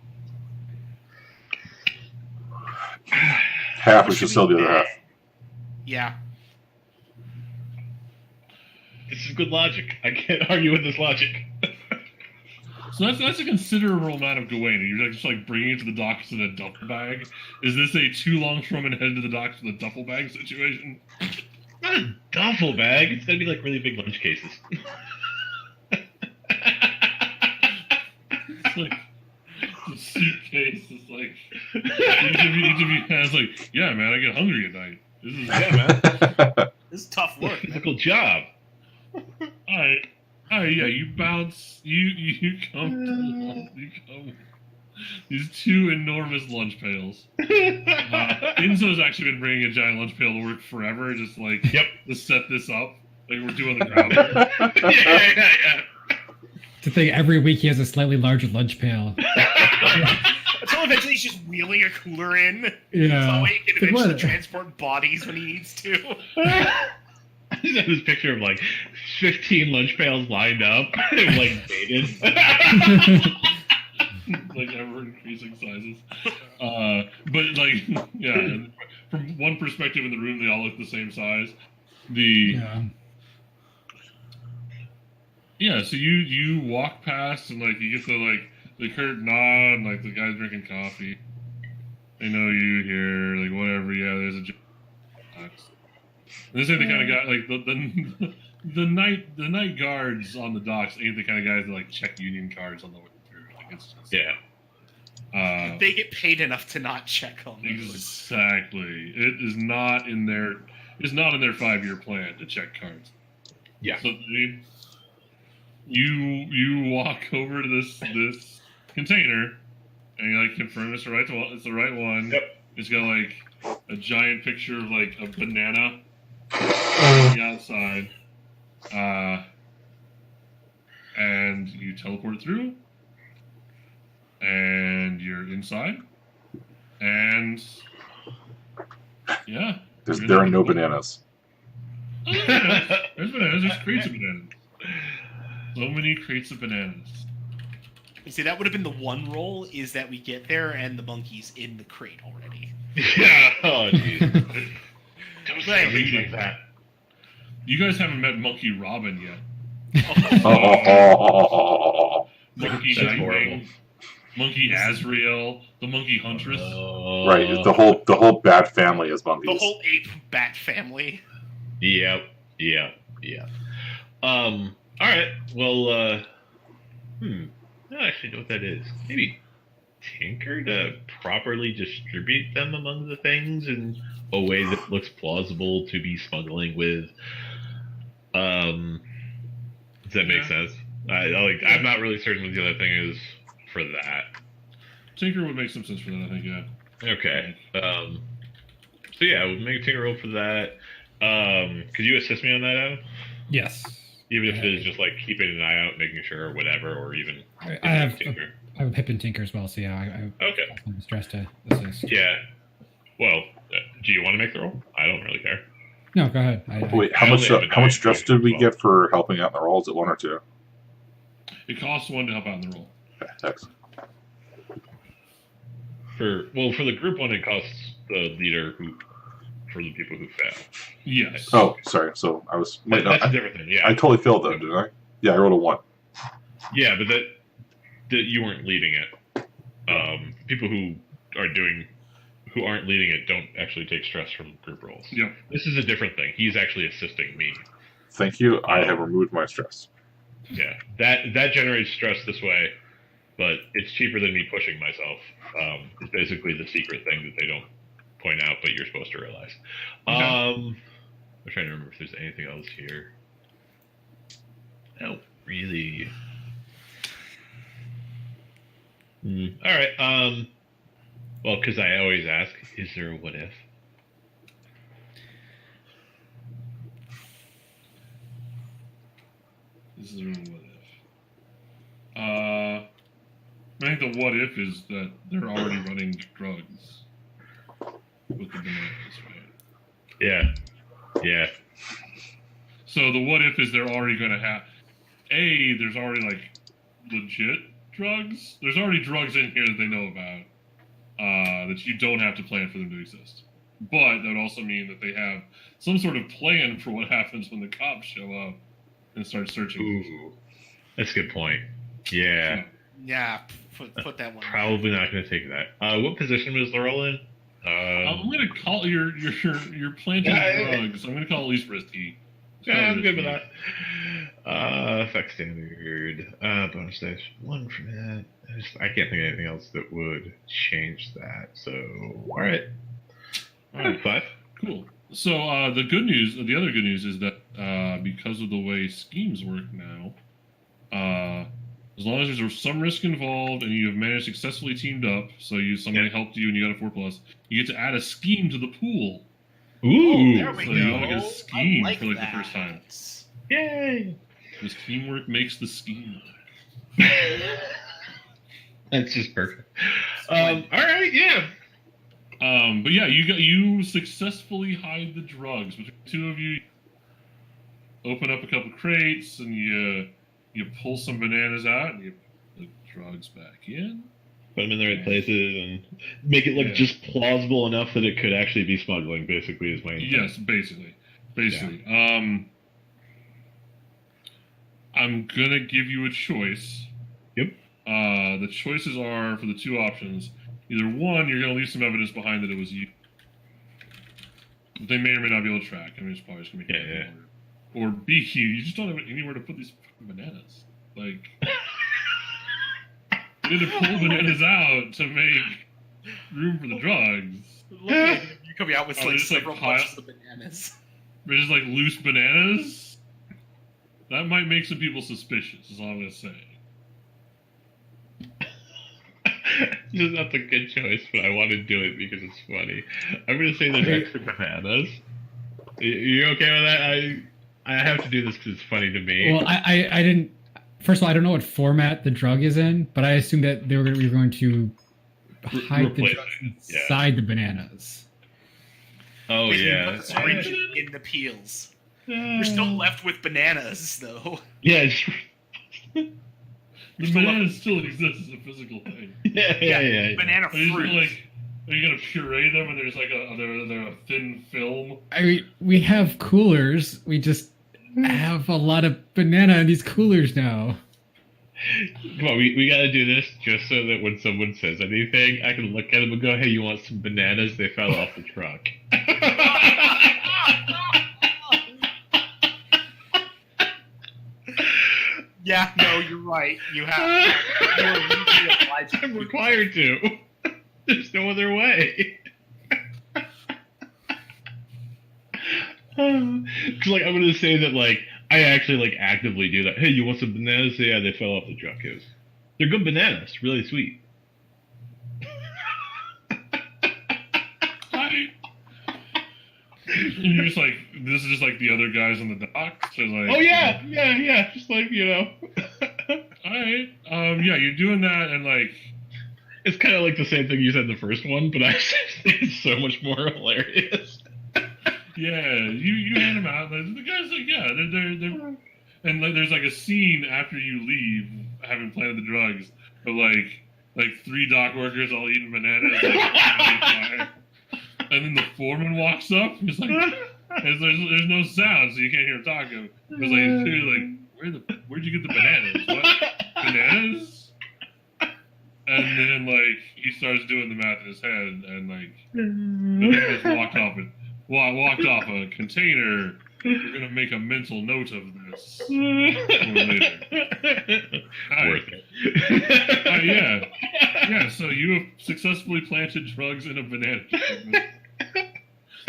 Half, we should sell the other half. Yeah. This is good logic. I can't argue with this logic. So that's a considerable amount of Gawain. You're just bringing it to the docks in a duffel bag. Is this a 2 longshoremen headed to the docks with a duffel bag situation? Not a duffel bag. It's gotta be like really big lunch cases. It's like the suitcase is like each of you has like, yeah, man, I get hungry at night. This is Yeah, man. This is tough work. Physical job. Alright, yeah, you bounce, you come, these 2 enormous lunch pails. Enzo's actually been bringing a giant lunch pail to work forever, just to set this up, like we're doing the ground. yeah. To think every week he has a slightly larger lunch pail. Until eventually he's just wheeling a cooler in. Yeah. So he can But eventually what- transport bodies when he needs to. I just have this picture of 15 lunch pails lined up, dated. Ever increasing sizes. But yeah, from one perspective in the room, they all look the same size. So you walk past and you get the curt nod and the guy's drinking coffee. They know you here, whatever. Yeah, there's a box. This ain't the kind of guy the night guards on the docks ain't the kind of guys that check union cards on the way through. It's just, Yeah. They get paid enough to not check on them. Exactly. It is not in their 5-year plan to check cards. Yeah. So you walk over to this container and you confirm it's the right one. Yep. It's got a giant picture of a banana on the outside. And you teleport through. And you're inside. And yeah. There are no bananas. Oh, there's bananas. There's crates of bananas. So many crates of bananas. You see, that would have been the one roll, is that we get there and the monkey's in the crate already. Yeah. Oh, jeez. Don't say Right. things like that. You guys haven't met Monkey Robin yet. Oh, Monkey That's Nightwing. Monkey Azrael, the Monkey Huntress. Right. The whole bat family is The monkeys. whole ape bat family. Yep. All right. Well, I don't actually know what that is. Maybe tinker to properly distribute them among the things in a way that looks plausible to be smuggling with. Does that make sense? I'm not really certain what the other thing is for that. Tinker would make some sense for that, I think, yeah. Okay. So yeah, we'll make a tinker roll for that. Could you assist me on that, Adam? Yes. Even if it is just like keeping an eye out, making sure, or whatever, or even I have tinker. I have a Pip and Tinker as well, so yeah, Okay. I'm stressed to assist. Yeah. Well, do you want to make the roll? I don't really care. No, go ahead. Wait, how I only have a much nine, stress so did we 12. get for helping out in the roll? Is it 1 or 2? It costs 1 to help out in the roll. Okay, thanks. For the group one, it costs the leader for the people who fail. Yes. Oh, sorry. So I was. Wait, no, That's a I different thing. Yeah. totally failed though, didn't I? Yeah, I rolled a 1. Yeah, but that you weren't leading it. People who aren't leading it don't actually take stress from group rolls. Yep. This is a different thing. He's actually assisting me. Thank you. I have removed my stress. Yeah, that generates stress this way, but it's cheaper than me pushing myself. It's basically the secret thing that they don't point out, but you're supposed to realize. Okay. I'm trying to remember if there's anything else here. No, really. All right. Well, because I always ask, is there a what if? This is a what if. I think the what if is that they're already running drugs with the bananas, right? Yeah. So the what if is they're already going to have. There's already like legit drugs. There's already drugs in here that they know about that you don't have to plan for them to exist. But that would also mean that they have some sort of plan for what happens when the cops show up and start searching. Ooh, that's a good point. Yeah. Yeah, put that one. Probably not going to take that. What position was the roll in? I'm going to call your planting drugs. I'm going to call it least risky. Yeah, I'm good with that. Effect standard. Bonus dice 1 for that. I can't think of anything else that would change that. So, all right. 5. Cool. So the other good news is that because of the way schemes work now, as long as there's some risk involved and you have managed successfully teamed up, so somebody helped you and you got a 4+, you get to add a scheme to the pool. Ooh. There we So go. you want to get a scheme I like for like that. the first time. Yay! Because teamwork makes the scheme. That's just perfect. All right, yeah. But yeah, you successfully hide the drugs. Between the two of you, open up a couple crates and you pull some bananas out and you put the drugs back in. Put them in the right places and make it look just plausible enough that it could actually be smuggling. Basically, is my intent. Yes, basically. I'm gonna give you a choice. Yep. The choices are for the 2 options. Either 1, you're gonna leave some evidence behind that it was you. They may or may not be able to track. I mean, it's probably just gonna make it harder. Or B, you just don't have anywhere to put these fucking bananas. Like, you need to pull bananas out to make room for the drugs. Look at you coming out with Are they like just, like, several pile- bunches of bananas. They're just like loose bananas. That might make some people suspicious. Is all I'm gonna say. This is not the good choice, but I want to do it because it's funny. I'm going to say there's extra bananas. You okay with that? I have to do this because it's funny to me. Well, I didn't. First of all, I don't know what format the drug is in, but I assumed that we were going to hide the Replace drugs it, yeah. inside the bananas. Oh, Basically, yeah. put the syringe in the peels. You're still left with bananas, though. Yeah, The bananas still exist as a physical thing. yeah. Banana Are you fruit. are you gonna puree them and there's like they're a thin film? I mean, we have coolers. We just have a lot of banana in these coolers now. Come on, we gotta do this just so that when someone says anything, I can look at them and go, "Hey, you want some bananas? They fell off the truck." Yeah, no, you're right. You have. You are legally obliged to I'm do required to. There's no other way. Because like I'm gonna say that like I actually like actively do that. Hey, you want some bananas? Yeah, they fell off the truck. They're good bananas, really sweet. And you're just like, this is just like the other guys on the dock. So like, Oh yeah, just like all right, yeah, you're doing that, and like, it's kind of like the same thing you said in the first one, but I think it's so much more hilarious. yeah, you hand them out. And the guys like, yeah, they're and like, there's like a scene after you leave, having planted the drugs, of like 3 dock workers all eating bananas, like, and then the foreman walks up. He's like, there's no sound, so you can't hear him talking. It's like, where'd you get the bananas? What? Bananas? And then like he starts doing the math in his head, and like bananas walked off a container. We're gonna make a mental note of this for later. Worth it. Yeah. So you have successfully planted drugs in a banana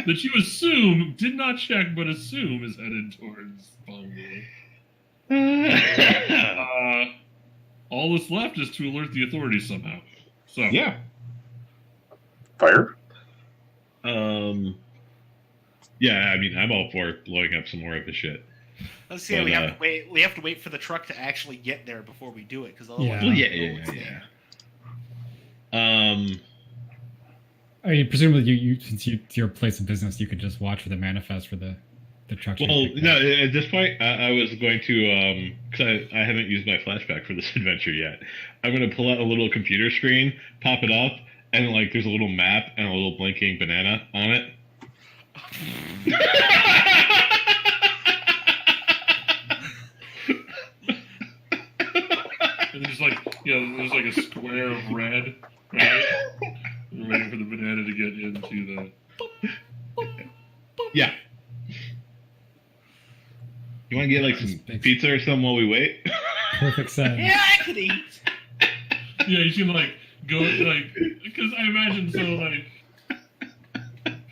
that you assume did not check, but assume is headed towards Bongo. All that's left is to alert the authorities somehow. So Yeah. Fire? Yeah, I mean, I'm all for blowing up some more of the shit. Let's see. But, We have to wait. We have to wait for the truck to actually get there before we do it, because otherwise, Yeah. Yeah. I mean, presumably, since it's your place of business, you could just watch for the manifest for the truck. to Well, get picked no, up. at this point, I was going to, because I haven't used my flashback for this adventure yet. I'm going to pull out a little computer screen, pop it up, and like there's a little map and a little blinking banana on it. and there's like there's like a square of red, right? We're waiting for the banana to get into the. Yeah. You want to get like some pizza or something while we wait? Perfect sense. yeah, I could eat. Yeah, you can like go like because I imagine so like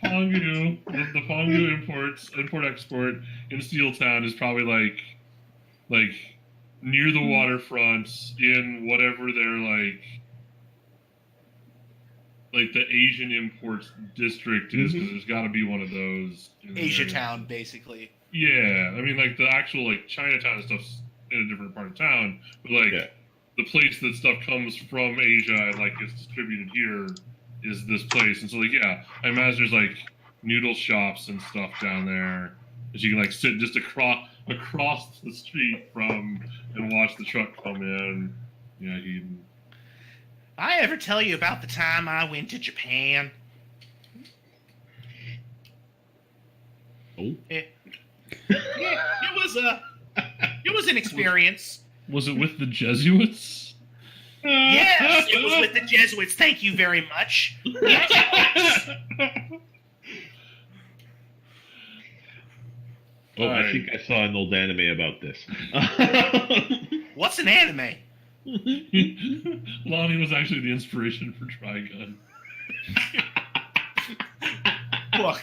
Pongu, the Pongu import export in Steel Town is probably like near the waterfront in whatever their like the Asian imports district is, because there's got to be one of those in Asia there. Town, basically. Yeah, I mean like the actual like Chinatown stuff's in a different part of town, but like the place that stuff comes from Asia and like gets distributed here is this place. And so like I imagine there's like noodle shops and stuff down there that you can like sit just across the street from and watch the truck come in. Yeah, I ever tell you about the time I went to Japan? Oh. Yeah, it was an experience. Was it with the Jesuits? Yes, it was with the Jesuits. Thank you very much. Yes, Oh, I think I saw an old anime about this. what's an anime? Lonnie was actually the inspiration for Trigun. Look,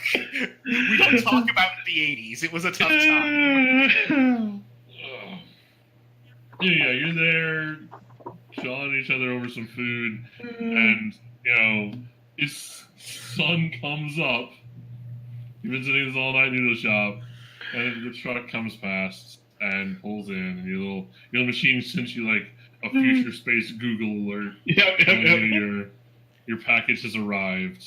we don't talk about the 80s. It was a tough time. Yeah, you're there, jawing each other over some food, and his sun comes up. You've been sitting in this all-night noodle shop, and the truck comes past and pulls in, and your little machine sends you like a future space Google alert. Yep. Your package has arrived.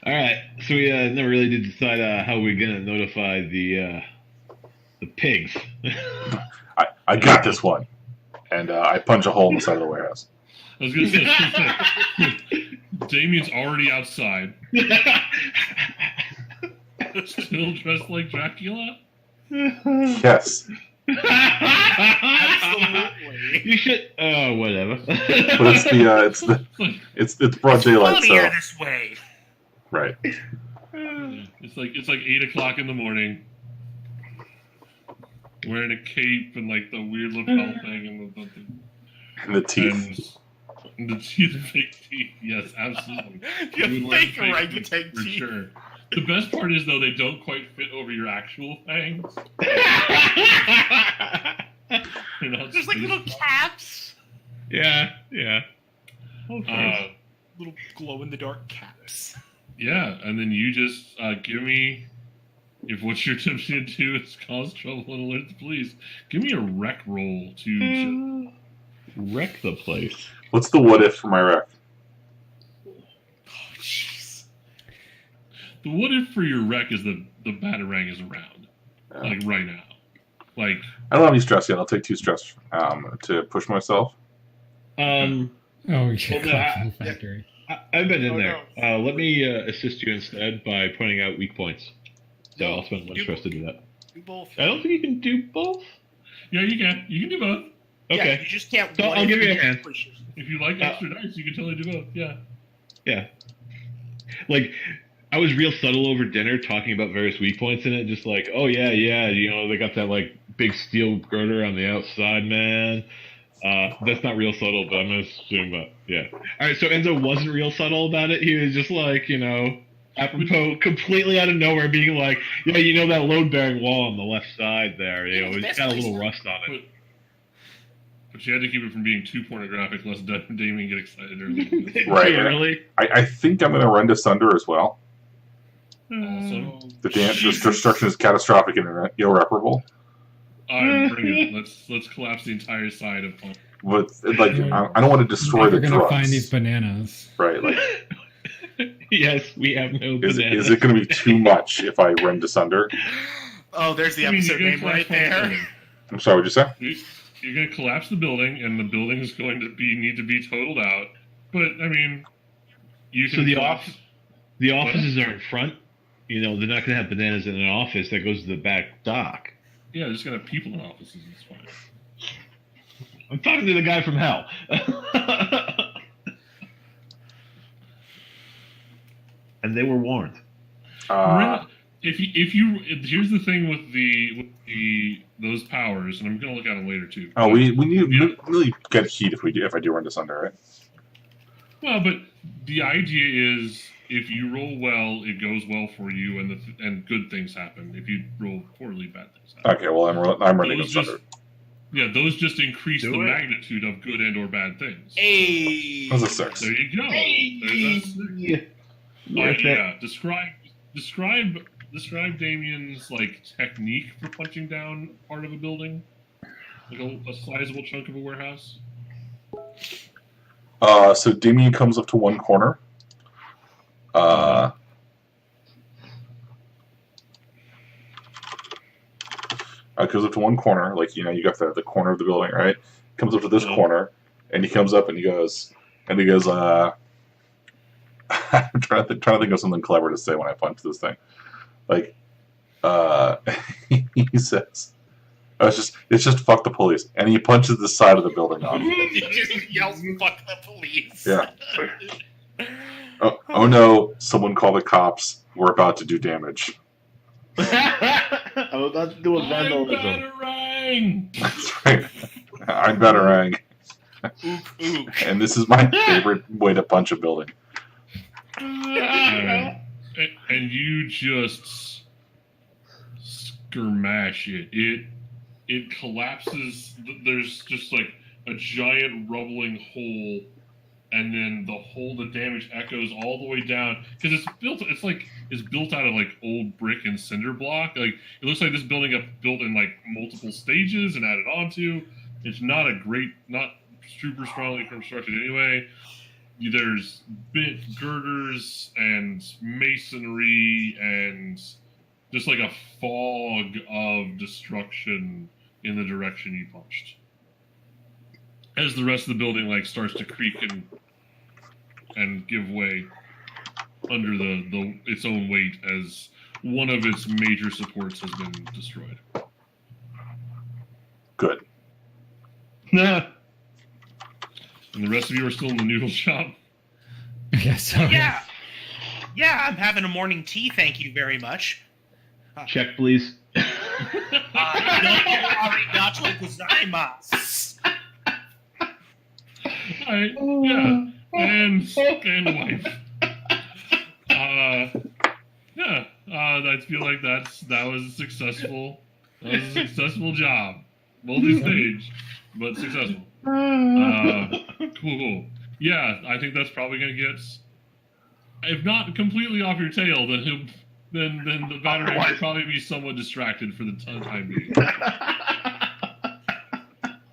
All right, so we never really did decide how we're gonna notify the pigs. I got this one. And I punch a hole in the side of the warehouse. I was gonna say, Damien's already outside. Still dressed like Dracula? Yes. Absolutely. You should. Oh, whatever. But it's broad daylight, Funnier so this way. right. It's like 8 o'clock in the morning. Wearing a cape and like the weird lapel thing And the teeth. and the teeth, the fake teeth. Yes, absolutely. You You would wear fake fake orangutan for teeth. sure. The best part is though they don't quite fit over your actual fangs. They're not There's like little caps. Yeah. Little glow in the dark caps. Yeah, and then you just give me, if what you're attempting to do is cause trouble and alert the police, give me a wreck roll to Wreck the place. What's the what if for my wreck? Oh, jeez. The what if for your wreck is the Batarang is around, like right now. Like, I don't have any stress yet. I'll take 2 stress to push myself. Oh, yeah, Well, no, Coffee Factory. I've been in Oh, there. Let me assist you instead by pointing out weak points. So I'll spend 1 stress to do that. Do both. I don't think you can do both. yeah, you can do both. Yeah, Okay. you just can't. So I'll give you a hand. If you like extra dice, you can totally do both. Yeah. Yeah. Like, I was real subtle over dinner talking about various weak points in it, just like, oh yeah, you know, they got that like big steel girder on the outside, man. That's not real subtle, but I'm gonna assume that, yeah. Alright, so Enzo wasn't real subtle about it. He was just like, you know, apropos, completely out of nowhere, being like, yeah, you know that load-bearing wall on the left side there, you know, it's got a little rust on it. But you had to keep it from being too pornographic, lest Damien get excited early. Right. Too early? I think I'm going to run to Sunder as well. Awesome. The destruction is catastrophic and irreparable. Bring it. Let's collapse the entire side of Punk. But like, I don't want to destroy We're the gonna drugs. find these bananas. Right. Like, Yes, we have no is bananas. it going to be too much if I run to Sunder? Oh, there's the episode name right there. I'm sorry. What'd you say? You're going to collapse the building, and the building is going to need to be totaled out. But I mean, you can. So the collapse- the offices are in front. You know, they're not going to have bananas in an office that goes to the back dock. Yeah, there's going to have people in offices. It's fine. I'm talking to the guy from hell. And they were warned. If you here's the thing with those powers, and I'm going to look at them later too. we need really get heat if I do run to Sunder, right? Well, but the idea is if you roll well, it goes well for you, and good things happen. If you roll poorly, bad things happen. Okay. Well, I'm running to Those just- Sunder. Yeah, those just increase Do the it. magnitude of good and or bad things. Hey. That was a 6. There you go. Worth it. Yeah. Describe Damien's like technique for punching down part of a building, like a sizable chunk of a warehouse. So Damien comes up to one corner. Goes up to one corner, like, you know, you got the corner of the building, right? Comes up to this corner, and he comes up and he goes, I'm trying to think of something clever to say when I punch this thing. Like, he says, it's just fuck the police, and he punches the side of the building off. He just yells, "Fuck the police!" Yeah. Oh no! Someone call the cops. We're about to do damage. I was about to do a vandalism. Batarang! That's right. I'm Batarang, Ook. and this is my favorite way to punch a building. And you just skirmash it. It collapses. There's just like a giant rumbling hole, and then the damage echoes all the way down because it's built out of like old brick and cinder block. Like it looks like this building got built in like multiple stages and added onto. It's not super strongly constructed anyway. There's bent girders and masonry and just like a fog of destruction in the direction you punched. As the rest of the building like starts to creak and give way under its own weight as one of its major supports has been destroyed. Good. Nah. And the rest of you are still in the noodle shop. Yeah, so Yeah. Yeah, I'm having a morning tea, thank you very much. Check, please. Arigato gozaimasu. Alright, yeah. And wife. Yeah. I feel like that was a successful. That was a successful job. Multi-stage, but successful. Cool. Yeah, I think that's probably gonna get, if not completely off your tail, then the battery should probably be somewhat distracted for the time being.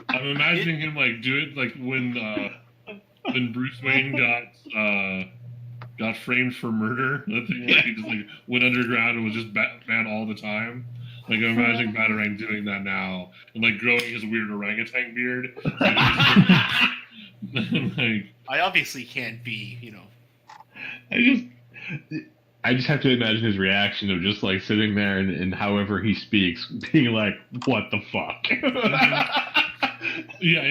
I'm imagining him like do it like when Bruce Wayne got framed for murder. That thing like he just like went underground and was just Batman all the time. Like I'm imagining Batarang doing that now and like growing his weird orangutan beard. Like, I obviously can't be, I just have to imagine his reaction of just like sitting there and however he speaks, being like, "What the fuck?" yeah,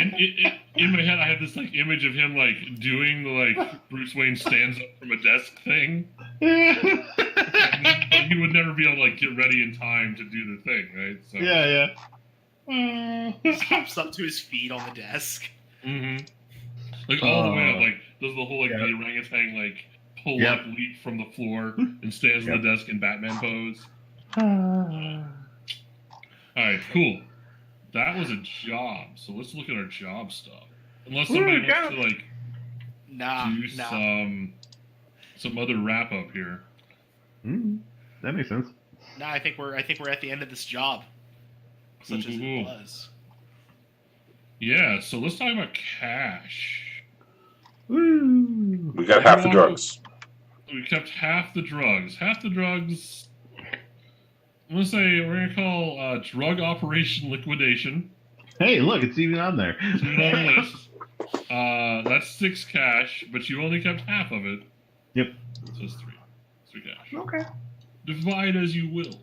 in my head I have this like image of him like doing the like Bruce Wayne stands up from a desk thing. But he would never be able to like get ready in time to do the thing, right? So yeah. hops up to his feet on the desk. Mm-hmm. Like all the way up, like does the whole like the orangutan like pull up leap from the floor and stands on the desk in Batman pose. Alright, cool. That was a job, so let's look at our job stuff. Unless somebody wants to like do some other wrap up here. That makes sense. No, I think we're at the end of this job. Such as it was. Yeah, so let's talk about cash. Woo! We got half the drugs. We kept half the drugs. Half the drugs. I'm gonna say we're gonna call drug operation liquidation. Hey, look, it's even on there. It's even on the list. That's 6 cash, but you only kept half of it. Yep. So it's 3. 3 cash. Okay. Divide as you will.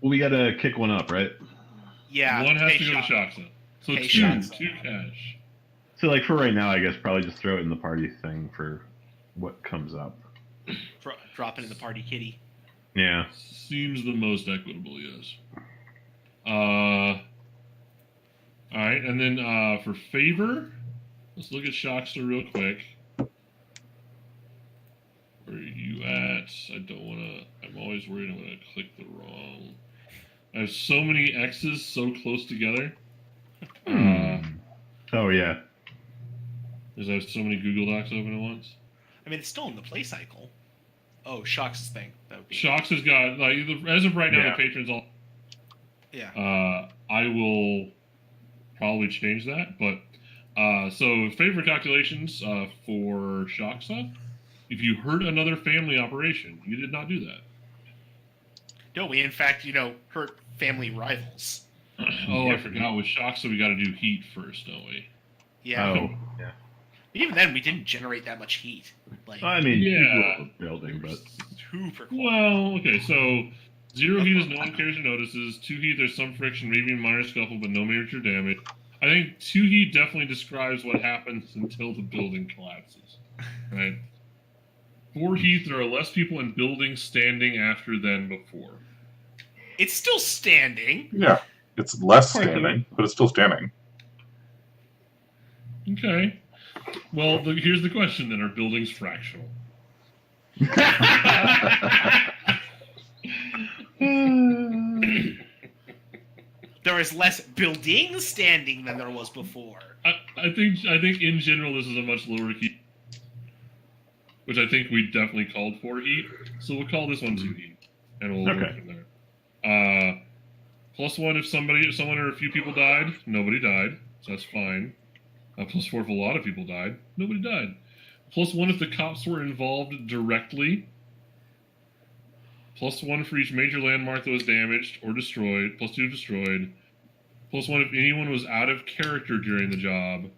Well, we gotta kick one up, right? Yeah. One has to go to Shaksa. So Pay 2 Shaksa. cash. So, like, for right now, I guess probably just throw it in the party thing for what comes up. Drop it in the party kitty. Yeah. Seems the most equitable, yes. Alright, and then for favor, let's look at Shaksa real quick. Where are you at? I don't want to... I'm always worried I'm going to click the wrong... I have so many X's so close together. Oh, yeah. Because I have so many Google Docs open at once. I mean, it's still in the play cycle. Oh, Shock's thing. That would be. Shocks has got, like, as of right now, the patrons all... Yeah. I will probably change that, but... so, favor calculations for Shaksa. If you hurt another family operation, you did not do that. No, we in fact, hurt family rivals. Oh, I forgot. With Shaksa, we got to do heat first, don't we? Yeah. Oh, yeah. Even then, we didn't generate that much heat. Like, I mean, Yeah. building, but... super cool. Well, okay, so 0 heat is no one cares or notices. 2 heat, there's some friction, maybe a minor scuffle, but no major damage. I think 2 heat definitely describes what happens until the building collapses, right? 4 heat, there are less people in buildings standing after than before. It's still standing. Yeah, it's less standing, but it's still standing. Okay. Well, here's the question then. Are buildings fractional? There is less buildings standing than there was before. I think in general this is a much lower heat, which I think we definitely called 4 heat. So we'll call this one 2 heat, and we'll go from there. +1 if someone or a few people died. Nobody died, so that's fine. +4 if a lot of people died. Nobody died. +1 if the cops were involved directly. +1 for each major landmark that was damaged or destroyed. +2 destroyed. +1 if anyone was out of character during the job.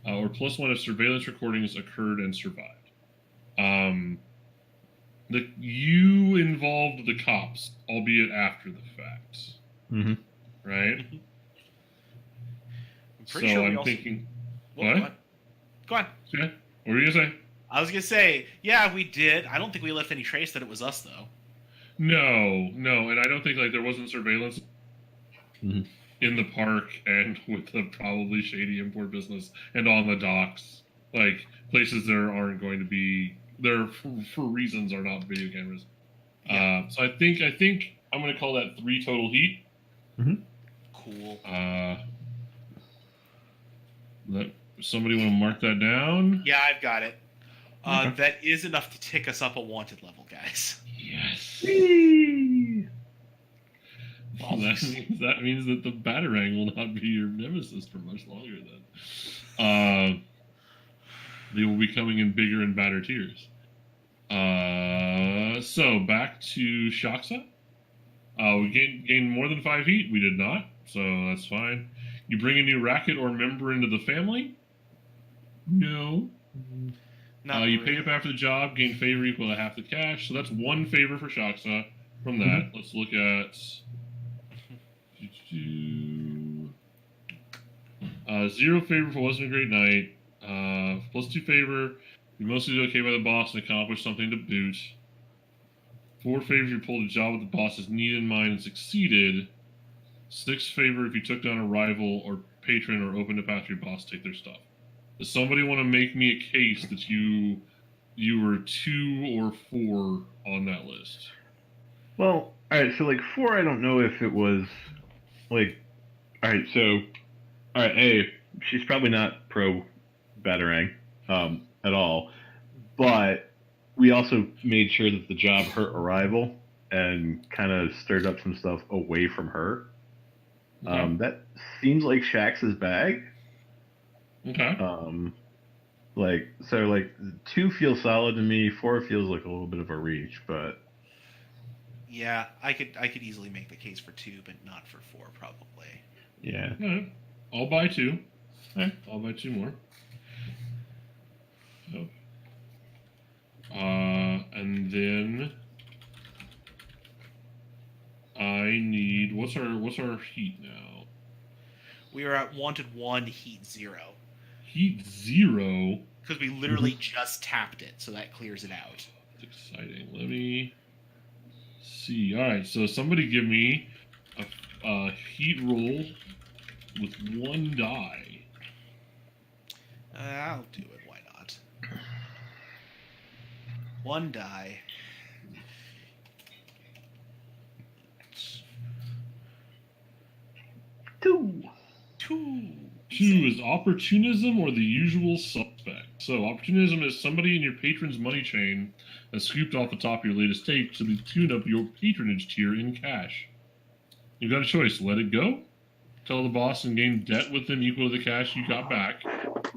Or +1 if surveillance recordings occurred and survived. You involved the cops, albeit after the fact. Mm-hmm. right? I'm So pretty sure we I'm also... thinking, Well, what? Go on. Yeah, what were you gonna say? I was gonna say, yeah, we did. I don't think we left any trace that it was us, though. No, and I don't think like there wasn't surveillance Mhm. in the park and with the probably shady import business and on the docks, like places there aren't going to be there for reasons are not video cameras. Yeah. So I think I'm gonna call that 3 total heat. Cool. Somebody want to mark that down? Yeah, I've got it. Okay. That is enough to tick us up a wanted level, guys. Yes. Whee! That means that the Batarang will not be your nemesis for much longer then. They will be coming in bigger and badder tiers. So back to Shaksa. We gained more than 5 heat. We did not, so that's fine. You bring a new racket or member into the family? No. You pay up after the job, gain favor equal to half the cash. So that's 1 favor for Shaksa from that. Let's look at 0 favor for wasn't a great night. +2 favor. You mostly did okay by the boss and accomplished something to boot. 4 favor if you pulled a job with the boss's need in mind and succeeded. 6 favor if you took down a rival or patron or opened a path to your boss to take their stuff. Does somebody want to make me a case that you were 2 or 4 on that list? Well, alright, so like 4, I don't know if it was like, alright, A, she's probably not pro Batarang at all, but we also made sure that the job hurt a rival and kind of stirred up some stuff away from her. Okay. That seems like Shax's bag. Okay. 2 feels solid to me. 4 feels like a little bit of a reach, but Yeah, I could easily make the case for 2, but not for 4, probably. yeah. All right. I'll buy 2. Okay. I'll buy 2 more. So, and then I need what's our heat now? We are at wanted 1, heat 0. Heat 0. Because we literally just tapped it, so that clears it out. That's exciting. Let me see. All right, so somebody give me a heat roll with 1 die. I'll do it. Why not? 1 die. Two. 2. 2 is opportunism or the usual suspect. So opportunism is somebody in your patron's money chain that scooped off the top of your latest tape to tune up your patronage tier in cash. You've got a choice: let it go, tell the boss and gain debt with them equal to the cash you got back,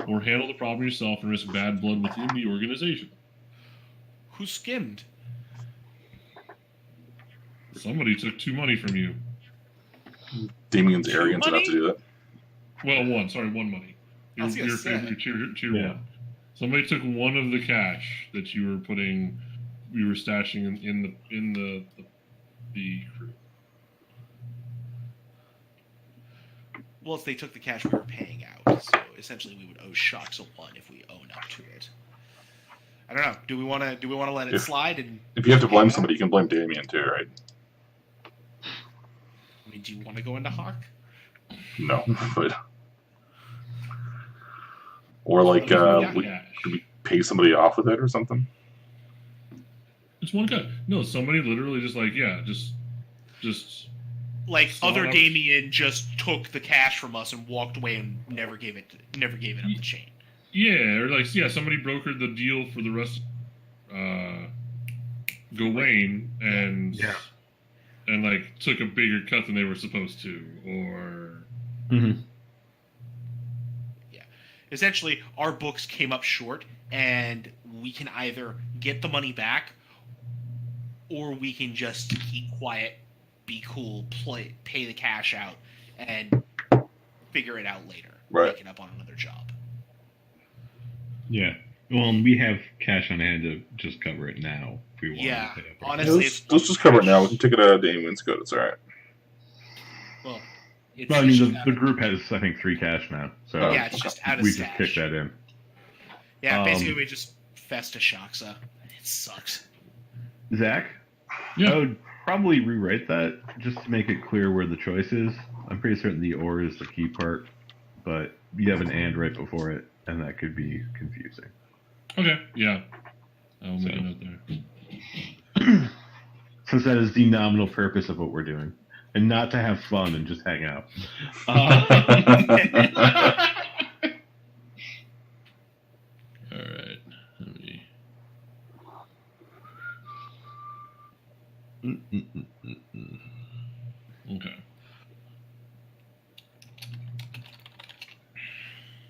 or handle the problem yourself and risk bad blood within the organization. Who skimmed? Somebody took 2 money from you. Damien's arrogant enough to do that. Well, 1 money. I was gonna say. Your tier Yeah. 1. Somebody took 1 of the cash that you were stashing in the crew. Well, if they took the cash we were paying out, so essentially we would owe Shocks a 1 if we own up to it. I don't know. Do we want to let it slide? And If you have to blame somebody, you can blame Damien too, right? I mean, do you want to go into Hawk? No, but or like Yeah, should we pay somebody off with it or something? It's 1 cut. No, somebody literally just just Like Saw other it up. Damien just took the cash from us and walked away and never gave it up the chain. yeah, or like somebody brokered the deal for the rest Gawain and like took a bigger cut than they were supposed to, or Essentially, our books came up short, and we can either get the money back, or we can just keep quiet, be cool, pay the cash out, and figure it out later. Right. Make it up on another job. Yeah. Well, and we have cash on hand to just cover it now if we want Yeah, to pay up. honestly, Let's just cover it now. We can take it out of Damien's good. It's all right. Well, It's Well, I mean, just the group has, I think, 3 cash now. So yeah, it's just out of we stash. just kick that in. Yeah, basically we just Festa Shaksa. It sucks. Zach? Yeah. I would probably rewrite that just to make it clear where the choice is. I'm pretty certain the or is the key part, but you have an and right before it, and that could be confusing. Okay. Yeah. I'll make a note there. Since that is the nominal purpose of what we're doing, and not to have fun and just hang out. All right. Let me. Okay.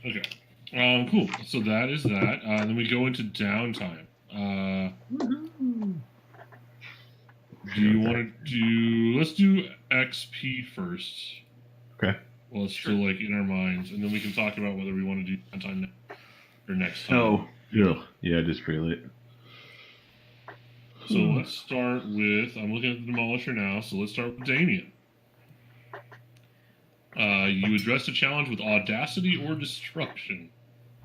Okay. Cool. So that is that. Then we go into downtime. Do you want to do? Let's do XP first. Okay. Well, it's still like in our minds, and then we can talk about whether we want to do downtime or next time. Oh, yeah, just feel it. So let's start with. I'm looking at the demolisher now. So let's start with Damien. You address the challenge with audacity or destruction.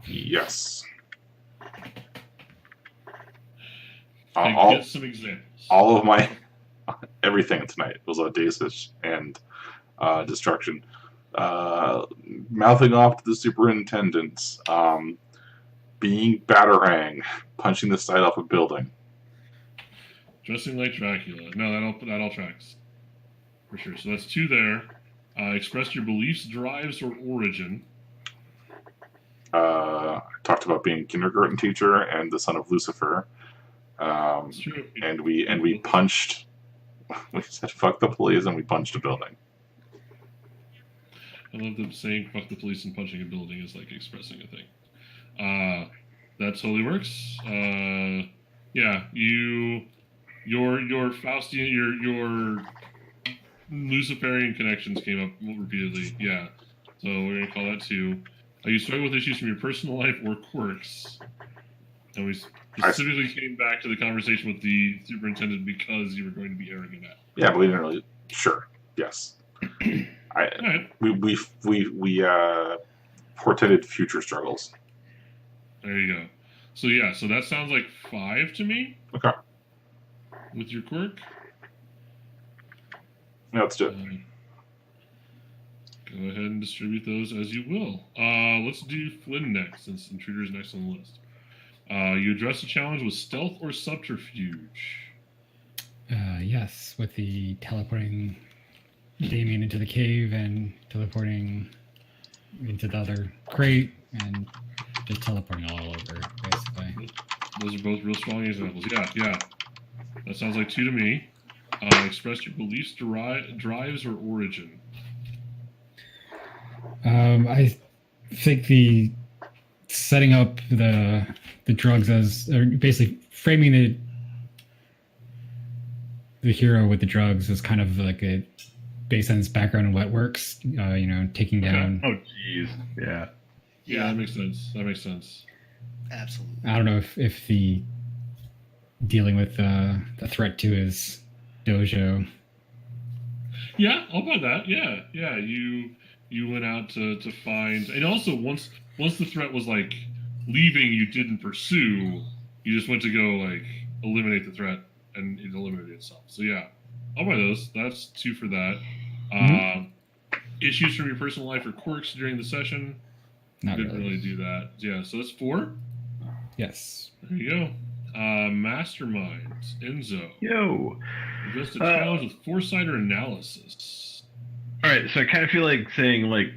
Yes. Get some examples. All of my everything tonight was audacious and destruction. Mouthing off to the superintendent, being Batarang, punching the side off a building. Dressing like Dracula. No, that all tracks for sure. So that's 2 there. Express your beliefs, drives, or origin. I talked about being a kindergarten teacher and the son of Lucifer. That's true. And we punched. We said "fuck the police" and we punched a building. I love them saying "fuck the police" and punching a building is like expressing a thing. That totally works. Yeah, your Faustian, your Luciferian connections came up repeatedly. Yeah, so we're gonna call that 2. You struggle with issues from your personal life or quirks. And we specifically came back to the conversation with the superintendent because you were going to be arrogant at. Yeah, but we didn't really. Sure. Yes. Alright. We portended future struggles. There you go. So yeah, so that sounds like 5 to me. Okay. With your quirk. Yeah, let's do it. Go ahead and distribute those as you will. Let's do Flynn next, since Intruder's next on the list. You address the challenge with stealth or subterfuge. Yes, with the teleporting Damien into the cave and teleporting into the other crate and just teleporting all over, basically. Those are both real strong examples. Yeah. That sounds like 2 to me. Express your beliefs, drives, or origin. I think the setting up the drugs as, or basically framing the hero with the drugs is kind of like a based on his background and what works. Taking down. Oh, jeez. Yeah. Yeah, that makes sense. Absolutely. I don't know if the dealing with the threat to his dojo. Yeah, I'll buy that. Yeah. You went out to find, and also once the threat was like leaving, you didn't pursue. You just went to go like eliminate the threat, and it eliminated itself. So yeah, I'll buy those. That's 2 for that. Issues from your personal life or quirks during the session. Not Didn't really. really do that. Yeah, so that's 4. Yes. There you go. Mastermind, Enzo. Yo. Just a challenge with foresight or analysis. All right, so I kind of feel like saying like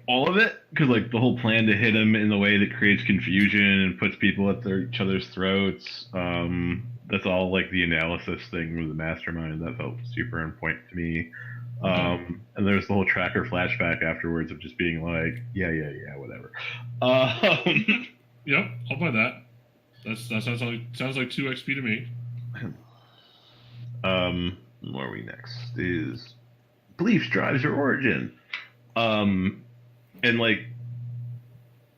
all of it because like the whole plan to hit him in the way that creates confusion and puts people at each other's throats. That's all like the analysis thing with the mastermind. That felt super on point to me. And there's the whole tracker flashback afterwards of just being like, yeah, whatever. Yep, I'll buy that. That sounds like 2 XP to me. Where are we next? Is beliefs, drives, or origin. And like,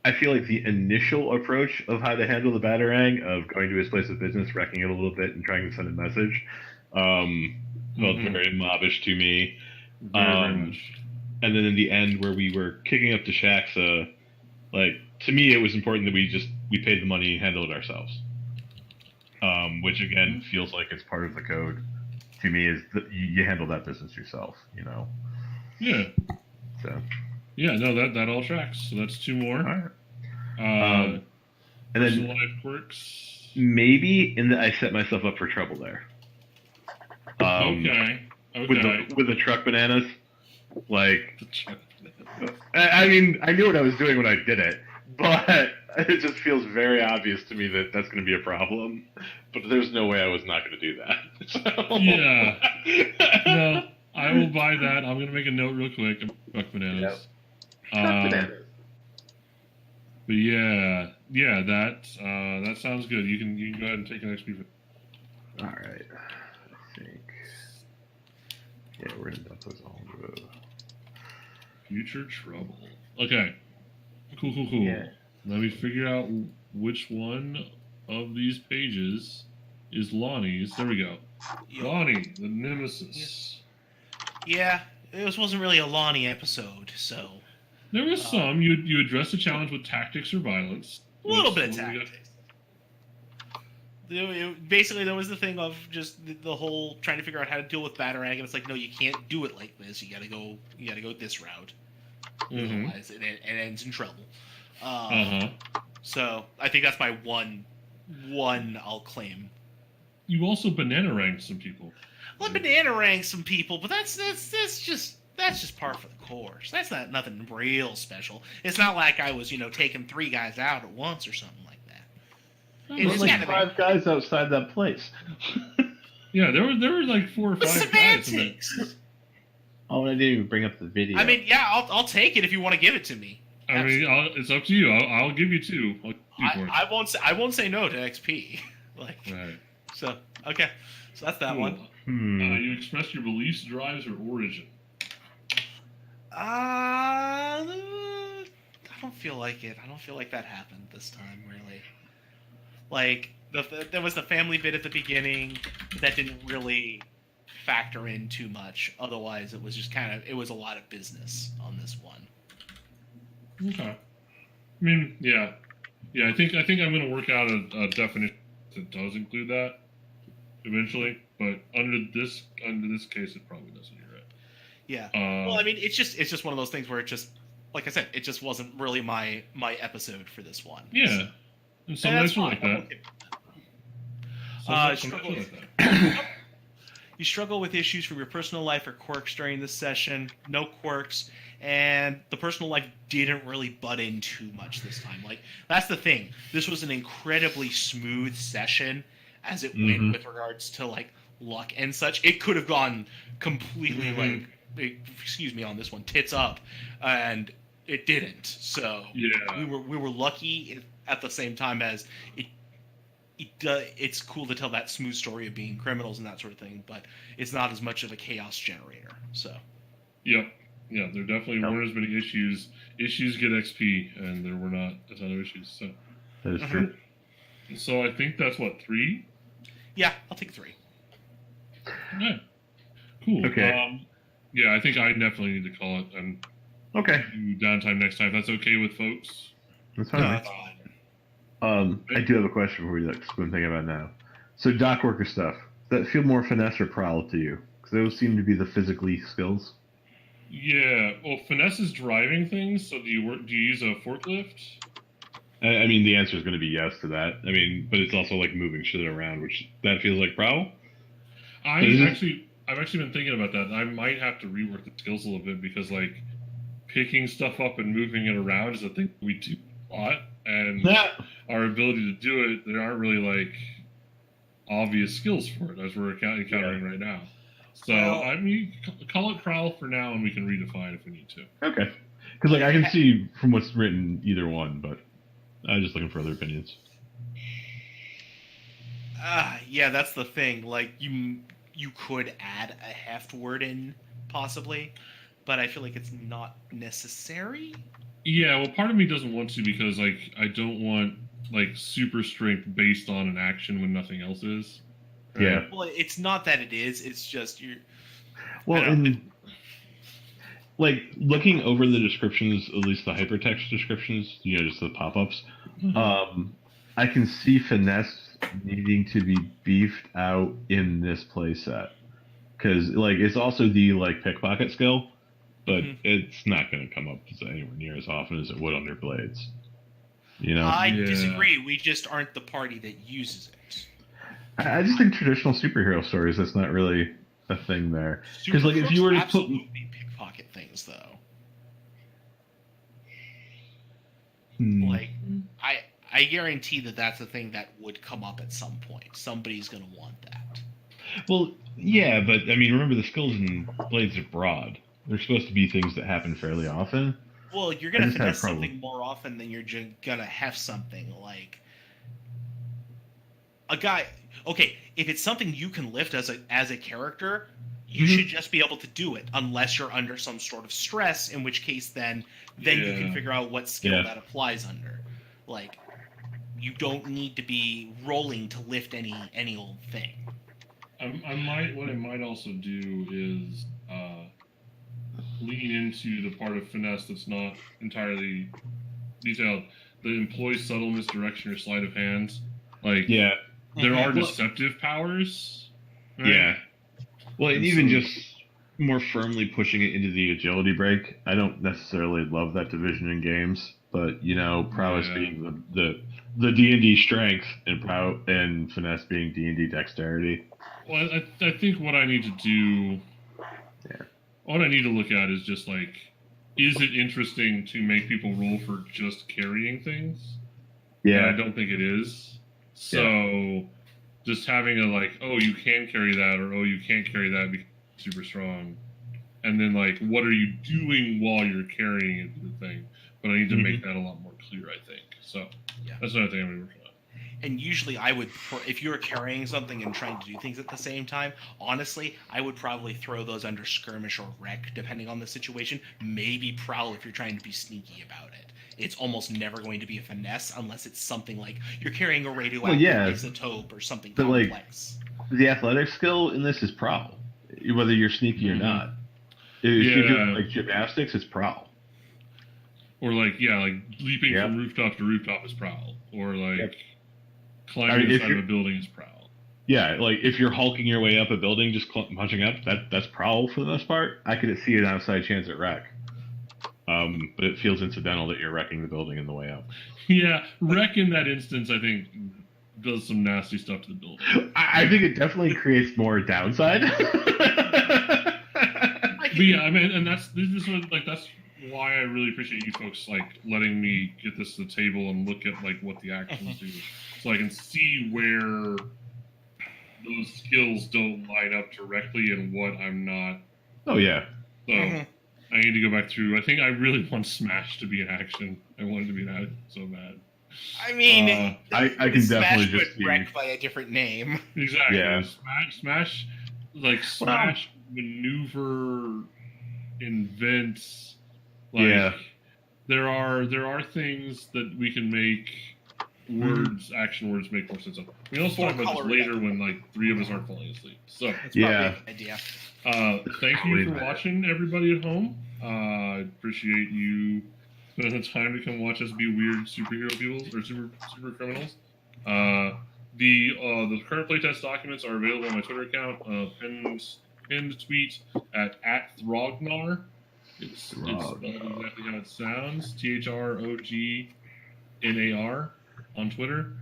I feel like the initial approach of how to handle the Batarang, of going to his place of business, wrecking it a little bit, and trying to send a message, felt very mobbish to me. Very much. and then in the end where we were kicking up to Shaxa, like to me it was important that we paid the money and handled it ourselves. Which again feels like it's part of the code. To me, is that you handle that business yourself, you know. Yeah. So. Yeah, no, that all tracks. So that's 2 more. All right. And And personal then life quirks. maybe in that I set myself up for trouble there. Okay. With the truck bananas, like. I mean, I knew what I was doing when I did it, but it just feels very obvious to me that that's going to be a problem. But there's no way I was not going to do that. So. Yeah. No, I will buy that. I'm going to make a note real quick. Truck bananas. Bananas. But yeah, that sounds good. You can go ahead and take an XP. All right. I think. Yeah, we're going to dump those all. Future trouble. Okay. Cool. Yeah. Let me figure out which one of these pages is Lonnie's. There we go. Lonnie, the nemesis. Yeah, it wasn't really a Lonnie episode, so. There was some. You addressed the challenge with tactics or violence. A little bit of tactics. Basically, there was the thing of just the whole trying to figure out how to deal with Batarang, and it's like, no, you can't do it like this. You gotta go this route. Mm-hmm. Otherwise, it ends in trouble. Uh-huh. So I think that's my one I'll claim. You also banana ranked some people. Well, I banana ranked some people, but that's just par for the course. That's nothing real special. It's not like I was taking 3 guys out at once or something like that. There's like 5 guys outside that place. Yeah, there were like 4 or 5 guys. Semantics. Oh, I didn't even bring up the video. I mean, yeah, I'll take it if you want to give it to me. I mean, it's up to you. I'll give you 2. I won't say no to XP. Like, right. So okay, so that's that one. You express your beliefs, drives, or origin. I don't feel like it. I don't feel like that happened this time, really. Like there was the family bit at the beginning that didn't really factor in too much. Otherwise, it was just it was a lot of business on this one. Okay. I mean, yeah. I think I'm going to work out a definition that does include that eventually, but under this case, it probably doesn't. You're right. Yeah. Well, I mean, it's just one of those things where it just, like I said, it just wasn't really my episode for this one. Yeah. And some nights are like that. You struggle with issues from your personal life or quirks during this session. No quirks. And the personal life didn't really butt in too much this time. Like, that's the thing. This was an incredibly smooth session as it went with regards to, like, luck and such. It could have gone completely, on this one, tits up. And it didn't. So yeah. we were lucky at the same time as it's cool to tell that smooth story of being criminals and that sort of thing, but it's not as much of a chaos generator. So. Yep. Yeah, there definitely weren't as many issues. Issues get XP, and there were not a ton of issues. So that is true. So I think that's 3. Yeah, I'll take 3. Yeah. Cool. Okay. Yeah, I think I definitely need to call it and do downtime next time. That's okay with folks. That's fine. No, that's fine. I do have a question for you. That's what I'm thinking about now. So dock worker stuff. Does that feel more finesse or prowl to you? Because those seem to be the physically skills. Yeah, well, finesse is driving things. So do you use a forklift? I mean, the answer is going to be yes to that. I mean, but it's also like moving shit around, which that feels like prowl. I've actually been thinking about that. I might have to rework the skills a little bit because like picking stuff up and moving it around is a thing we do a lot, and our ability to do it, there aren't really like obvious skills for it as we're encountering right now. So, I mean, call it prowl for now, and we can redefine if we need to. Okay. Because, like, I can see from what's written either one, but I'm just looking for other opinions. Yeah, that's the thing. Like, you could add a heft word in, possibly, but I feel like it's not necessary. Yeah, well, part of me doesn't want to because, like, I don't want, like, super strength based on an action when nothing else is. Right? Yeah. Well, it's not that it is. It's just you're. Well, like looking over the descriptions, at least the hypertext descriptions, just the pop-ups. I can see finesse needing to be beefed out in this playset because like it's also the like pickpocket skill, but it's not going to come up anywhere near as often as it would under blades. I Yeah. disagree. We just aren't the party that uses it. I just think traditional superhero stories, that's not really a thing there. Because like if you were to put absolutely pickpocket things, though. Like I guarantee that that's a thing that would come up at some point. Somebody's going to want that. Well, yeah, but I mean, remember the skills in blades are broad. They're supposed to be things that happen fairly often. Well, you're going to finesse something more often than you're going to have something like a guy. Okay, if it's something you can lift as a character, you should just be able to do it, unless you're under some sort of stress. In which case, then you can figure out what skill that applies under. Like, you don't need to be rolling to lift any old thing. What I might also do is lean into the part of finesse that's not entirely detailed. The employ subtle misdirection or sleight of hand. Like, there are deceptive powers. Right? Yeah. Well, and even just more firmly pushing it into the agility break. I don't necessarily love that division in games, but prowess being the D&D strength and finesse being D&D dexterity. Well, I think what I need to do, what I need to look at is just like, is it interesting to make people roll for just carrying things? Yeah, and I don't think it is. So, just having a like, oh, you can carry that, or oh, you can't carry that because it's super strong, and then like, what are you doing while you're carrying it, the thing? But I need to make that a lot more clear, I think. So that's another thing I'm working on. And usually I would, if you're carrying something and trying to do things at the same time, honestly, I would probably throw those under skirmish or wreck, depending on the situation. Maybe prowl if you're trying to be sneaky about it. It's almost never going to be a finesse unless it's something like you're carrying a radioactive isotope or something complex. Like, the athletic skill in this is prowl, whether you're sneaky or not. If you're doing like gymnastics, it's prowl. Or like leaping from rooftop to rooftop is prowl. Or like climbing inside of a building is prowl. Yeah, like if you're hulking your way up a building, just punching up, that's prowl for the most part. I could see an outside chance at wreck. But it feels incidental that you're wrecking the building in the way up. Yeah, wreck in that instance, I think, does some nasty stuff to the building. I think it definitely creates more downside. But yeah, I mean, and that's why I really appreciate you folks like letting me get this to the table and look at like what the actions do, so I can see where those skills don't line up directly and what I'm not. Oh yeah. So I need to go back through. I think I really want Smash to be an action. I wanted to be an action so bad. I mean, I can definitely just see wrecked by a different name. Exactly. Yeah. Smash, maneuver, invents. Like, there are things that we can make action words make more sense of. We also talk about this later when like three of us aren't falling asleep. So that's probably a good idea. Thank you for watching, everybody at home. I appreciate you spending the time to come watch us be weird superhero people or super criminals. The current playtest documents are available on my Twitter account. Pinned tweet at Thrognar. It's spelled exactly how it sounds. THROGNAR on Twitter.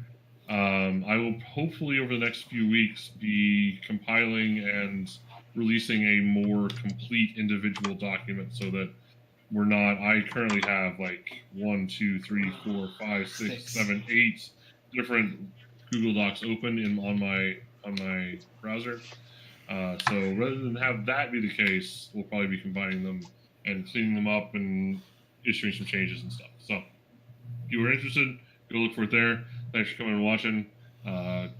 I will hopefully over the next few weeks be compiling and releasing a more complete individual document so that we're not. I currently have like 1, 2, 3, 4, 5, 6, 7, 8 different Google Docs open on my browser. So rather than have that be the case, we'll probably be combining them and cleaning them up and issuing some changes and stuff. So if you were interested, go look for it there. Thanks for coming and watching.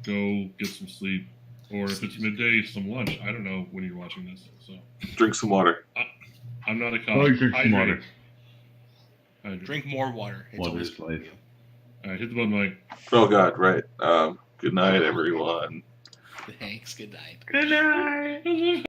Go get some sleep. Or if it's midday, some lunch. I don't know when you're watching this. So drink some water. I'm not a cop. Oh, drink some water. Drink more water. It's water is life. All right, hit the button, Mike. Oh, God, right. Good night, everyone. Thanks. Good night. Good night.